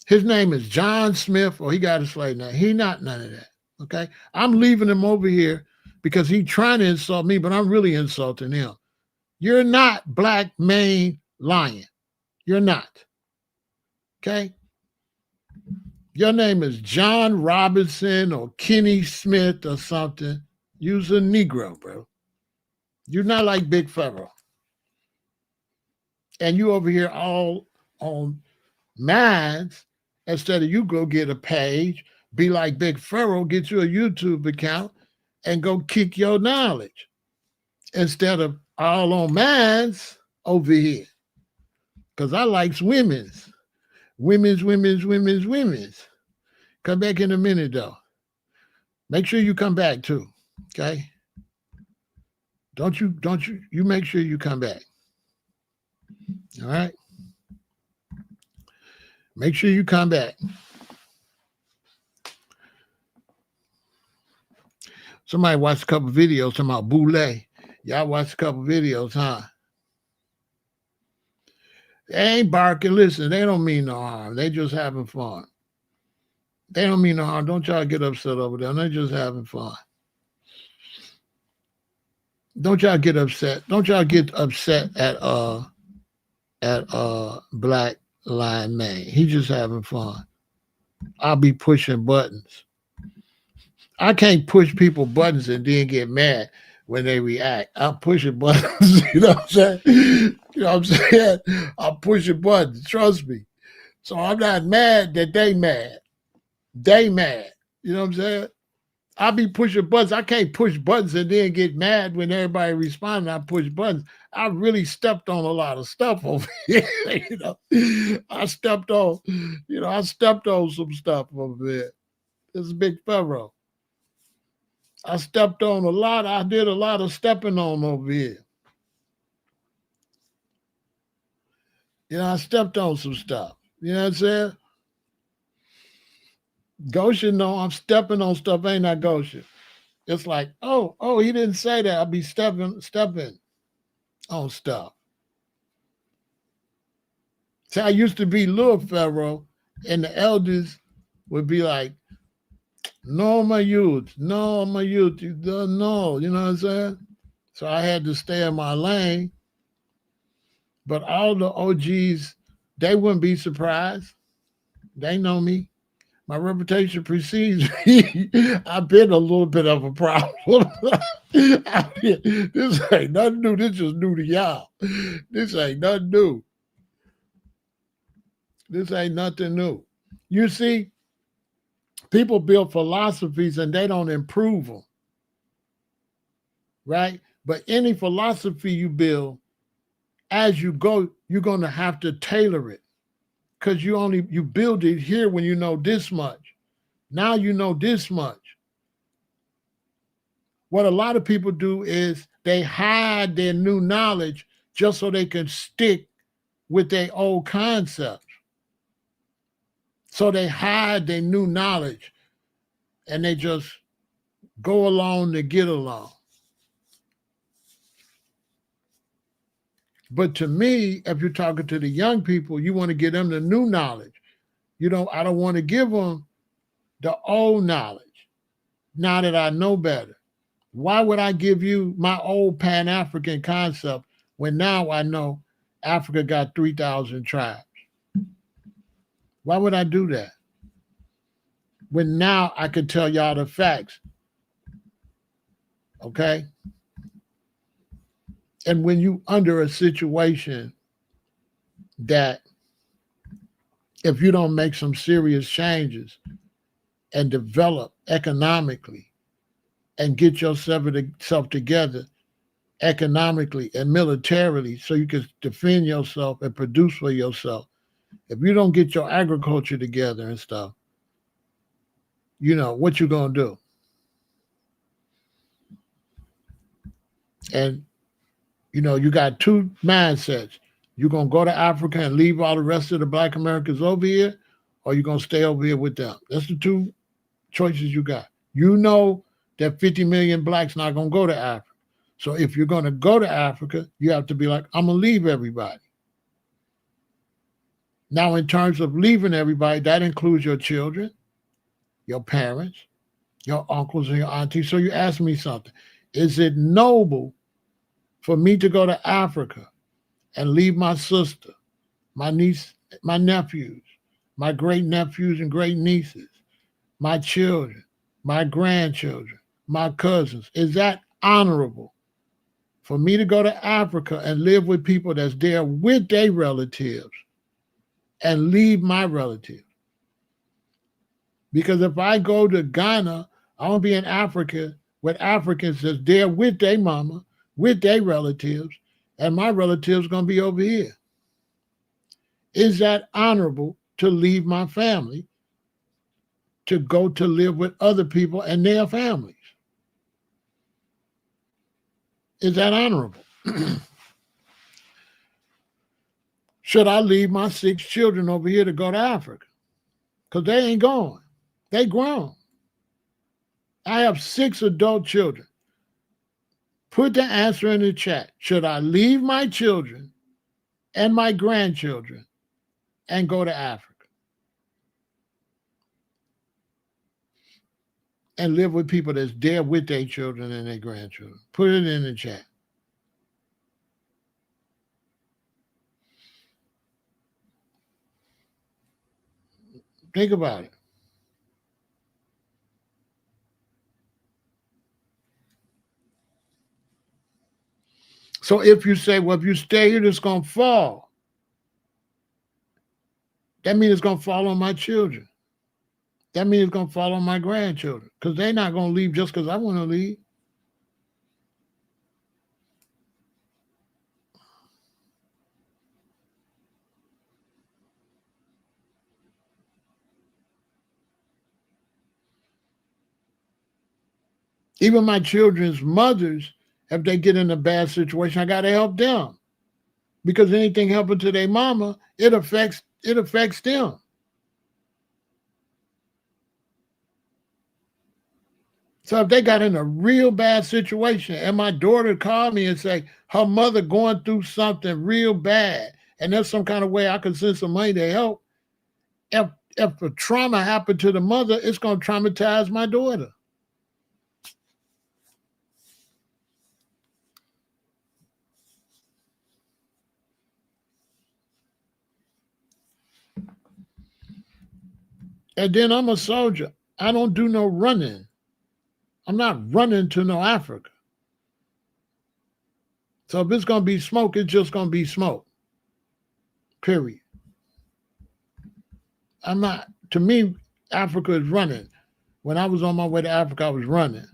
S1: His name is John Smith, or he got a slave name. He not none of that. Okay. I'm leaving him over here because he trying to insult me, but I'm really insulting him. You're not Black Main Lion. You're not. Okay. Your name is John Robinson or Kenny Smith or something. You's a Negro, bro. You're not like Big Pharaoh. And you over here all on minds instead of you go get a page, be like Big Pharaoh, get you a YouTube account and go kick your knowledge instead of all on minds over here. Because I likes women's. Women's. Come back in a minute though. Make sure you come back too. Okay? Don't you make sure you come back. All right? Make sure you come back. Somebody watched a couple videos talking about boule. Y'all watched a couple videos, huh? They ain't barking. Listen, they don't mean no harm. They just having fun. They don't mean no harm. Don't y'all get upset over them. They're just having fun. Don't y'all get upset. Don't y'all get upset at Black Lion Man. He just having fun. I'll be pushing buttons. I can't push people buttons and then get mad when they react. I'm pushing buttons. You know what I'm saying? You know what I'm saying? I'm pushing buttons. Trust me. So I'm not mad that they mad. They mad. You know what I'm saying? I'll be pushing buttons. I can't push buttons and then get mad when everybody responds. I push buttons. I really stepped on a lot of stuff over here. You know, I stepped on some stuff over there. This is Big Pharaoh. I stepped on a lot. I did a lot of stepping on over here. You know, I stepped on some stuff. You know what I'm saying? Goshen, no, I'm stepping on stuff. Ain't not Goshen. It's like, oh, he didn't say that. I'll be stepping on stuff. See, I used to be little Pharaoh, and the elders would be like, no, my youth, you don't know. You know what I'm saying? So I had to stay in my lane. But all the OGs, they wouldn't be surprised. They know me. My reputation precedes me. I've been a little bit of a problem. This ain't nothing new. This just new to y'all. This ain't nothing new. This ain't nothing new. You see, people build philosophies and they don't improve them. Right? But any philosophy you build, as you go, you're going to have to tailor it. Because you build it here when you know this much. Now you know this much. What a lot of people do is they hide their new knowledge just so they can stick with their old concepts. So they hide their new knowledge and they just go along to get along. But to me, if you're talking to the young people, you want to give them the new knowledge. I don't want to give them the old knowledge now that I know better. Why would I give you my old Pan-African concept when now I know Africa got 3,000 tribes? Why would I do that? When now I can tell y'all the facts. Okay? And when you under a situation that if you don't make some serious changes and develop economically and get yourself together economically and militarily so you can defend yourself and produce for yourself, if you don't get your agriculture together and stuff, what you gonna do? And you got two mindsets. You're going to go to Africa and leave all the rest of the Black Americans over here, or you're going to stay over here with them. That's the two choices you got. You know that 50 million Blacks not going to go to Africa. So if you're going to go to Africa, you have to be like, I'm going to leave everybody. Now, in terms of leaving everybody, that includes your children, your parents, your uncles, and your aunties. So you ask me something. Is it noble for me to go to Africa and leave my sister, my niece, my nephews, my great nephews and great nieces, my children, my grandchildren, my cousins? Is that honorable for me to go to Africa and live with people that's there with their relatives and leave my relatives? Because if I go to Ghana, I want to be in Africa with Africans that's there with their mama, with their relatives, and my relatives going to be over here. Is that honorable to leave my family to go to live with other people and their families? Is that honorable? Should I leave my 6 children over here to go to Africa? Because they ain't going. They grown. I have 6 adult children. Put the answer in the chat. Should I leave my children and my grandchildren and go to Africa and live with people that's there with their children and their grandchildren? Put it in the chat. Think about it. So if you say, well, if you stay here, it's going to fall, that means it's going to fall on my children. That means it's going to fall on my grandchildren, because they're not going to leave just because I want to leave. Even my children's mothers, if they get in a bad situation, I got to help them, because anything happened to their mama, it affects them. So if they got in a real bad situation and my daughter called me and say her mother going through something real bad, and there's some kind of way I can send some money to help, if a trauma happened to the mother, it's going to traumatize my daughter. And then I'm a soldier. I don't do no running. I'm not running to no Africa. So if it's going to be smoke, it's just going to be smoke. Period. I'm not, to me, Africa is running. When I was on my way to Africa, I was running.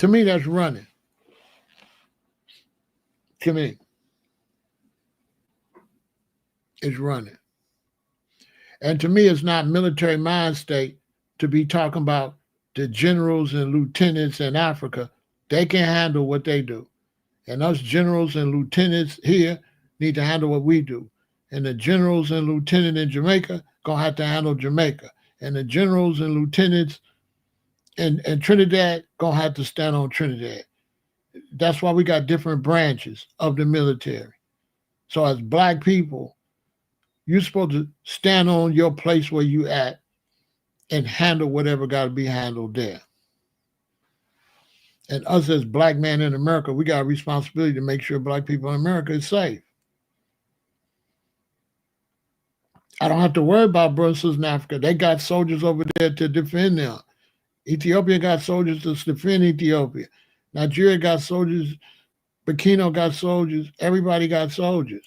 S1: To me, that's running. To me, it's running. And to me, it's not military mind state to be talking about the generals and lieutenants in Africa. They can handle what they do. And us generals and lieutenants here need to handle what we do. And the generals and lieutenants in Jamaica gonna have to handle Jamaica. And the generals and lieutenants in Trinidad gonna have to stand on Trinidad. That's why we got different branches of the military. So as Black people, you're supposed to stand on your place where you at and handle whatever got to be handled there. And us as Black men in America, we got a responsibility to make sure Black people in America is safe. I don't have to worry about brothers in Africa. They got soldiers over there to defend them. Ethiopia got soldiers to defend Ethiopia. Nigeria got soldiers. Burkina got soldiers. Everybody got soldiers.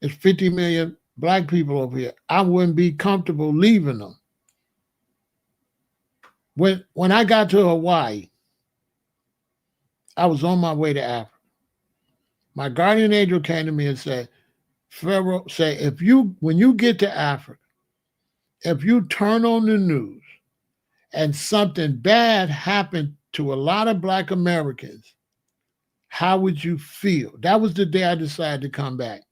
S1: It's 50 million Black people over here. I wouldn't be comfortable leaving them. When I got to Hawaii, I was on my way to Africa. My guardian angel came to me and said, Pharaoh, say, when you get to Africa, if you turn on the news and something bad happened to a lot of Black Americans, how would you feel? That was the day I decided to come back.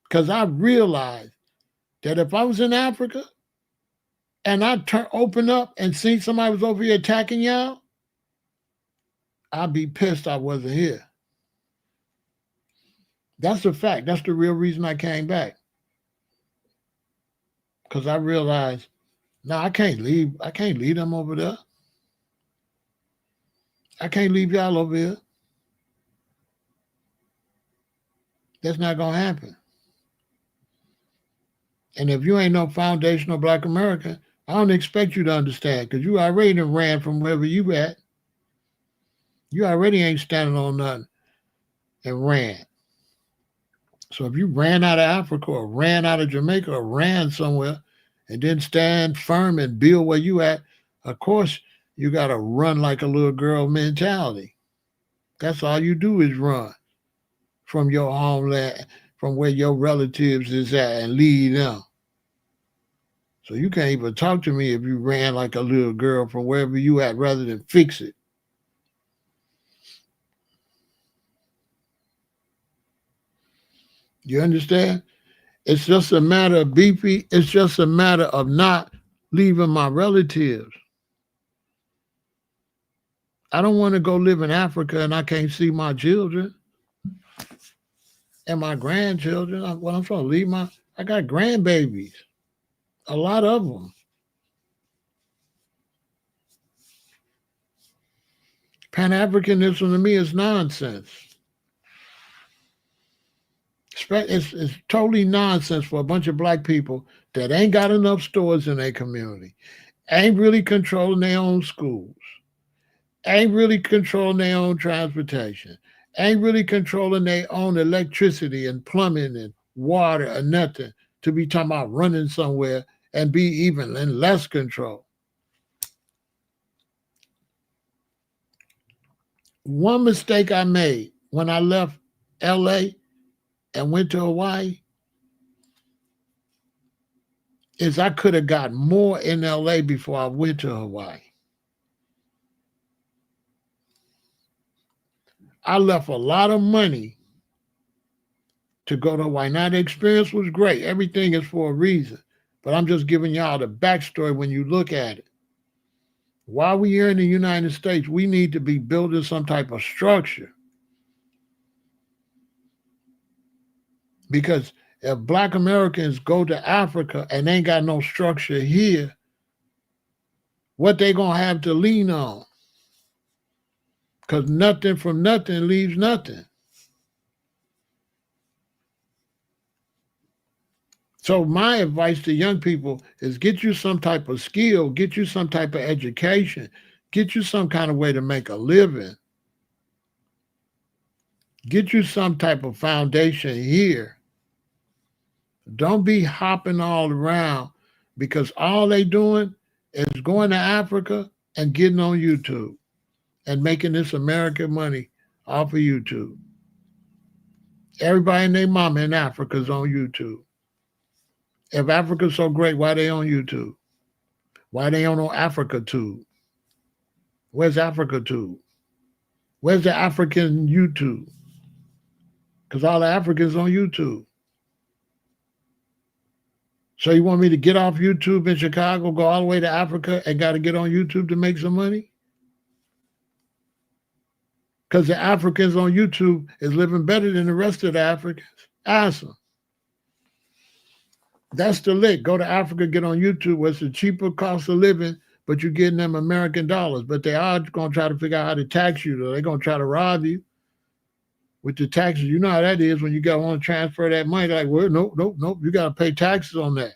S1: Because I realized that if I was in Africa and I open up and see somebody was over here attacking y'all, I'd be pissed I wasn't here. That's a fact. That's the real reason I came back. Because I realized, no, I can't leave. I can't leave them over there. I can't leave y'all over here. That's not gonna happen. And if you ain't no foundational Black American, I don't expect you to understand because you already done ran from wherever you at. You already ain't standing on nothing and ran. So if you ran out of Africa or ran out of Jamaica or ran somewhere and didn't stand firm and build where you at, of course you got to run like a little girl mentality. That's all you do is run from your homeland, from where your relatives is at and leave them. So you can't even talk to me if you ran like a little girl from wherever you at rather than fix it. You understand? It's just a matter of beefy. It's just a matter of not leaving my relatives. I don't want to go live in Africa and I can't see my children and my grandchildren. What I'm trying to leave I got grandbabies, a lot of them. Pan-Africanism to me is nonsense. It's totally nonsense for a bunch of Black people that ain't got enough stores in their community, ain't really controlling their own schools, ain't really controlling their own transportation, ain't really controlling their own electricity and plumbing and water or nothing to be talking about running somewhere and be even in less control. One mistake I made when I left LA and went to Hawaii is I could have got more in LA before I went to Hawaii. I left a lot of money to go to Hawaii. Now, the experience was great. Everything is for a reason. But I'm just giving y'all the backstory when you look at it. While we're here in the United States, we need to be building some type of structure. Because if Black Americans go to Africa and ain't got no structure here, what they going to have to lean on? Because nothing from nothing leaves nothing. So my advice to young people is get you some type of skill, get you some type of education, get you some kind of way to make a living. Get you some type of foundation here. Don't be hopping all around because all they doing is going to Africa and getting on YouTube and making this American money off of YouTube. Everybody and their mama in Africa is on YouTube. If Africa's so great, why they on YouTube? Why they on Africa Tube? Where's Africa Tube? Where's the African YouTube? Because all the Africans on YouTube. So you want me to get off YouTube in Chicago, go all the way to Africa, and got to get on YouTube to make some money? Because the Africans on YouTube is living better than the rest of the Africans. Awesome. That's the lick. Go to Africa, get on YouTube where it's a cheaper cost of living, but you're getting them American dollars. But they are going to try to figure out how to tax you. They're going to try to rob you with the taxes. You know how that is when you got to want to transfer that money. Like, well, nope. You got to pay taxes on that.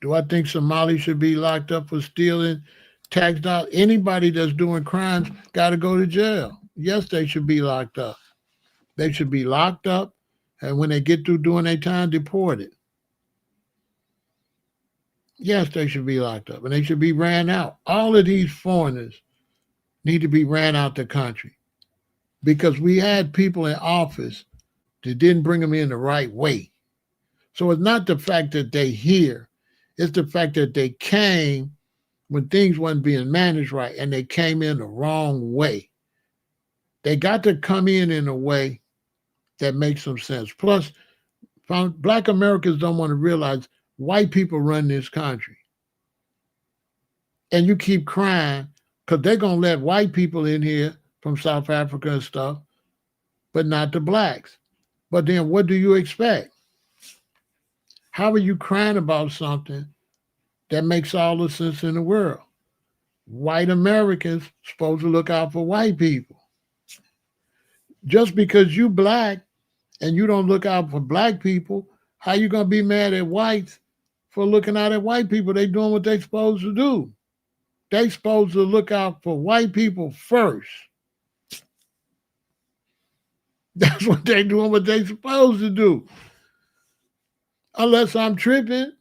S1: Do I think Somali should be locked up for stealing tax dollars? Anybody that's doing crimes got to go to jail. Yes, they should be locked up. They should be locked up, and when they get through doing their time, deported. Yes, they should be locked up, and they should be ran out. All of these foreigners need to be ran out the country because we had people in office that didn't bring them in the right way. So it's not the fact that they here. It's the fact that they came when things weren't being managed right and they came in the wrong way. They got to come in a way that makes some sense. Plus, Black Americans don't want to realize white people run this country. And you keep crying because they're going to let white people in here from South Africa and stuff, but not the blacks. But then what do you expect? How are you crying about something that makes all the sense in the world? White Americans supposed to look out for white people. Just because you black and you don't look out for black people, how you going to be mad at whites for looking out at white people? They doing what they supposed to do. They supposed to look out for white people first. That's what they doing, what they supposed to do. Unless I'm tripping.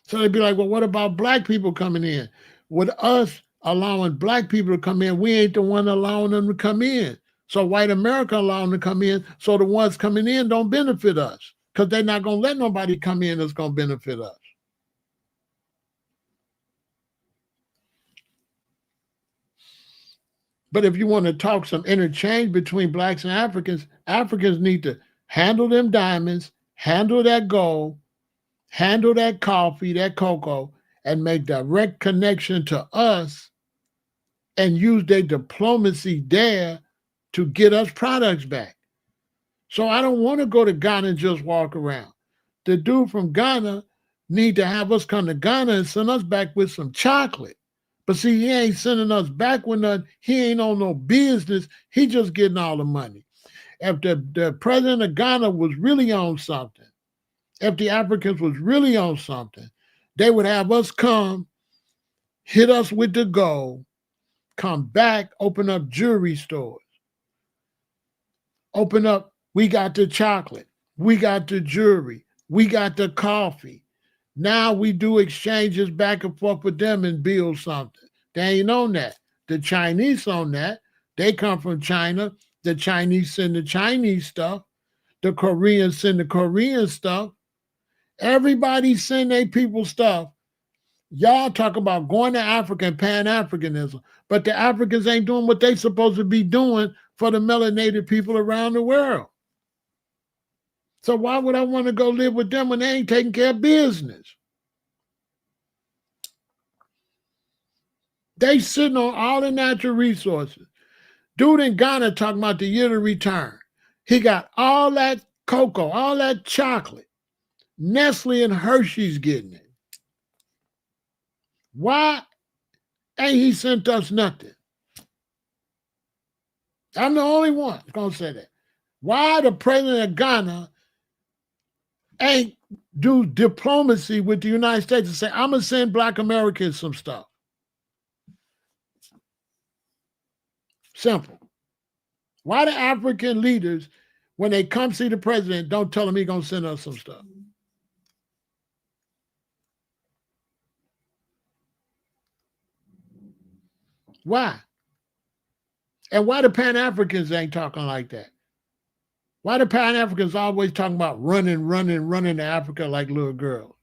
S1: So they'd be like, well, what about black people coming in? With us allowing black people to come in, we ain't the one allowing them to come in. So white America allowing them to come in, so the ones coming in don't benefit us because they're not going to let nobody come in that's going to benefit us. But if you want to talk some interchange between blacks and Africans, Africans need to handle them diamonds, handle that gold, handle that coffee, that cocoa, and make direct connection to us and use their diplomacy there to get us products back. So I don't want to go to Ghana and just walk around. The dude from Ghana need to have us come to Ghana and send us back with some chocolate. But see, he ain't sending us back with nothing. He ain't on no business. He just getting all the money. If the president of Ghana was really on something, if the Africans was really on something, they would have us come, hit us with the gold, come back, open up jewelry stores. Open up, we got the chocolate, we got the jewelry, we got the coffee. Now we do exchanges back and forth with them and build something. They ain't on that. The Chinese on that. They come from China. The Chinese send the Chinese stuff. The Koreans send the Korean stuff. Everybody send their people stuff. Y'all talk about going to Africa and Pan-Africanism, but the Africans ain't doing what they supposed to be doing for the melanated people around the world. So why would I want to go live with them when they ain't taking care of business? They sitting on all the natural resources. Dude in Ghana talking about the year of return. He got all that cocoa, all that chocolate. Nestle and Hershey's getting it. Why ain't he sent us nothing? I'm the only one going to say that. Why the president of Ghana ain't do diplomacy with the United States and say, I'm going to send black Americans some stuff? Simple. Why the African leaders, when they come see the president, don't tell him he's going to send us some stuff? Why? And why the Pan-Africans ain't talking like that? Why the Pan-Africans always talking about running to Africa like little girls?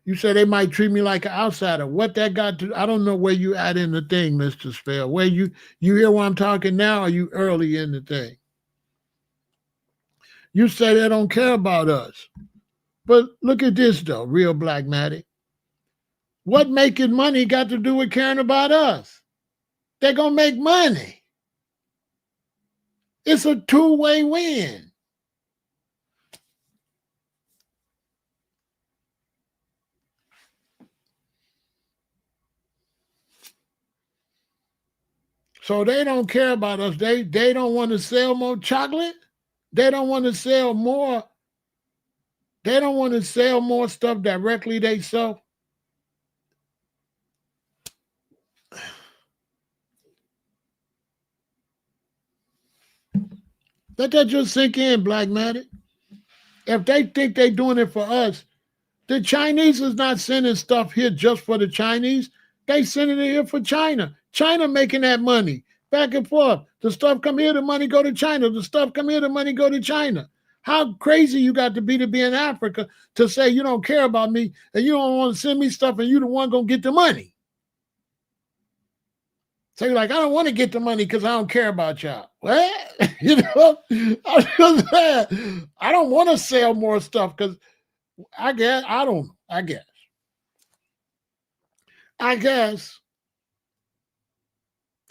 S1: You say they might treat me like an outsider. What that got to, I don't know where you at in the thing, Mr. Spell. Where you hear where I'm talking now, or you early in the thing? You say they don't care about us. But look at this though, real Blackmatic. What making money got to do with caring about us? They're gonna make money. It's a two-way win. So they don't care about us. They don't want to sell more chocolate. They don't want to sell more. They don't want to sell more stuff directly they sell. Let that just sink in, Blackmatic. If they think they're doing it for us, the Chinese is not sending stuff here just for the Chinese. They sending it here for China. China making that money back and forth. The stuff come here, the money go to China. The stuff come here, the money go to China. How crazy you got to be in Africa to say you don't care about me and you don't want to send me stuff and you the one gonna get the money? So you're like, I don't want to get the money because I don't care about y'all. What? You know, I'm just saying, I don't want to sell more stuff because I guess I don't. I guess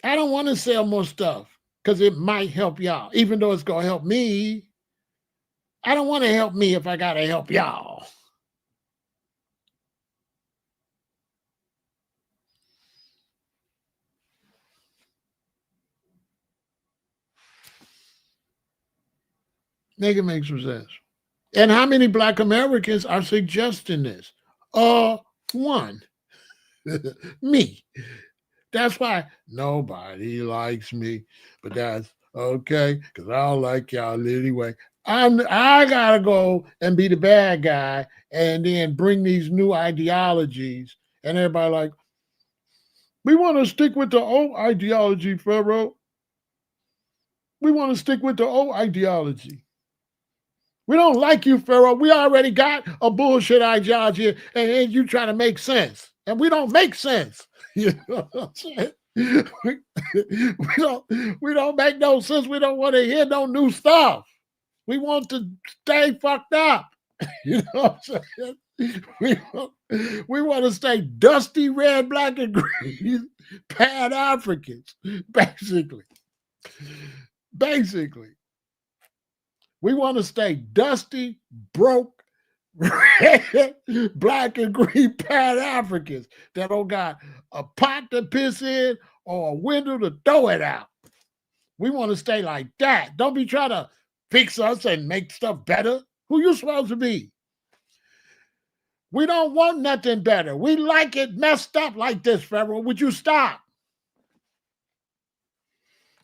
S1: I don't want to sell more stuff because it might help y'all, even though it's gonna help me. I don't want to help me if I gotta help y'all. Make it make some sense. And how many Black Americans are suggesting this? One. Me. That's why nobody likes me, but that's okay because I don't like y'all anyway. I gotta go and be the bad guy and then bring these new ideologies, and everybody like, we want to stick with the old ideology, Pharaoh. We want to stick with the old ideology. We don't like you, Pharaoh. We already got a bullshit ideology, and you try to make sense, and we don't make sense. You know what I'm saying? We don't make no sense. We don't want to hear no new stuff. We want to stay fucked up. You know what I'm saying? We want to stay dusty red, black, and green Pan Africans, basically. Basically. We want to stay dusty, broke, red, black, and green Pan Africans that don't got a pot to piss in or a window to throw it out. We want to stay like that. Don't be trying to fix us and make stuff better. Who you supposed to be? We don't want nothing better. We like it messed up like this, Pharaoh. Would you stop?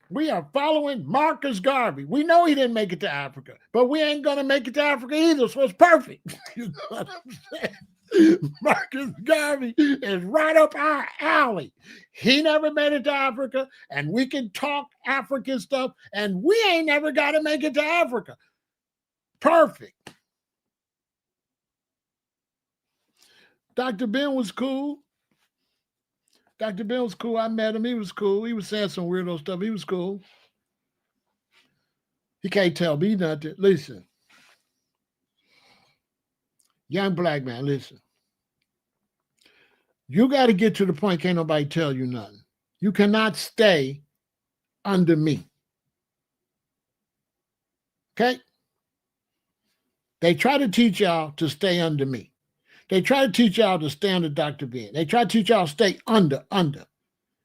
S1: We are following Marcus Garvey. We know he didn't make it to Africa, but we ain't going to make it to Africa either, so it's perfect. You know what I'm saying? Marcus Garvey is right up our alley. He never made it to Africa, and we can talk African stuff, and we ain't never got to make it to Africa. Perfect. Dr. Ben was cool. Dr. Ben was cool. I met him. He was cool. He was saying some weirdo stuff. He was cool. He can't tell me nothing. Listen. Young black man, listen. You got to get to the point, can't nobody tell you nothing. You cannot stay under me. Okay? They try to teach y'all to stay under me. They try to teach y'all to stay under Dr. Ben. They try to teach y'all to stay under.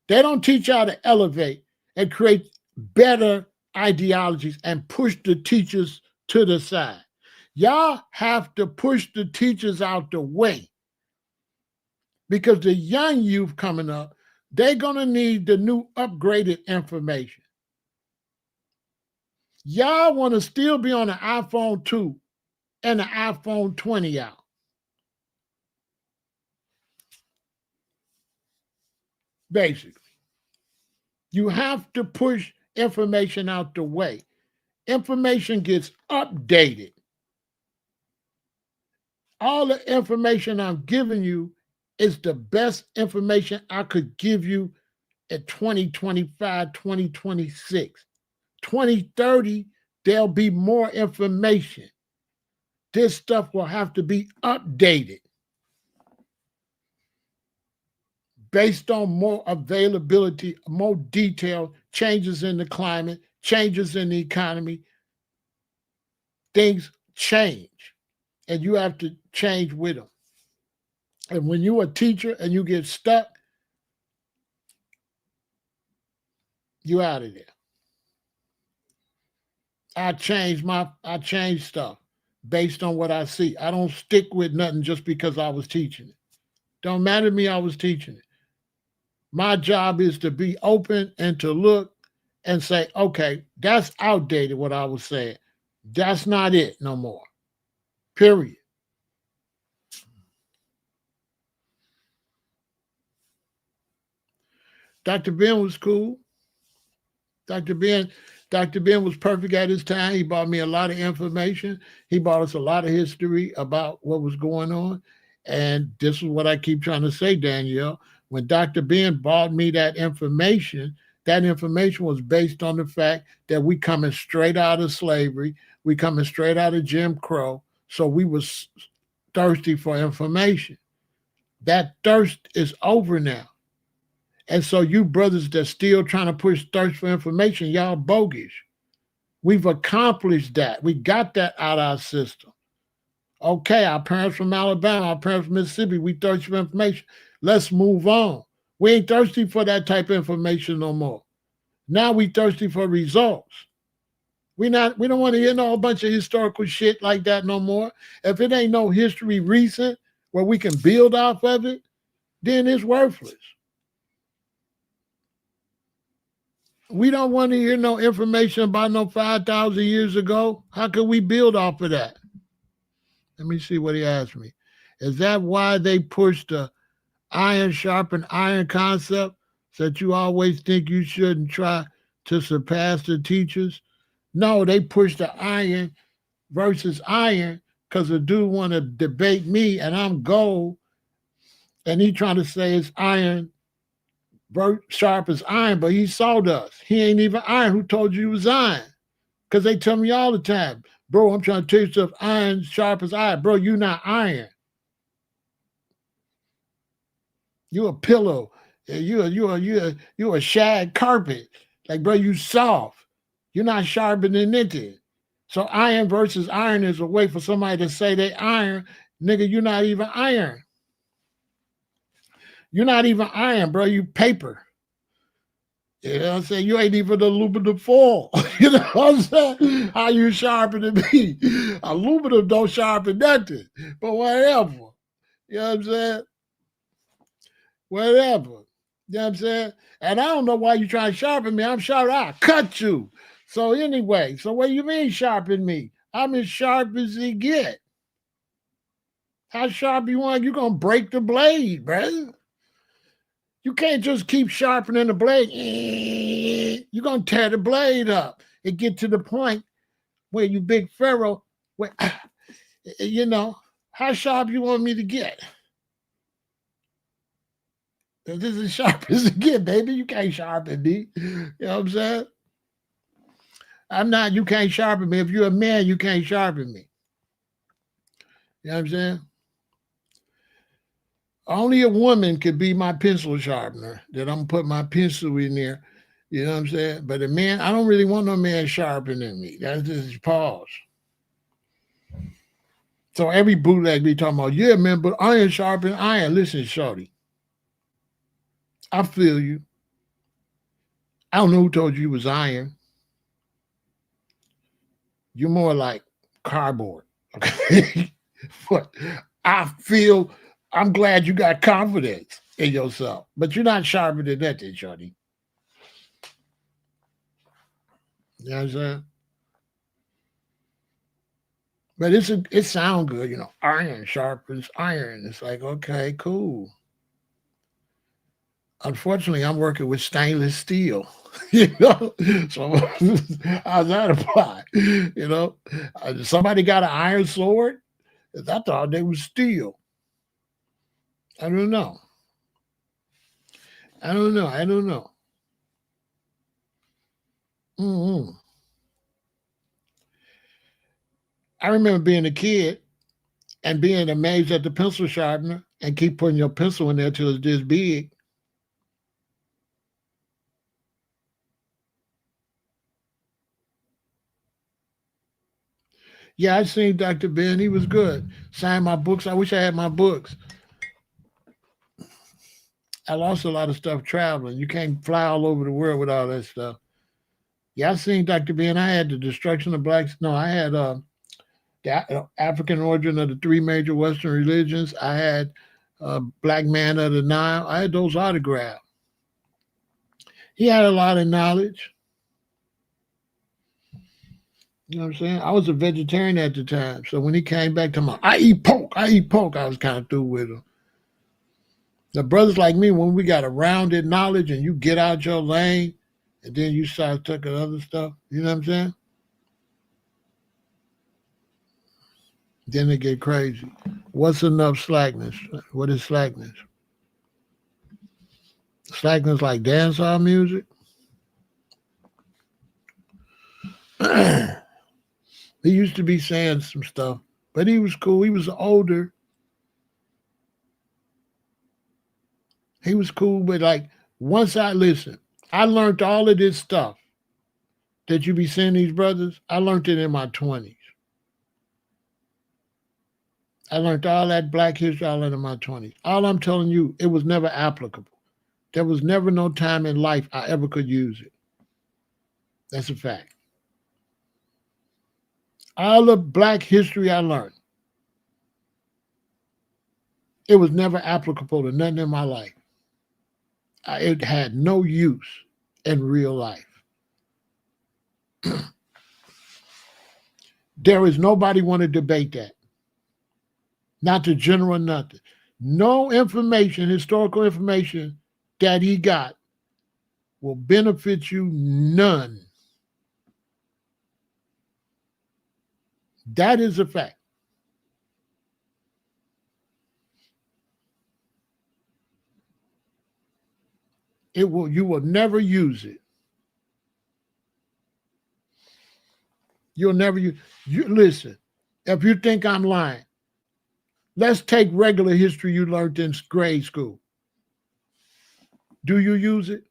S1: They don't teach y'all to elevate and create better ideologies and push the teachers to the side. Y'all have to push the teachers out the way because the young youth coming up, they're going to need the new upgraded information. Y'all want to still be on the iPhone 2 and the iPhone 20 out. Basically, you have to push information out the way. Information gets updated. All the information I'm giving you is the best information I could give you at 2025, 2026. 2030, there'll be more information. This stuff will have to be updated based on more availability, more detail, changes in the climate, changes in the economy. Things change, and you have to change with them. And when you're a teacher and you get stuck, you're out of there. I change stuff based on what I see. I don't stick with nothing just because I was teaching it. Don't matter to me, I was teaching it. My job is to be open and to look and say, okay, that's outdated what I was saying. That's not it no more. Period. Dr. Ben was cool. Dr. Ben was perfect at his time. He brought me a lot of information. He brought us a lot of history about what was going on. And this is what I keep trying to say, Danielle. When Dr. Ben brought me that information was based on the fact that we coming straight out of slavery, we coming straight out of Jim Crow, so we was thirsty for information. That thirst is over now. And so you brothers that still trying to push thirst for information, y'all bogus. We've accomplished that. We got that out of our system. Okay, our parents from Alabama, our parents from Mississippi, we thirsty for information. Let's move on. We ain't thirsty for that type of information no more. Now we thirsty for results. We don't want to hear no bunch of historical shit like that no more. If it ain't no history recent where we can build off of it, then it's worthless. We don't want to hear no information about no 5,000 years ago. How can we build off of that? Let me see what he asked me. Is that why they pushed the iron sharpen iron concept, so that you always think you shouldn't try to surpass the teachers? No, they pushed the iron versus iron because the dude want to debate me and I'm gold, and he trying to say it's iron sharp as iron, but he sawdust. He ain't even iron. Who told you he was iron? Because they tell me all the time, bro, I'm trying to tell you stuff, iron sharp as iron. Bro, you not iron. You a pillow. You a shag carpet. Like, bro, you soft. You're not sharper than it. So iron versus iron is a way for somebody to say they iron. Nigga, you're not even iron. You're not even iron, bro. You paper. You know what I'm saying? You ain't even aluminum foil. You know what I'm saying? How you sharpen me? Aluminum don't sharpen nothing. But whatever. You know what I'm saying? Whatever. You know what I'm saying? And I don't know why you trying to sharpen me. I'm sharp. I'll cut you. So anyway, so what do you mean sharpen me? I'm as sharp as it get. How sharp you want? You're going to break the blade, brother. You can't just keep sharpening the blade. You're going to tear the blade up. It get to the point where you big Pharaoh, where, you know, how sharp you want me to get? This is as sharp as it get, baby. You can't sharpen me. You know what I'm saying? I'm not, you can't sharpen me. If you're a man, you can't sharpen me. You know what I'm saying? Only a woman could be my pencil sharpener, that I'm put my pencil in there. You know what I'm saying? But a man, I don't really want no man sharpening me. That's just pause. So every bootleg be talking about, yeah, man, but iron sharpen iron. Listen, shorty, I feel you. I don't know who told you was iron. You're more like cardboard. Okay? But I feel, I'm glad you got confidence in yourself, but you're not sharper than that, shorty. You know what I'm saying? But it sounds good, you know. Iron sharpens iron. It's like, okay, cool. Unfortunately, I'm working with stainless steel, you know. So how's that apply? You know, somebody got an iron sword. I thought they was steel. I don't know. I don't know. I don't know. Mm-hmm. I remember being a kid and being amazed at the pencil sharpener and keep putting your pencil in there till it's this big. Yeah, I seen Dr. Ben. He was good. Signed my books. I wish I had my books. I lost a lot of stuff traveling. You can't fly all over the world with all that stuff. Yeah, I seen Dr. Ben. I had the destruction of blacks. No, I had the African origin of the three major Western religions. I had Black Man of the Nile. I had those autographed. He had a lot of knowledge. You know what I'm saying? I was a vegetarian at the time. So when he came back to my, I eat pork, I was kind of through with him. The brothers like me, when we got a rounded knowledge and you get out your lane and then you start talking other stuff, you know what I'm saying? Then it get crazy. What's enough slackness? What is slackness? Slackness like dancehall music. He used to be saying some stuff, but he was cool. He was older. He was cool, but like once I listened, I learned all of this stuff that you be seeing these brothers. I learned it in my 20s. I learned all that black history all in my 20s. All I'm telling you, it was never applicable. There was never no time in life I ever could use it. That's a fact. All the black history I learned, it was never applicable to nothing in my life. It had no use in real life. There is nobody want to debate that. Not the general, nothing. No information, historical information that he got will benefit you none. That is a fact. You will never use it. You'll never use you listen, if you think I'm lying, let's take regular history you learned in grade school. Do you use it?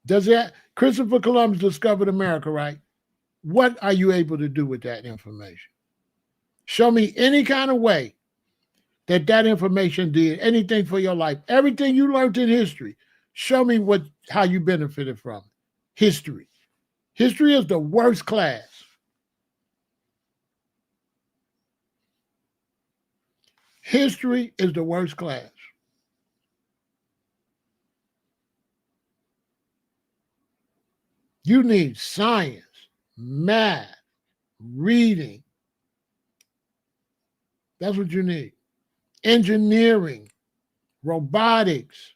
S1: Does that Christopher Columbus discovered America, right? What are you able to do with that information? Show me any kind of way that information did anything for your life. Everything you learned in history, show me how you benefited from it. History. History is the worst class. History is the worst class. You need science, math, reading. That's what you need. Engineering, robotics,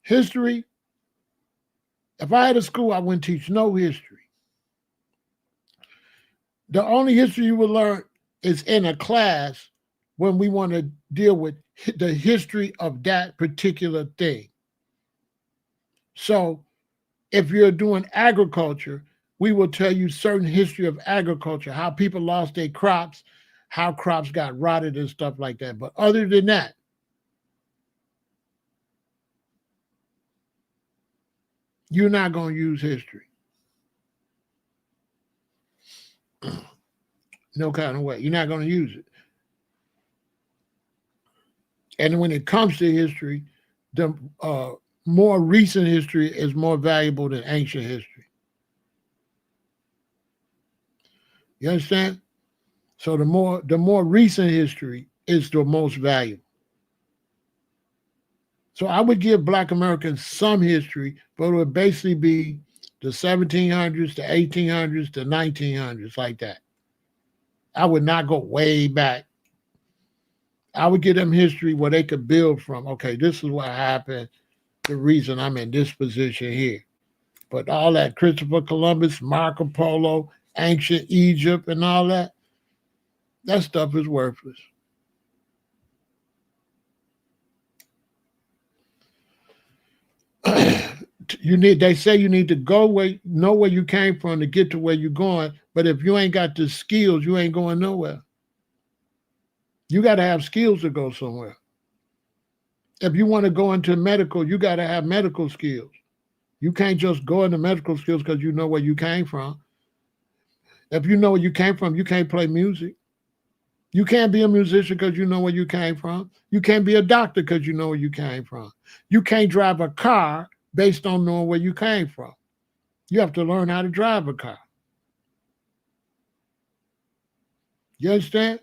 S1: history. If I had a school, I wouldn't teach no history. The only history you would learn is in a class when we want to deal with the history of that particular thing. So if you're doing agriculture, we will tell you certain history of agriculture, how people lost their crops, how crops got rotted and stuff like that. But other than that, you're not going to use history. No kind of way. You're not going to use it. And when it comes to history, the more recent history is more valuable than ancient history. You understand? So the more recent history is the most valuable. So I would give Black Americans some history, but it would basically be the 1700s, the 1800s, the 1900s, like that. I would not go way back. I would give them history where they could build from. Okay, this is what happened. The reason I'm in this position here. But all that Christopher Columbus, Marco Polo, ancient Egypt, and all that stuff is worthless. They say you need to know where you came from to get to where you're going. But if you ain't got the skills, you ain't going nowhere. You got to have skills to go somewhere. If you want to go into medical, you got to have medical skills. You can't just go into medical skills because you know where you came from. If you know where you came from, you can't play music. You can't be a musician because you know where you came from. You can't be a doctor because you know where you came from. You can't drive a car based on knowing where you came from. You have to learn how to drive a car. You understand?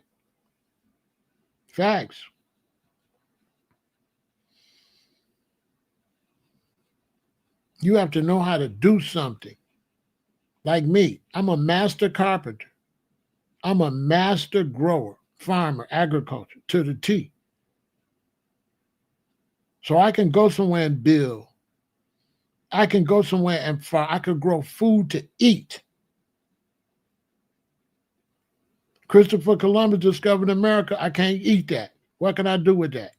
S1: Facts. You have to know how to do something. Like me, I'm a master carpenter. I'm a master grower, farmer, agriculture to the T. So I can go somewhere and build. I can go somewhere and farm. I could grow food to eat. Christopher Columbus discovered America. I can't eat that. What can I do with that?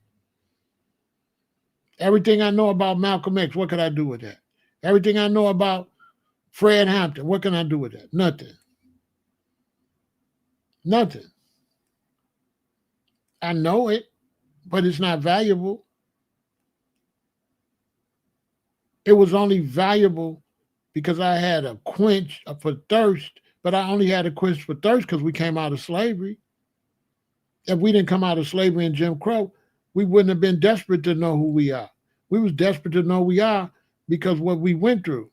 S1: Everything I know about Malcolm X, what could I do with that? Everything I know about Fred Hampton, what can I do with that? Nothing. Nothing. I know it, but it's not valuable. It was only valuable because I had a quench for thirst, but I only had a quench for thirst because we came out of slavery. If we didn't come out of slavery and Jim Crow, we wouldn't have been desperate to know who we are. We was desperate to know who we are because what we went through.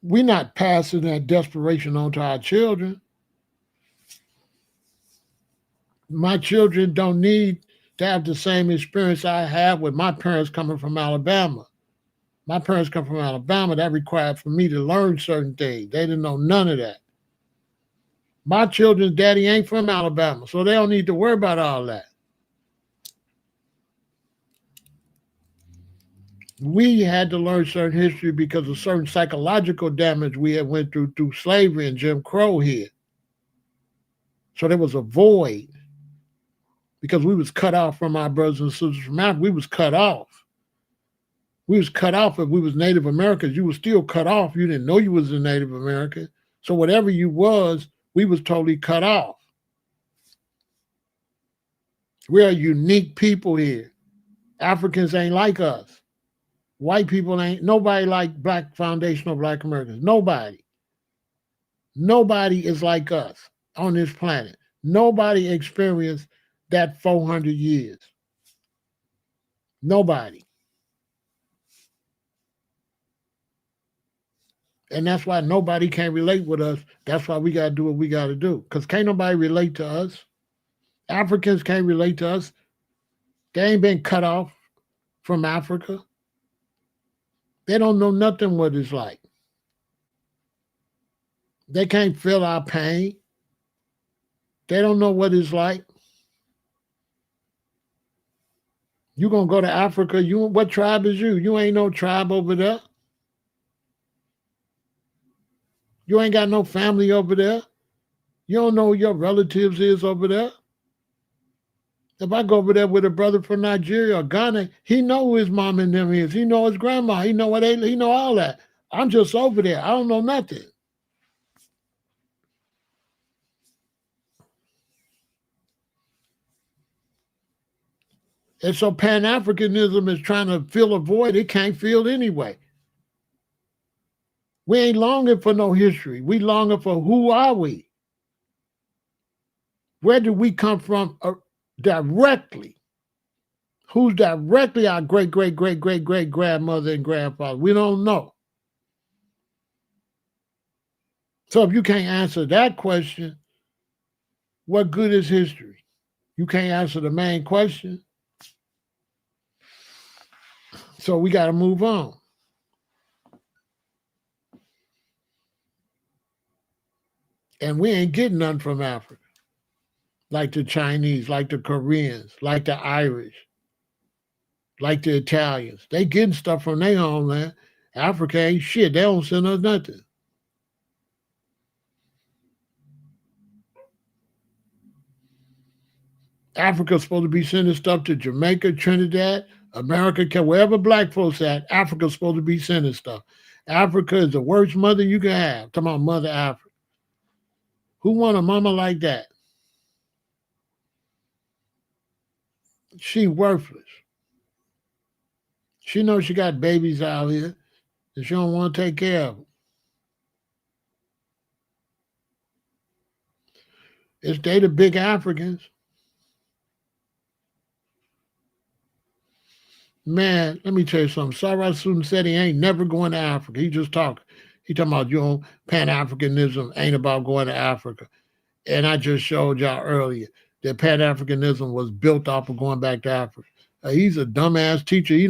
S1: We're not passing that desperation on to our children. My children don't need to have the same experience I have with my parents coming from Alabama. My parents come from Alabama. That required for me to learn certain things. They didn't know none of that. My children's daddy ain't from Alabama, so they don't need to worry about all that. We had to learn certain history because of certain psychological damage we had went through slavery and Jim Crow here. So there was a void because we was cut off from our brothers and sisters from Africa. We was cut off. We was cut off if we was Native Americans. You was still cut off. You didn't know you was a Native American. So whatever you was, we was totally cut off. We're a unique people here. Africans ain't like us. White people ain't, nobody like black foundational black Americans. Nobody. Nobody is like us on this planet. Nobody experienced that 400 years. Nobody. And that's why nobody can relate with us. That's why we got to do what we got to do. Because can't nobody relate to us. Africans can't relate to us. They ain't been cut off from Africa. They don't know nothing what it's like. They can't feel our pain. They don't know what it's like. You gonna go to Africa? What tribe is you? You ain't no tribe over there. You ain't got no family over there. You don't know who your relatives is over there. If I go over there with a brother from Nigeria or Ghana, he know who his mom and them is. He know his grandma. He know he know all that. I'm just over there. I don't know nothing. And so Pan-Africanism is trying to fill a void it can't fill anyway. We ain't longing for no history. We longing for who are we? Where do we come from directly? Who's directly our great, great, great, great, great grandmother and grandfather? We don't know. So if you can't answer that question, what good is history? You can't answer the main question. So we got to move on. And we ain't getting nothing from Africa. Like the Chinese, like the Koreans, like the Irish, like the Italians. They getting stuff from their homeland. Africa ain't shit. They don't send us nothing. Africa's supposed to be sending stuff to Jamaica, Trinidad, America, wherever black folks at, Africa's supposed to be sending stuff. Africa is the worst mother you can have. Talking about Mother Africa. Who want a mama like that? She worthless. She knows she got babies out here and she don't want to take care of them. It's they the big Africans. Man, let me tell you something. Sarah Susan said he ain't never going to Africa. He just talking. He talking about Pan-Africanism ain't about going to Africa. And I just showed y'all earlier that Pan-Africanism was built off of going back to Africa. He's a dumbass teacher. He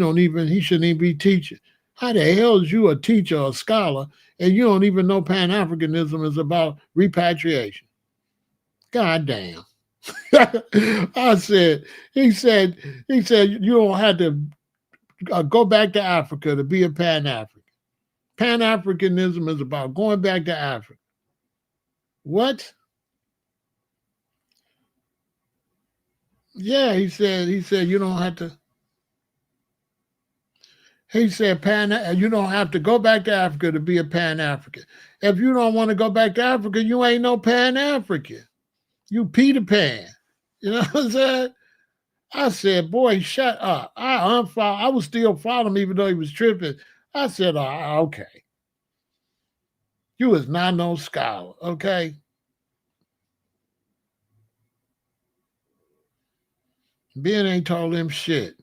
S1: shouldn't even be teaching. How the hell is you a teacher, a scholar, and you don't even know Pan-Africanism is about repatriation? God damn. He said, you don't have to go back to Africa to be a Pan-African. Pan-Africanism is about going back to Africa. What? Yeah, he said you don't have to. He said, you don't have to go back to Africa to be a Pan-African. If you don't want to go back to Africa, you ain't no Pan-African. You Peter Pan. You know what I'm saying? I said, boy, shut up. I unfollowed. I was still following him even though he was tripping. I said, oh, okay. You is not no scholar, okay? Ben ain't told him shit.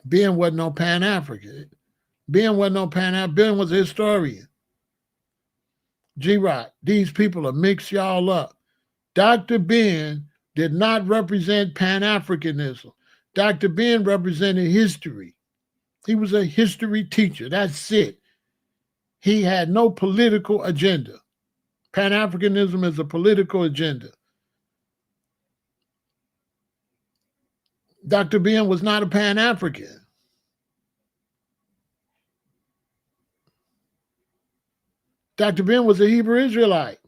S1: Ben wasn't no Pan-African. Ben wasn't no Pan-African. Ben was a historian. G-Rock, these people are mix y'all up. Dr. Ben did not represent Pan-Africanism. Dr. Ben represented history. He was a history teacher. That's it. He had no political agenda. Pan-Africanism is a political agenda. Dr. Ben was not a Pan-African. Dr. Ben was a Hebrew Israelite.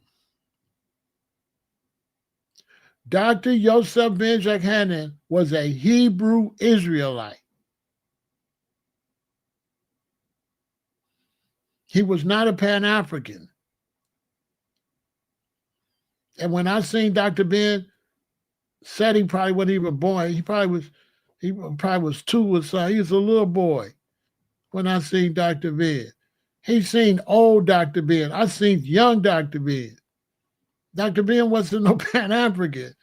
S1: Dr. Yosef Ben Jacquanin was a Hebrew Israelite. He was not a Pan-African. And when I seen Dr. Ben, said he probably wasn't even born. He probably was 2 or something. He was a little boy when I seen Dr. Ben. He seen old Dr. Ben. I seen young Dr. Ben. Dr. Ben wasn't no Pan-African.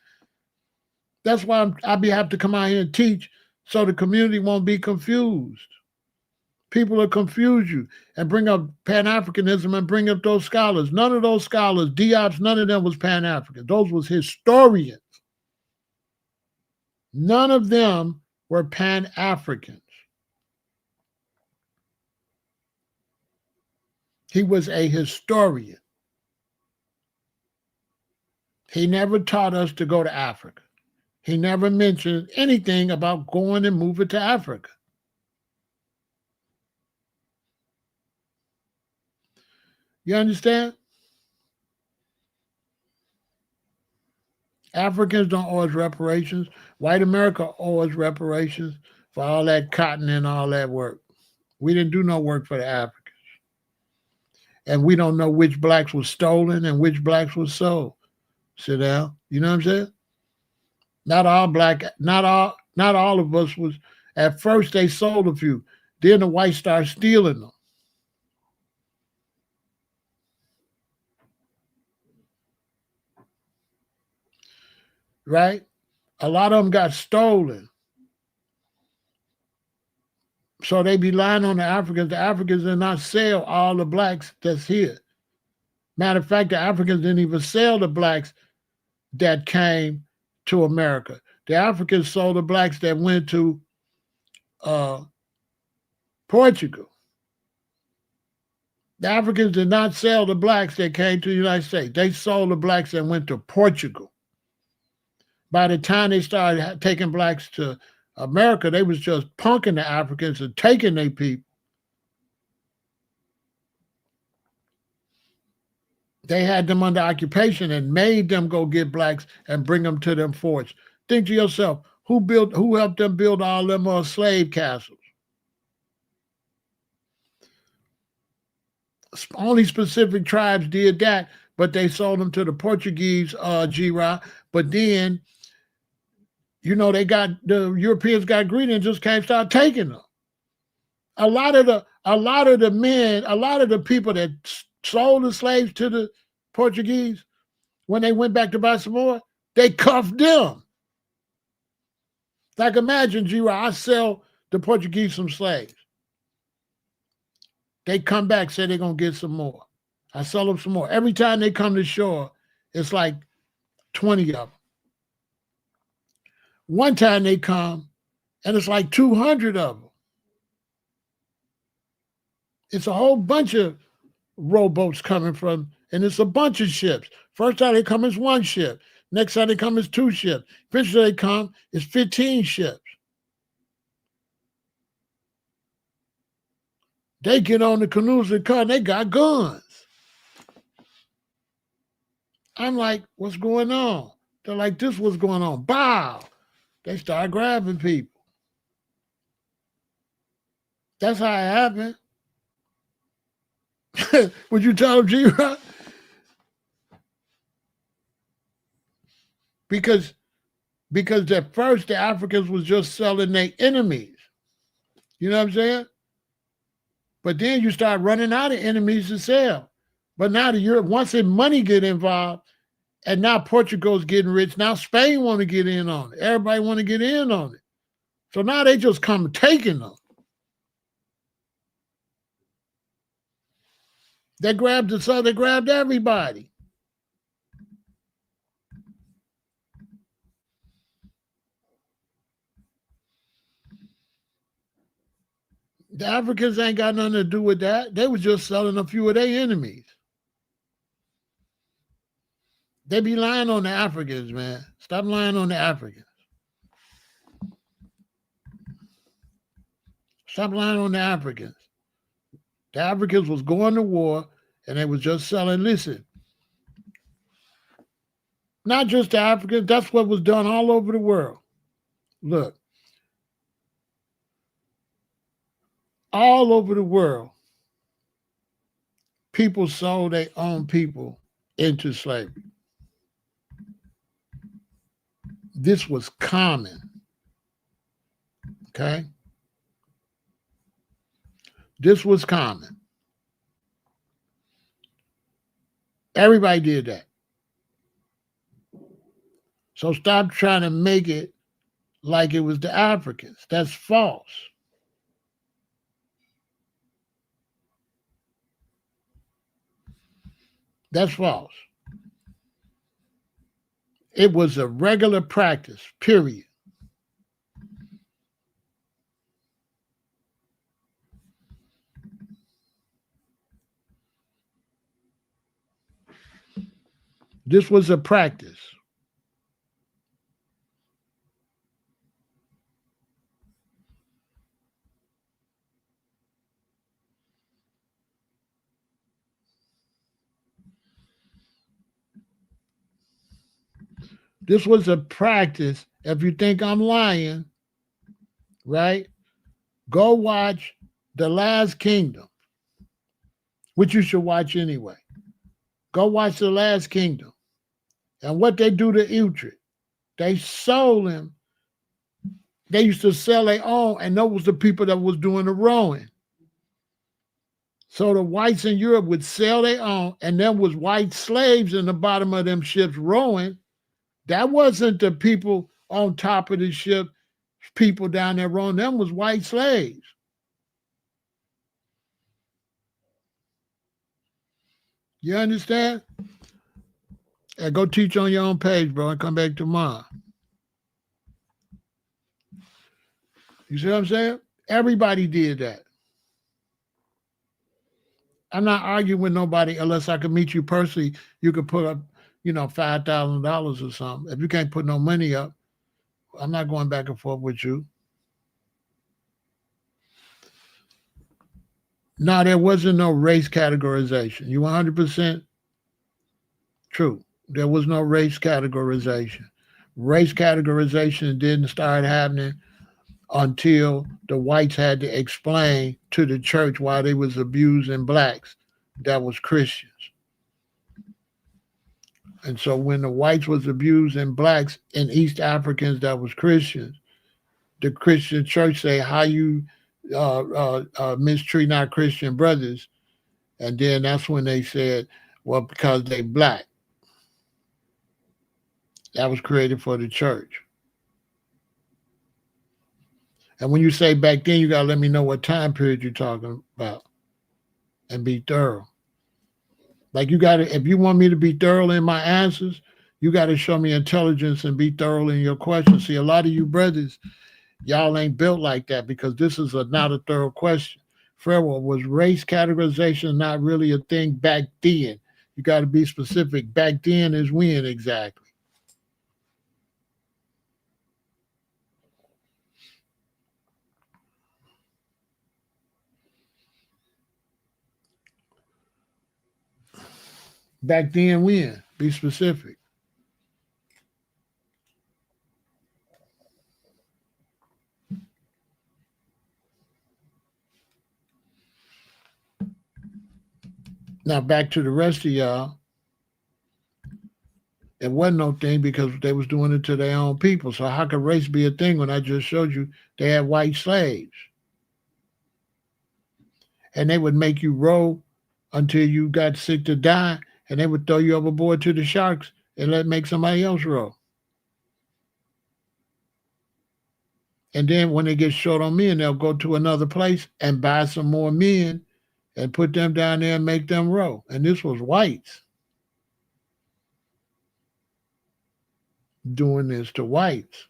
S1: That's why I have to come out here and teach so the community won't be confused. People will confuse you and bring up Pan-Africanism and bring up those scholars. None of those scholars, Diop's, none of them was Pan-African. Those was historians. None of them were Pan-Africans. He was a historian. He never taught us to go to Africa. He never mentioned anything about going and moving to Africa. You understand? Africans don't owe us reparations. White America owes us reparations for all that cotton and all that work. We didn't do no work for the Africans. And we don't know which blacks was stolen and which blacks was sold. Sit down. You know what I'm saying? Not all of us was. At first they sold a few. Then the whites started stealing them. Right? A lot of them got stolen. So they be lying on the Africans. The Africans did not sell all the blacks that's here. Matter of fact, the Africans didn't even sell the blacks that came to America. The Africans sold the blacks that went to Portugal. The Africans did not sell the blacks that came to the United States. They sold the blacks that went to Portugal. By the time they started taking blacks to America, they was just punking the Africans and taking their people. They had them under occupation and made them go get blacks and bring them to them forts. Think to yourself, who helped them build all them slave castles? Only specific tribes did that, but they sold them to the Portuguese, G-Rock. But then, the Europeans got greedy and just can't start taking them. A lot of the people that sold the slaves to the Portuguese, when they went back to buy some more, they cuffed them. Like imagine, G-Rock, I sell the Portuguese some slaves. They come back, say they're going to get some more. I sell them some more. Every time they come to shore, it's like 20 of them. One time they come, and it's like 200 of them. It's a whole bunch of rowboats coming from, and it's a bunch of ships. First time they come, it's 1 ship. Next time they come, it's 2 ships. Eventually they come, it's 15 ships. They get on the canoes and come, they got guns. I'm like, what's going on? They're like, this what's going on. Bow. They start grabbing people. That's how it happened. Would you tell them, G-Rock? Because at first the Africans was just selling their enemies. You know what I'm saying? But then you start running out of enemies to sell. But now the Europe, once the money get involved, and now Portugal's getting rich, now Spain want to get in on it. Everybody want to get in on it. So now they just come taking them. They grabbed the so they grabbed everybody. The Africans ain't got nothing to do with that. They was just selling a few of their enemies. They be lying on the Africans, man. Stop lying on the Africans. Stop lying on the Africans. The Africans was going to war and they was just selling. Listen, not just the Africans, that's what was done all over the world. Look, all over the world, people sold their own people into slavery. This was common. Okay? This was common. Everybody did that. So stop trying to make it like it was the Africans. That's false. That's false. It was a regular practice, period. This was a practice. This was a practice. If you think I'm lying, right? Go watch The Last Kingdom, which you should watch anyway. Go watch The Last Kingdom. And what they do to Utrecht, they sold him. They used to sell their own, and those was the people that was doing the rowing. So the whites in Europe would sell their own, and there was white slaves in the bottom of them ships rowing. That wasn't the people on top of the ship, people down there rowing. Them was white slaves. You understand? And go teach on your own page, bro, and come back tomorrow. You see what I'm saying? Everybody did that. I'm not arguing with nobody unless I can meet you personally. You could put up, $5,000 or something. If you can't put no money up, I'm not going back and forth with you. No, there wasn't no race categorization. You 100% true. There was no race categorization. Race categorization didn't start happening until the whites had to explain to the church why they was abusing blacks that was Christians. And so when the whites was abusing blacks and East Africans that was Christians, the Christian church say, how you mistreating our Christian brothers? And then that's when they said, well, because they black. That was created for the church. And when you say back then, you got to let me know what time period you're talking about and be thorough. Like you got to, if you want me to be thorough in my answers, you got to show me intelligence and be thorough in your questions. See, a lot of you brothers, y'all ain't built like that because this is not a thorough question. Pharaoh, was race categorization not really a thing back then? You got to be specific. Back then is when exactly? Back then when? Be specific. Now back to the rest of y'all. It wasn't no thing because they was doing it to their own people. So how could race be a thing when I just showed you they had white slaves? And they would make you row until you got sick to die, and they would throw you overboard to the sharks and let make somebody else row. And then when they get short on men, they'll go to another place and buy some more men and put them down there and make them row. And this was whites doing this to whites.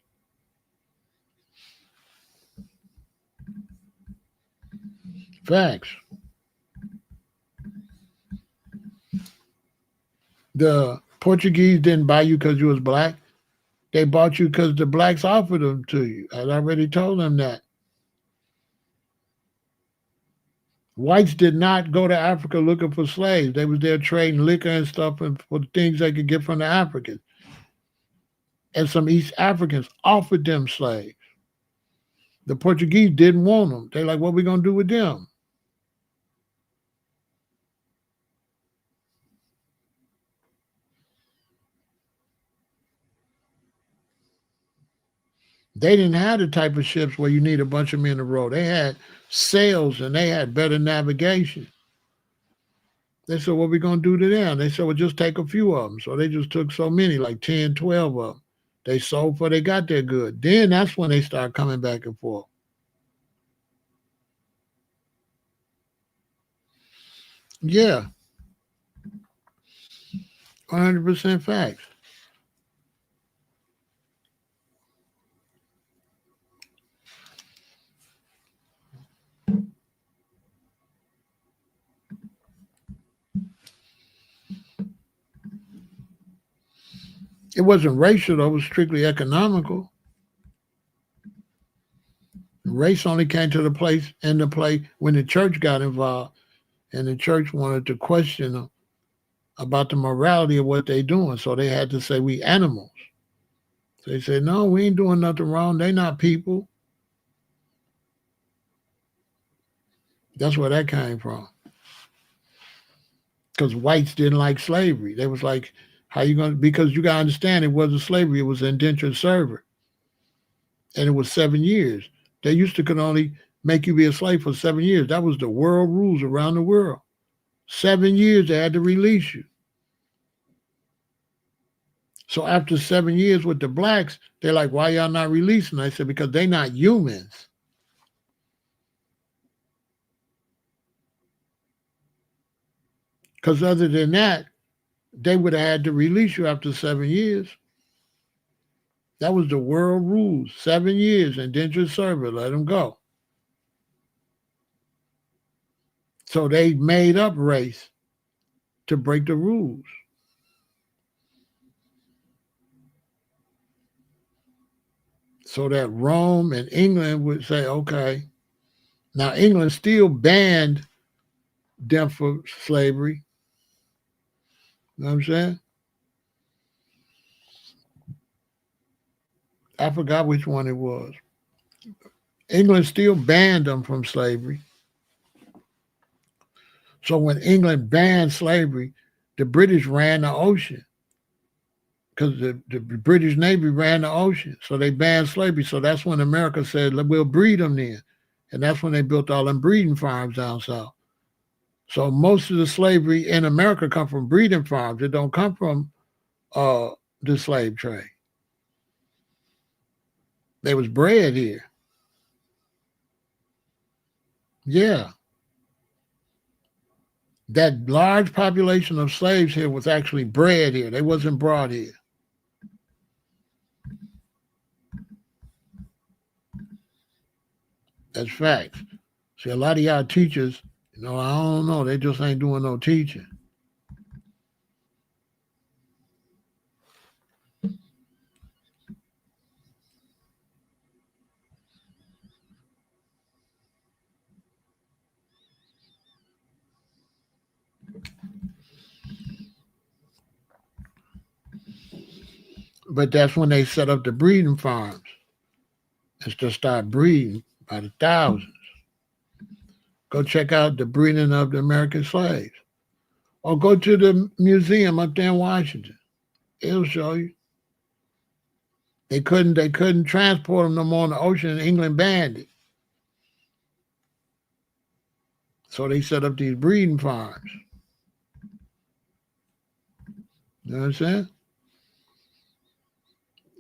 S1: Facts. The Portuguese didn't buy you because you was black. They bought you because the blacks offered them to you. I already told them that. Whites did not go to Africa looking for slaves. They was there trading liquor and stuff and for the things they could get from the Africans. And some East Africans offered them slaves. The Portuguese didn't want them. They're like, what are we going to do with them? They didn't have the type of ships where you need a bunch of men to row. They had sails and they had better navigation. They said, what are we going to do to them? They said, well, just take a few of them. So they just took so many, like 10, 12 of them. They sold before they got their good. Then that's when they start coming back and forth. Yeah, 100% facts. It wasn't racial, though. It was strictly economical. Race only came to the place into play when the church got involved, and the church wanted to question them about the morality of what they doing. So they had to say we animals. So they said, no, we ain't doing nothing wrong. They not people. That's where that came from. Because whites didn't like slavery. They was like, how you gonna? Because you gotta understand, it wasn't slavery. It was indentured servant, and it was 7 years. They used to could only make you be a slave for 7 years. That was the world rules around the world. 7 years they had to release you. So after 7 years with the blacks, they're like, why y'all not releasing? I said, because they not humans. Because other than that, they would have had to release you after 7 years. That was the world rules. 7 years, indentured servant, let them go. So they made up race to break the rules. So that Rome and England would say, okay, now England still banned them for slavery. You know what I'm saying? I forgot which one it was. England still banned them from slavery. So when England banned slavery, the British ran the ocean because the British Navy ran the ocean. So they banned slavery. So that's when America said, we'll breed them then. And that's when they built all them breeding farms down south. So most of the slavery in America come from breeding farms. It don't come from uh, the slave trade. They was bred here. Yeah. That large population of slaves here was actually bred here. They wasn't brought here. That's facts. See, a lot of y'all teachers, I don't know. They just ain't doing no teaching. But that's when they set up the breeding farms and to start breeding by the thousands. Go check out the breeding of the American slaves. Or go to the museum up there in Washington. It'll show you. They couldn't transport them no more on the ocean, and England banned it. So they set up these breeding farms. You know what I'm saying?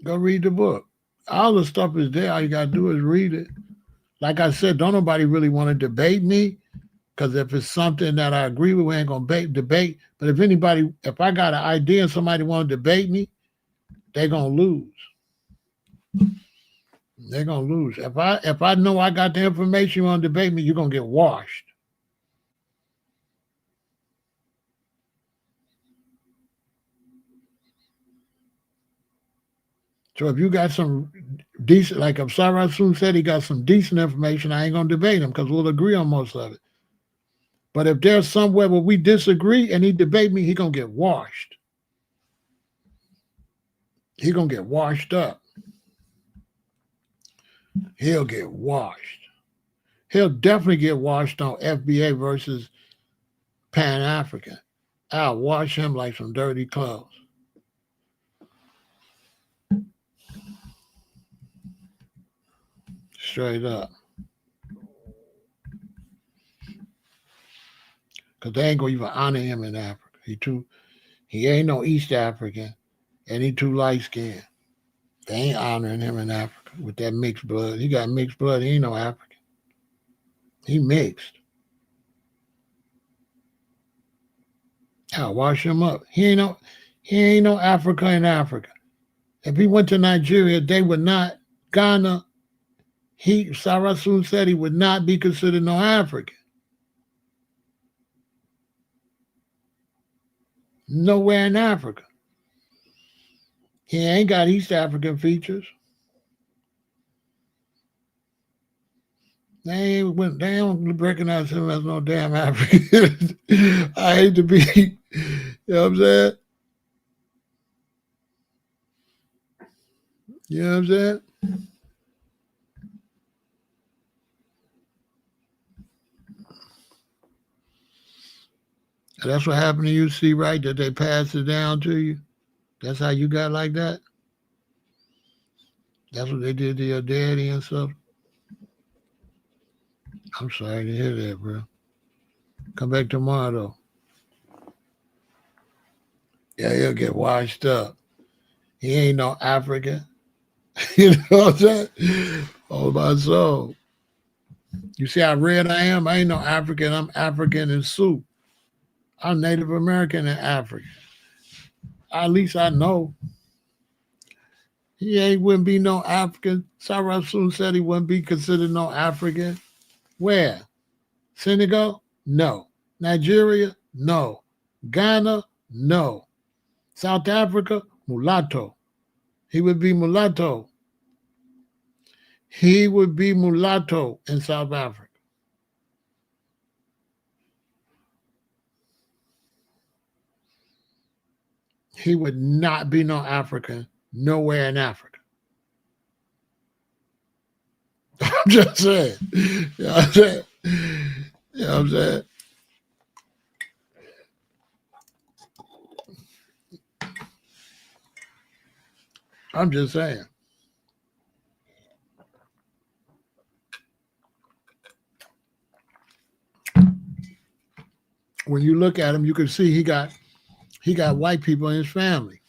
S1: Go read the book. All the stuff is there. All you gotta do is read it. Like I said, don't nobody really want to debate me, because if it's something that I agree with, we ain't gonna debate. But if I got an idea and somebody want to debate me, they're gonna lose. They're gonna lose. If I know I got the information you want to debate me, you're gonna get washed. So if you got some decent, like if Pharaoh El-Aton said he got some decent information, I ain't gonna debate him because we'll agree on most of it. But if there's somewhere where we disagree and he debate me, he gonna get washed. He gonna get washed up. He'll get washed. He'll definitely get washed on FBA versus Pan African. I'll wash him like some dirty clothes. Straight up. Because they ain't gonna even honor him in Africa. He ain't no East African, and he too light skinned. They ain't honoring him in Africa with that mixed blood. He got mixed blood. He ain't no African. He mixed. I'll wash him up. He ain't no Africa in Africa. If he went to Nigeria, they would not. Ghana, Pharaoh El-Aton said he would not be considered no African. Nowhere in Africa. He ain't got East African features. They don't recognize him as no damn African. I hate to be, you know what I'm saying? You know what I'm saying? And that's what happened to you, see, right? That they passed it down to you. That's how you got like that. That's what they did to your daddy and stuff. I'm sorry to hear that, bro. Come back tomorrow, though. Yeah, he'll get washed up. He ain't no African. You know what I'm saying? Oh, my soul. You see how red I am? I ain't no African. I'm African in soup. I'm Native American in Africa. At least I know. He wouldn't be no African. Pharaoh El-Aton said he wouldn't be considered no African. Where? Senegal? No. Nigeria? No. Ghana? No. South Africa? Mulatto. He would be mulatto. He would be mulatto in South Africa. He would not be no African nowhere in Africa. I'm just saying. You know what I'm saying? You know what I'm saying? I'm just saying. When you look at him, you can see he got white people in his family.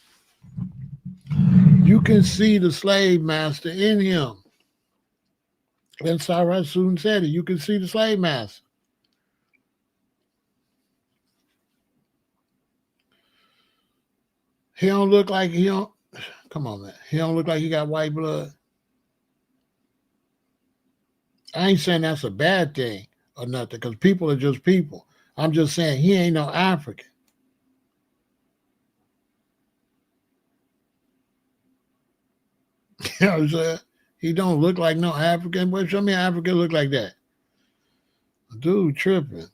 S1: You can see the slave master in him. And Pharaoh El-Aton said it. You can see the slave master. He don't look like he don't. Come on, man. He don't look like he got white blood. I ain't saying that's a bad thing or nothing, because people are just people. I'm just saying he ain't no African. You know what I'm saying? He don't look like no African. But show me an African look like that. Dude tripping.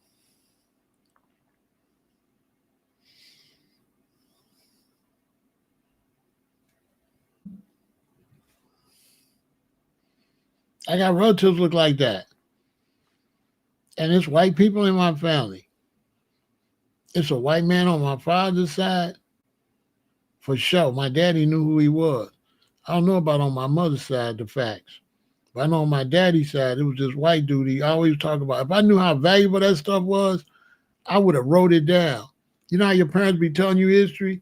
S1: I got relatives look like that. And it's white people in my family. It's a white man on my father's side, for sure. My daddy knew who he was. I don't know about on my mother's side the facts. But I know on my daddy's side, it was this white dude. He always talked about. If I knew how valuable that stuff was, I would have wrote it down. You know how your parents be telling you history?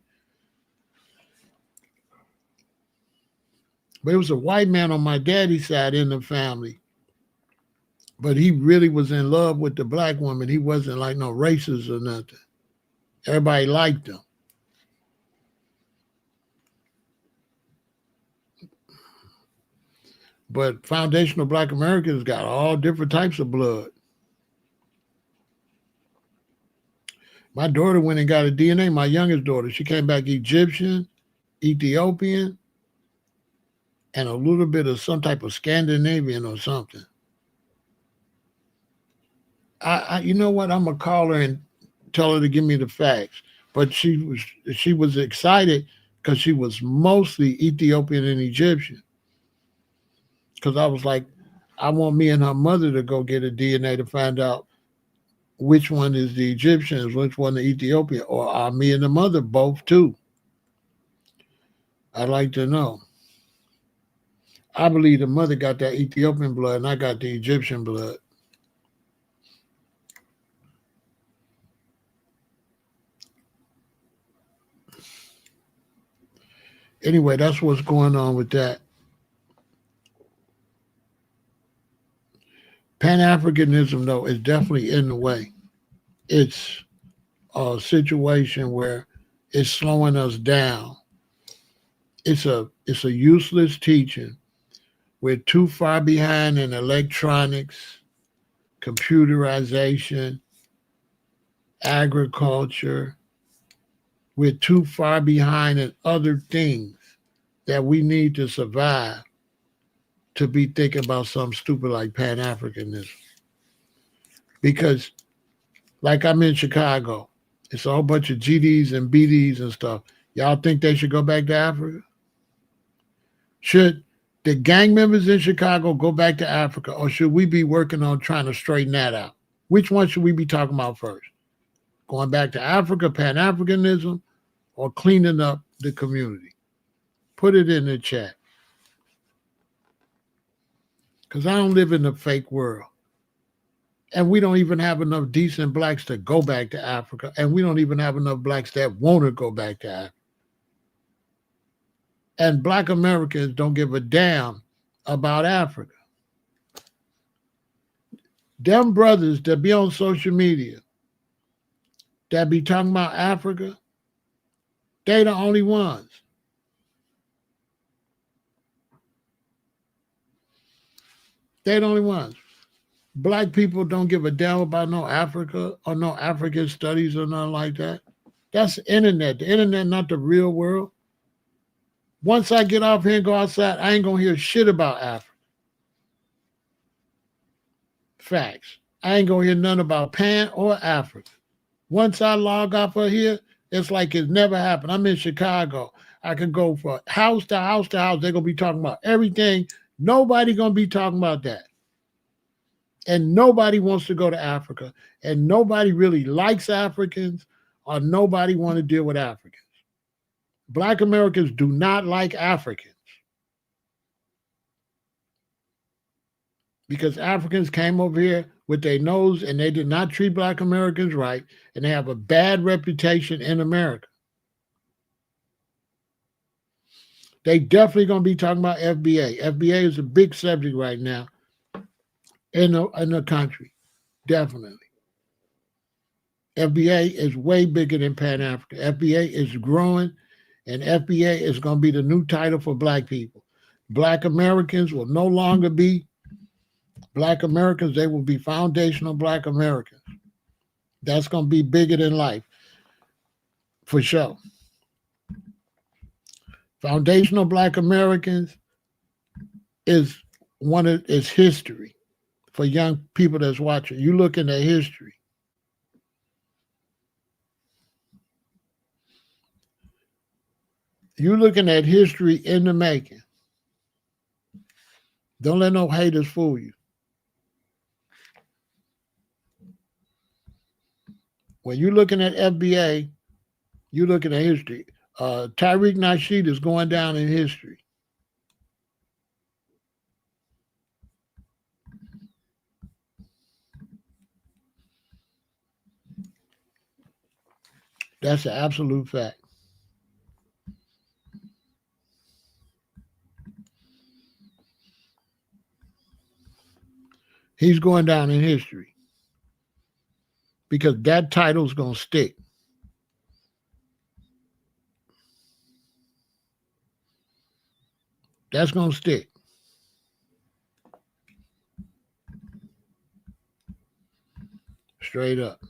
S1: But it was a white man on my daddy's side in the family. But he really was in love with the black woman. He wasn't like no racist or nothing. Everybody liked him. But foundational black Americans got all different types of blood. My daughter went and got a DNA, my youngest daughter. She came back Egyptian, Ethiopian, and a little bit of some type of Scandinavian or something. You know what? I'm gonna call her and tell her to give me the facts. But she was excited because she was mostly Ethiopian and Egyptian. Because I was like, I want me and her mother to go get a DNA to find out which one is the Egyptians, which one the Ethiopian, or are me and the mother both too? I'd like to know. I believe the mother got that Ethiopian blood and I got the Egyptian blood. Anyway, that's what's going on with that. Pan Africanism, though, is definitely in the way. It's a situation where it's slowing us down. It's a useless teaching. We're too far behind in electronics, computerization, agriculture. We're too far behind in other things that we need to survive to be thinking about something stupid like Pan Africanism. Because, like I'm in Chicago, it's a whole bunch of GDs and BDs and stuff. Y'all think they should go back to Africa? Should the gang members in Chicago go back to Africa, or should we be working on trying to straighten that out? Which one should we be talking about first? Going back to Africa, Pan Africanism, or cleaning up the community? Put it in the chat. Because I don't live in a fake world. And we don't even have enough decent blacks to go back to Africa. And we don't even have enough blacks that want to go back to Africa. And black Americans don't give a damn about Africa. Them brothers that be on social media that be talking about Africa, they the only ones. They the only ones. Black people don't give a damn about no Africa or no African studies or nothing like that. That's the internet. The internet, not the real world. Once I get off here and go outside, I ain't gonna hear shit about Africa. Facts. I ain't gonna hear nothing about Pan or Africa. Once I log off of here, it's like it's never happened. I'm in Chicago. I can go from house to house to house. They're gonna be talking about everything. Nobody gonna be talking about that. And nobody wants to go to Africa. And nobody really likes Africans, or nobody want to deal with Africans. Black Americans do not like Africans because Africans came over here with their nose and they did not treat Black Americans right, and they have a bad reputation in America. They definitely going to be talking about FBA. FBA is a big subject right now in the country. Definitely. FBA is way bigger than Pan Africa. FBA is growing, and FBA is going to be the new title for Black people. Black Americans will no longer be Black Americans. They will be foundational Black Americans. That's going to be bigger than life, for sure. Foundational Black Americans is history for young people that's watching. You looking at history. You're looking at history in the making. Don't let no haters fool you. When you're looking at FBA, you're looking at history. Tariq Nasheed is going down in history. That's an absolute fact. He's going down in history because that title's going to stick. That's going to stick. Straight up.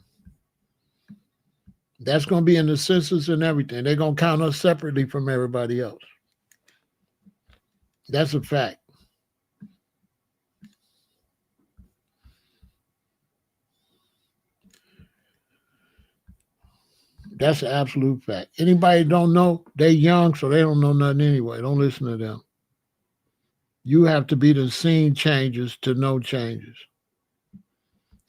S1: That's going to be in the census and everything. They're going to count us separately from everybody else. That's a fact. That's an absolute fact. Anybody don't know, they young, so they don't know nothing anyway. Don't listen to them. You have to be the seen changes to know changes.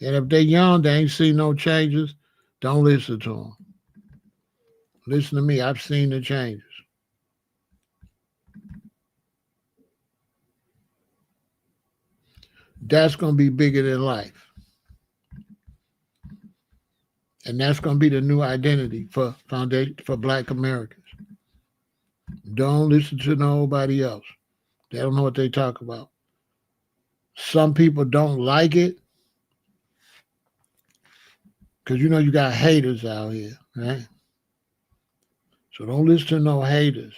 S1: And if they young, they ain't seen no changes, don't listen to them. Listen to me. I've seen the changes. That's going to be bigger than life. And that's going to be the new identity for Black Americans. Don't listen to nobody else. They don't know what they talk about. Some people don't like it because you know you got haters out here, right? So don't listen to no haters.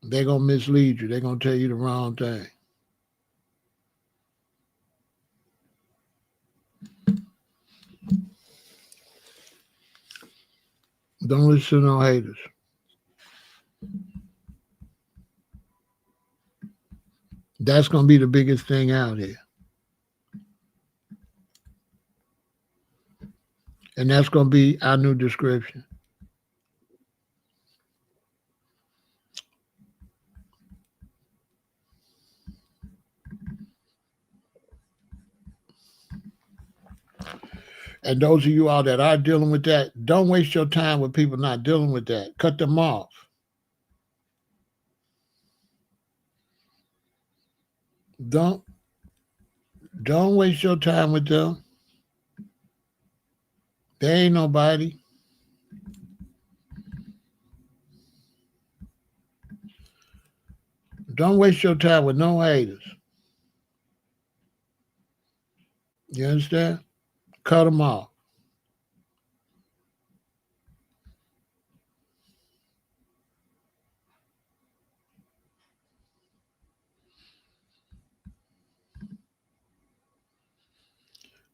S1: They're going to mislead you. They're going to tell you the wrong thing. Don't listen to no haters. That's going to be the biggest thing out here. And that's going to be our new description. And those of you all that are dealing with that, don't waste your time with people not dealing with that. Cut them off. Don't waste your time with them. They ain't nobody. Don't waste your time with no haters. You understand? Cut them off.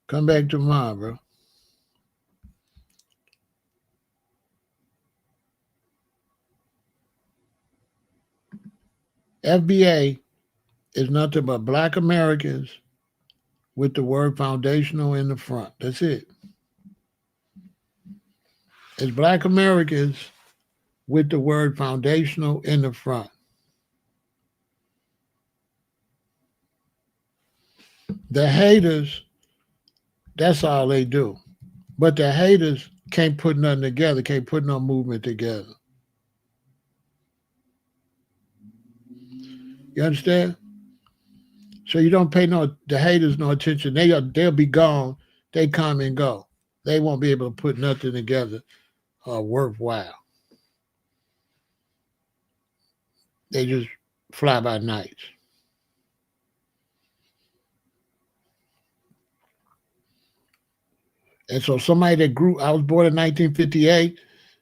S1: Come back tomorrow, bro. FBA is nothing but Black Americans with the word foundational in the front. That's it. It's Black Americans with the word foundational in the front. The haters, that's all they do. But the haters can't put nothing together, can't put no movement together. You understand? So you don't pay the haters no attention. They'll be gone. They come and go. They won't be able to put nothing together worthwhile. They just fly by nights. And so somebody that grew, I was born in 1958.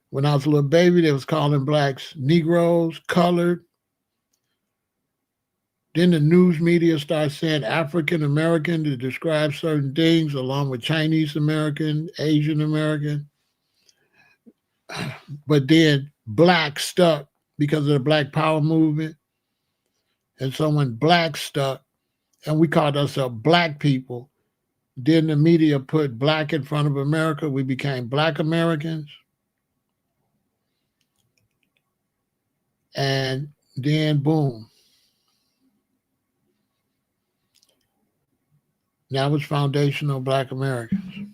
S1: When I was a little baby, they was calling blacks Negroes, colored. Then the news media started saying African American to describe certain things, along with Chinese American, Asian American. But then black stuck because of the Black Power movement. And so when black stuck, and we called ourselves black people, then the media put black in front of America. We became Black Americans. And then boom. Now it's foundational Black Americans.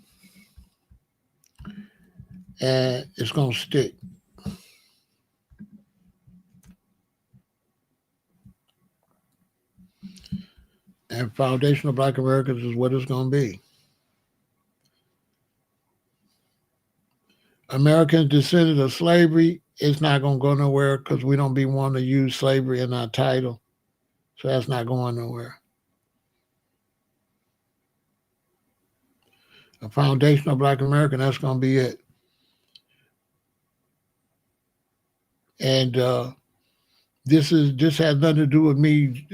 S1: and it's going to stick. And foundational Black Americans is what it's going to be. Americans descended of slavery, it's not going to go nowhere because we don't be wanting to use slavery in our title. So that's not going nowhere. A foundational Black American, that's going to be it. And this has nothing to do with me.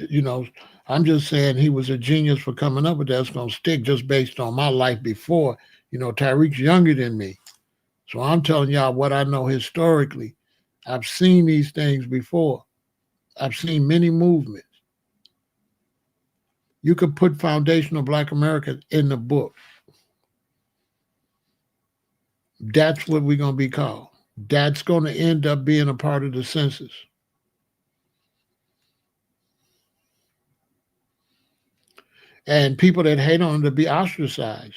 S1: I'm just saying he was a genius for coming up with that. It's going to stick just based on my life before. Tyreek's younger than me. So I'm telling y'all what I know historically. I've seen these things before. I've seen many movements. You could put foundational Black Americans in the book. That's what we're going to be called. That's going to end up being a part of the census. And people that hate on them to be ostracized.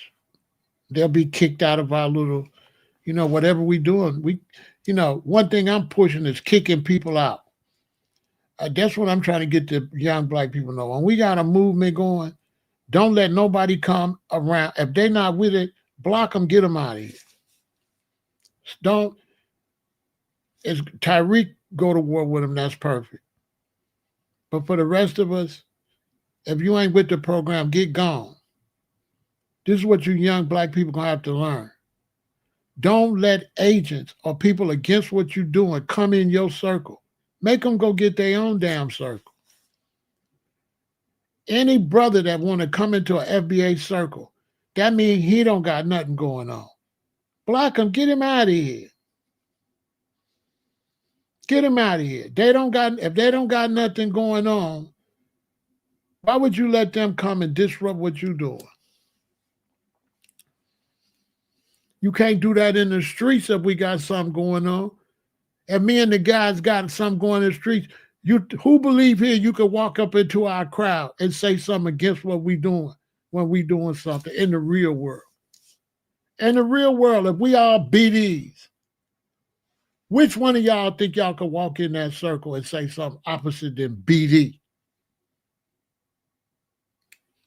S1: They'll be kicked out of our little, whatever we doing. One thing I'm pushing is kicking people out. That's what I'm trying to get the young Black people to know. When we got a movement going, don't let nobody come around. If they're not with it, block them, get them out of here. Don't, if Tyreek go to war with them, that's perfect. But for the rest of us, if you ain't with the program, get gone. This is what you young Black people going to have to learn. Don't let agents or people against what you're doing come in your circle. Make them go get their own damn circle. Any brother that want to come into an FBA circle, that means he don't got nothing going on. Block him, get him out of here. Get him out of here. If they don't got nothing going on, why would you let them come and disrupt what you're doing? You can't do that in the streets if we got something going on. If me and the guys got something going in the streets, who believe here you could walk up into our crowd and say something against what we doing when we doing something in the real world? In the real world, if we all BDs, which one of y'all think y'all could walk in that circle and say something opposite than BD?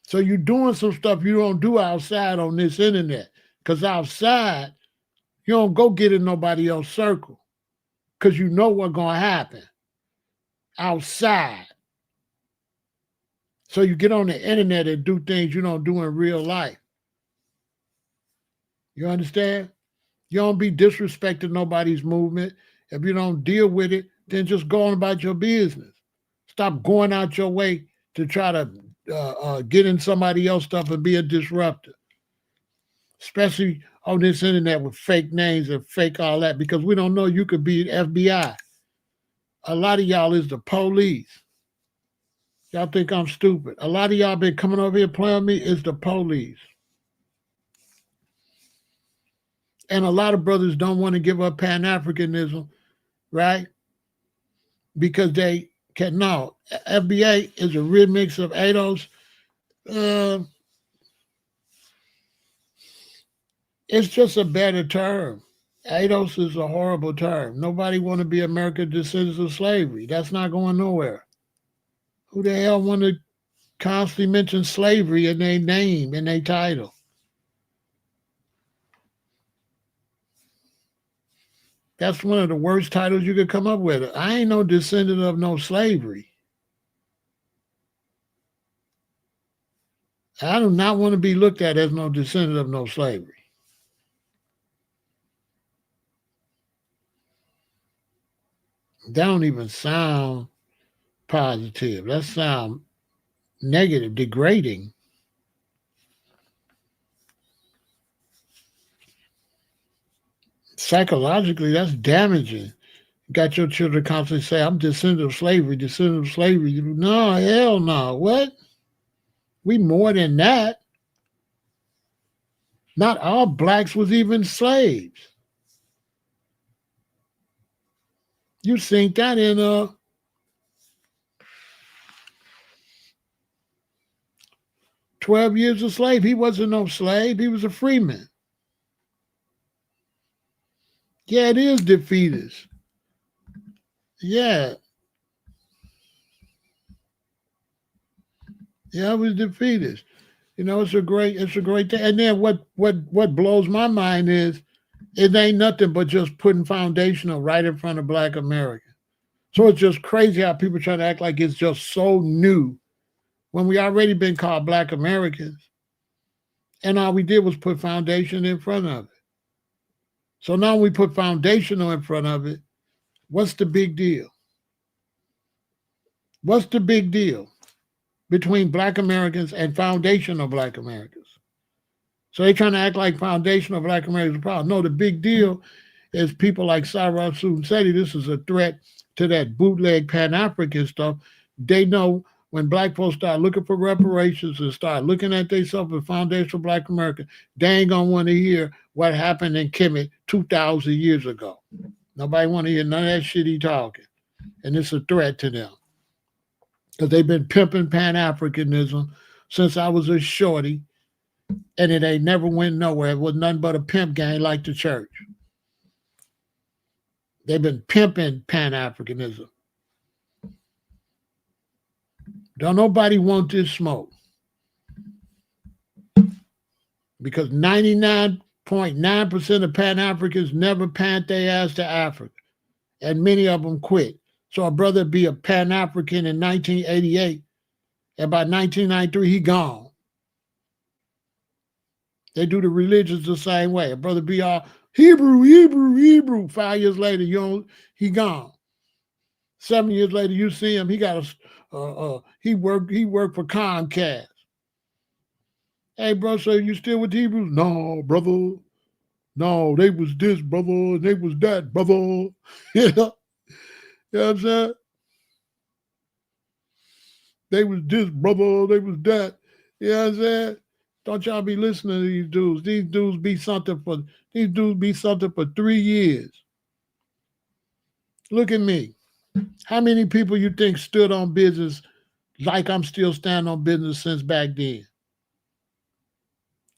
S1: So you're doing some stuff you don't do outside on this internet. Because outside, you don't go get in nobody else's circle. Because you know what's going to happen outside. So you get on the internet and do things you don't do in real life. You understand? You don't be disrespecting nobody's movement. If you don't deal with it, then just go on about your business. Stop going out your way to try to get in somebody else's stuff and be a disruptor. Especially on this internet with fake names and fake all that, because we don't know you could be FBI. A lot of y'all is the police. Y'all think I'm stupid. A lot of y'all been coming over here playing me. It's the police. And a lot of brothers don't want to give up Pan-Africanism, right? Because they can. No, FBA is a remix of ADOS. It's just a better term. ADOS is a horrible term. Nobody want to be American descendants of slavery. That's not going nowhere. Who the hell want to constantly mention slavery in their name, in their title? That's one of the worst titles you could come up with. I ain't no descendant of no slavery. I do not want to be looked at as no descendant of no slavery. That don't even sound positive. That sounds negative, degrading. Psychologically, that's damaging. Got your children constantly say, I'm descendant of slavery, descendant of slavery. No, hell no. What? We more than that. Not all blacks was even slaves. You seen that in 12 Years a Slave. He wasn't no slave. He was a freeman. Yeah, it is defeatist. Yeah. Yeah, it was defeatist. You know, it's a great thing. And then what blows my mind is it ain't nothing but just putting foundational right in front of Black America. So it's just crazy how people try to act like it's just so new when we already been called Black Americans, and all we did was put foundation in front of it. So now we put foundational in front of it. What's the big deal? What's the big deal between Black Americans and foundational Black Americans? So they trying to act like foundational Black Americans are a problem. No, the big deal is people like Cyrus said this is a threat to that bootleg Pan-African stuff. They know when Black folks start looking for reparations and start looking at themselves as foundational Black American, they ain't gonna want to hear what happened in Kemet 2,000 years ago. Nobody want to hear none of that shit he talking. And it's a threat to them. Because they've been pimping Pan-Africanism since I was a shorty, and it ain't never went nowhere. It was nothing but a pimp gang like the church. They've been pimping Pan-Africanism. Don't nobody want this smoke. Because 99.9% of Pan-Africans never pant their ass to Africa. And many of them quit. So a brother be a Pan-African in 1988, and by 1993, he gone. They do the religions the same way. A brother be all Hebrew. 5 years later, he gone. 7 years later, you see him. He got he worked for Comcast. Hey, bro, so you still with the Hebrews? No, brother. No, they was this, brother. They was that, brother. You know what I'm saying? They was this, brother. They was that. You know what I'm saying? Don't y'all be listening to these dudes. These dudes be something for 3 years. Look at me. How many people you think stood on business like I'm still standing on business since back then?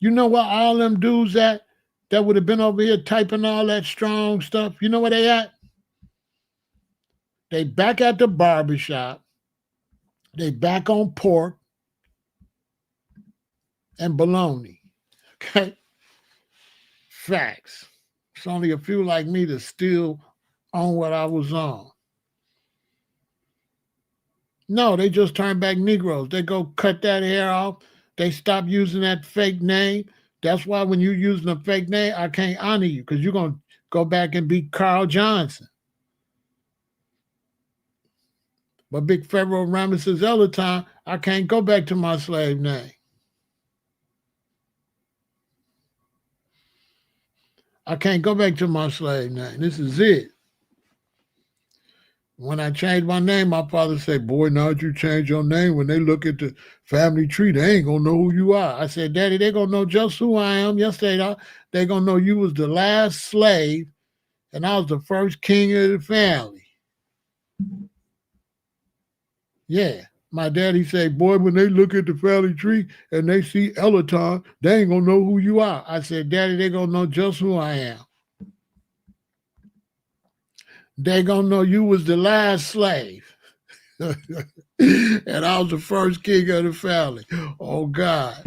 S1: You know where all them dudes at that would have been over here typing all that strong stuff? You know where they at? They back at the barbershop. They back on pork and bologna. Okay? Facts. It's only a few like me that's still on what I was on. No, they just turn back Negroes. They go cut that hair off. They stop using that fake name. That's why when you're using a fake name, I can't honor you because you're going to go back and be Carl Johnson. But big Pharaoh El-Aton, I can't go back to my slave name. I can't go back to my slave name. This is it. When I changed my name, my father said, boy, now that you change your name, when they look at the family tree, they ain't going to know who you are. I said, Daddy, they going to know just who I am. Yes, they going to know you was the last slave, and I was the first king of the family. Yeah. My daddy said, boy, when they look at the family tree and they see El-Aton, they ain't going to know who you are. I said, Daddy, they going to know just who I am. They going to know you was the last slave. And I was the first king of the family. Oh, God.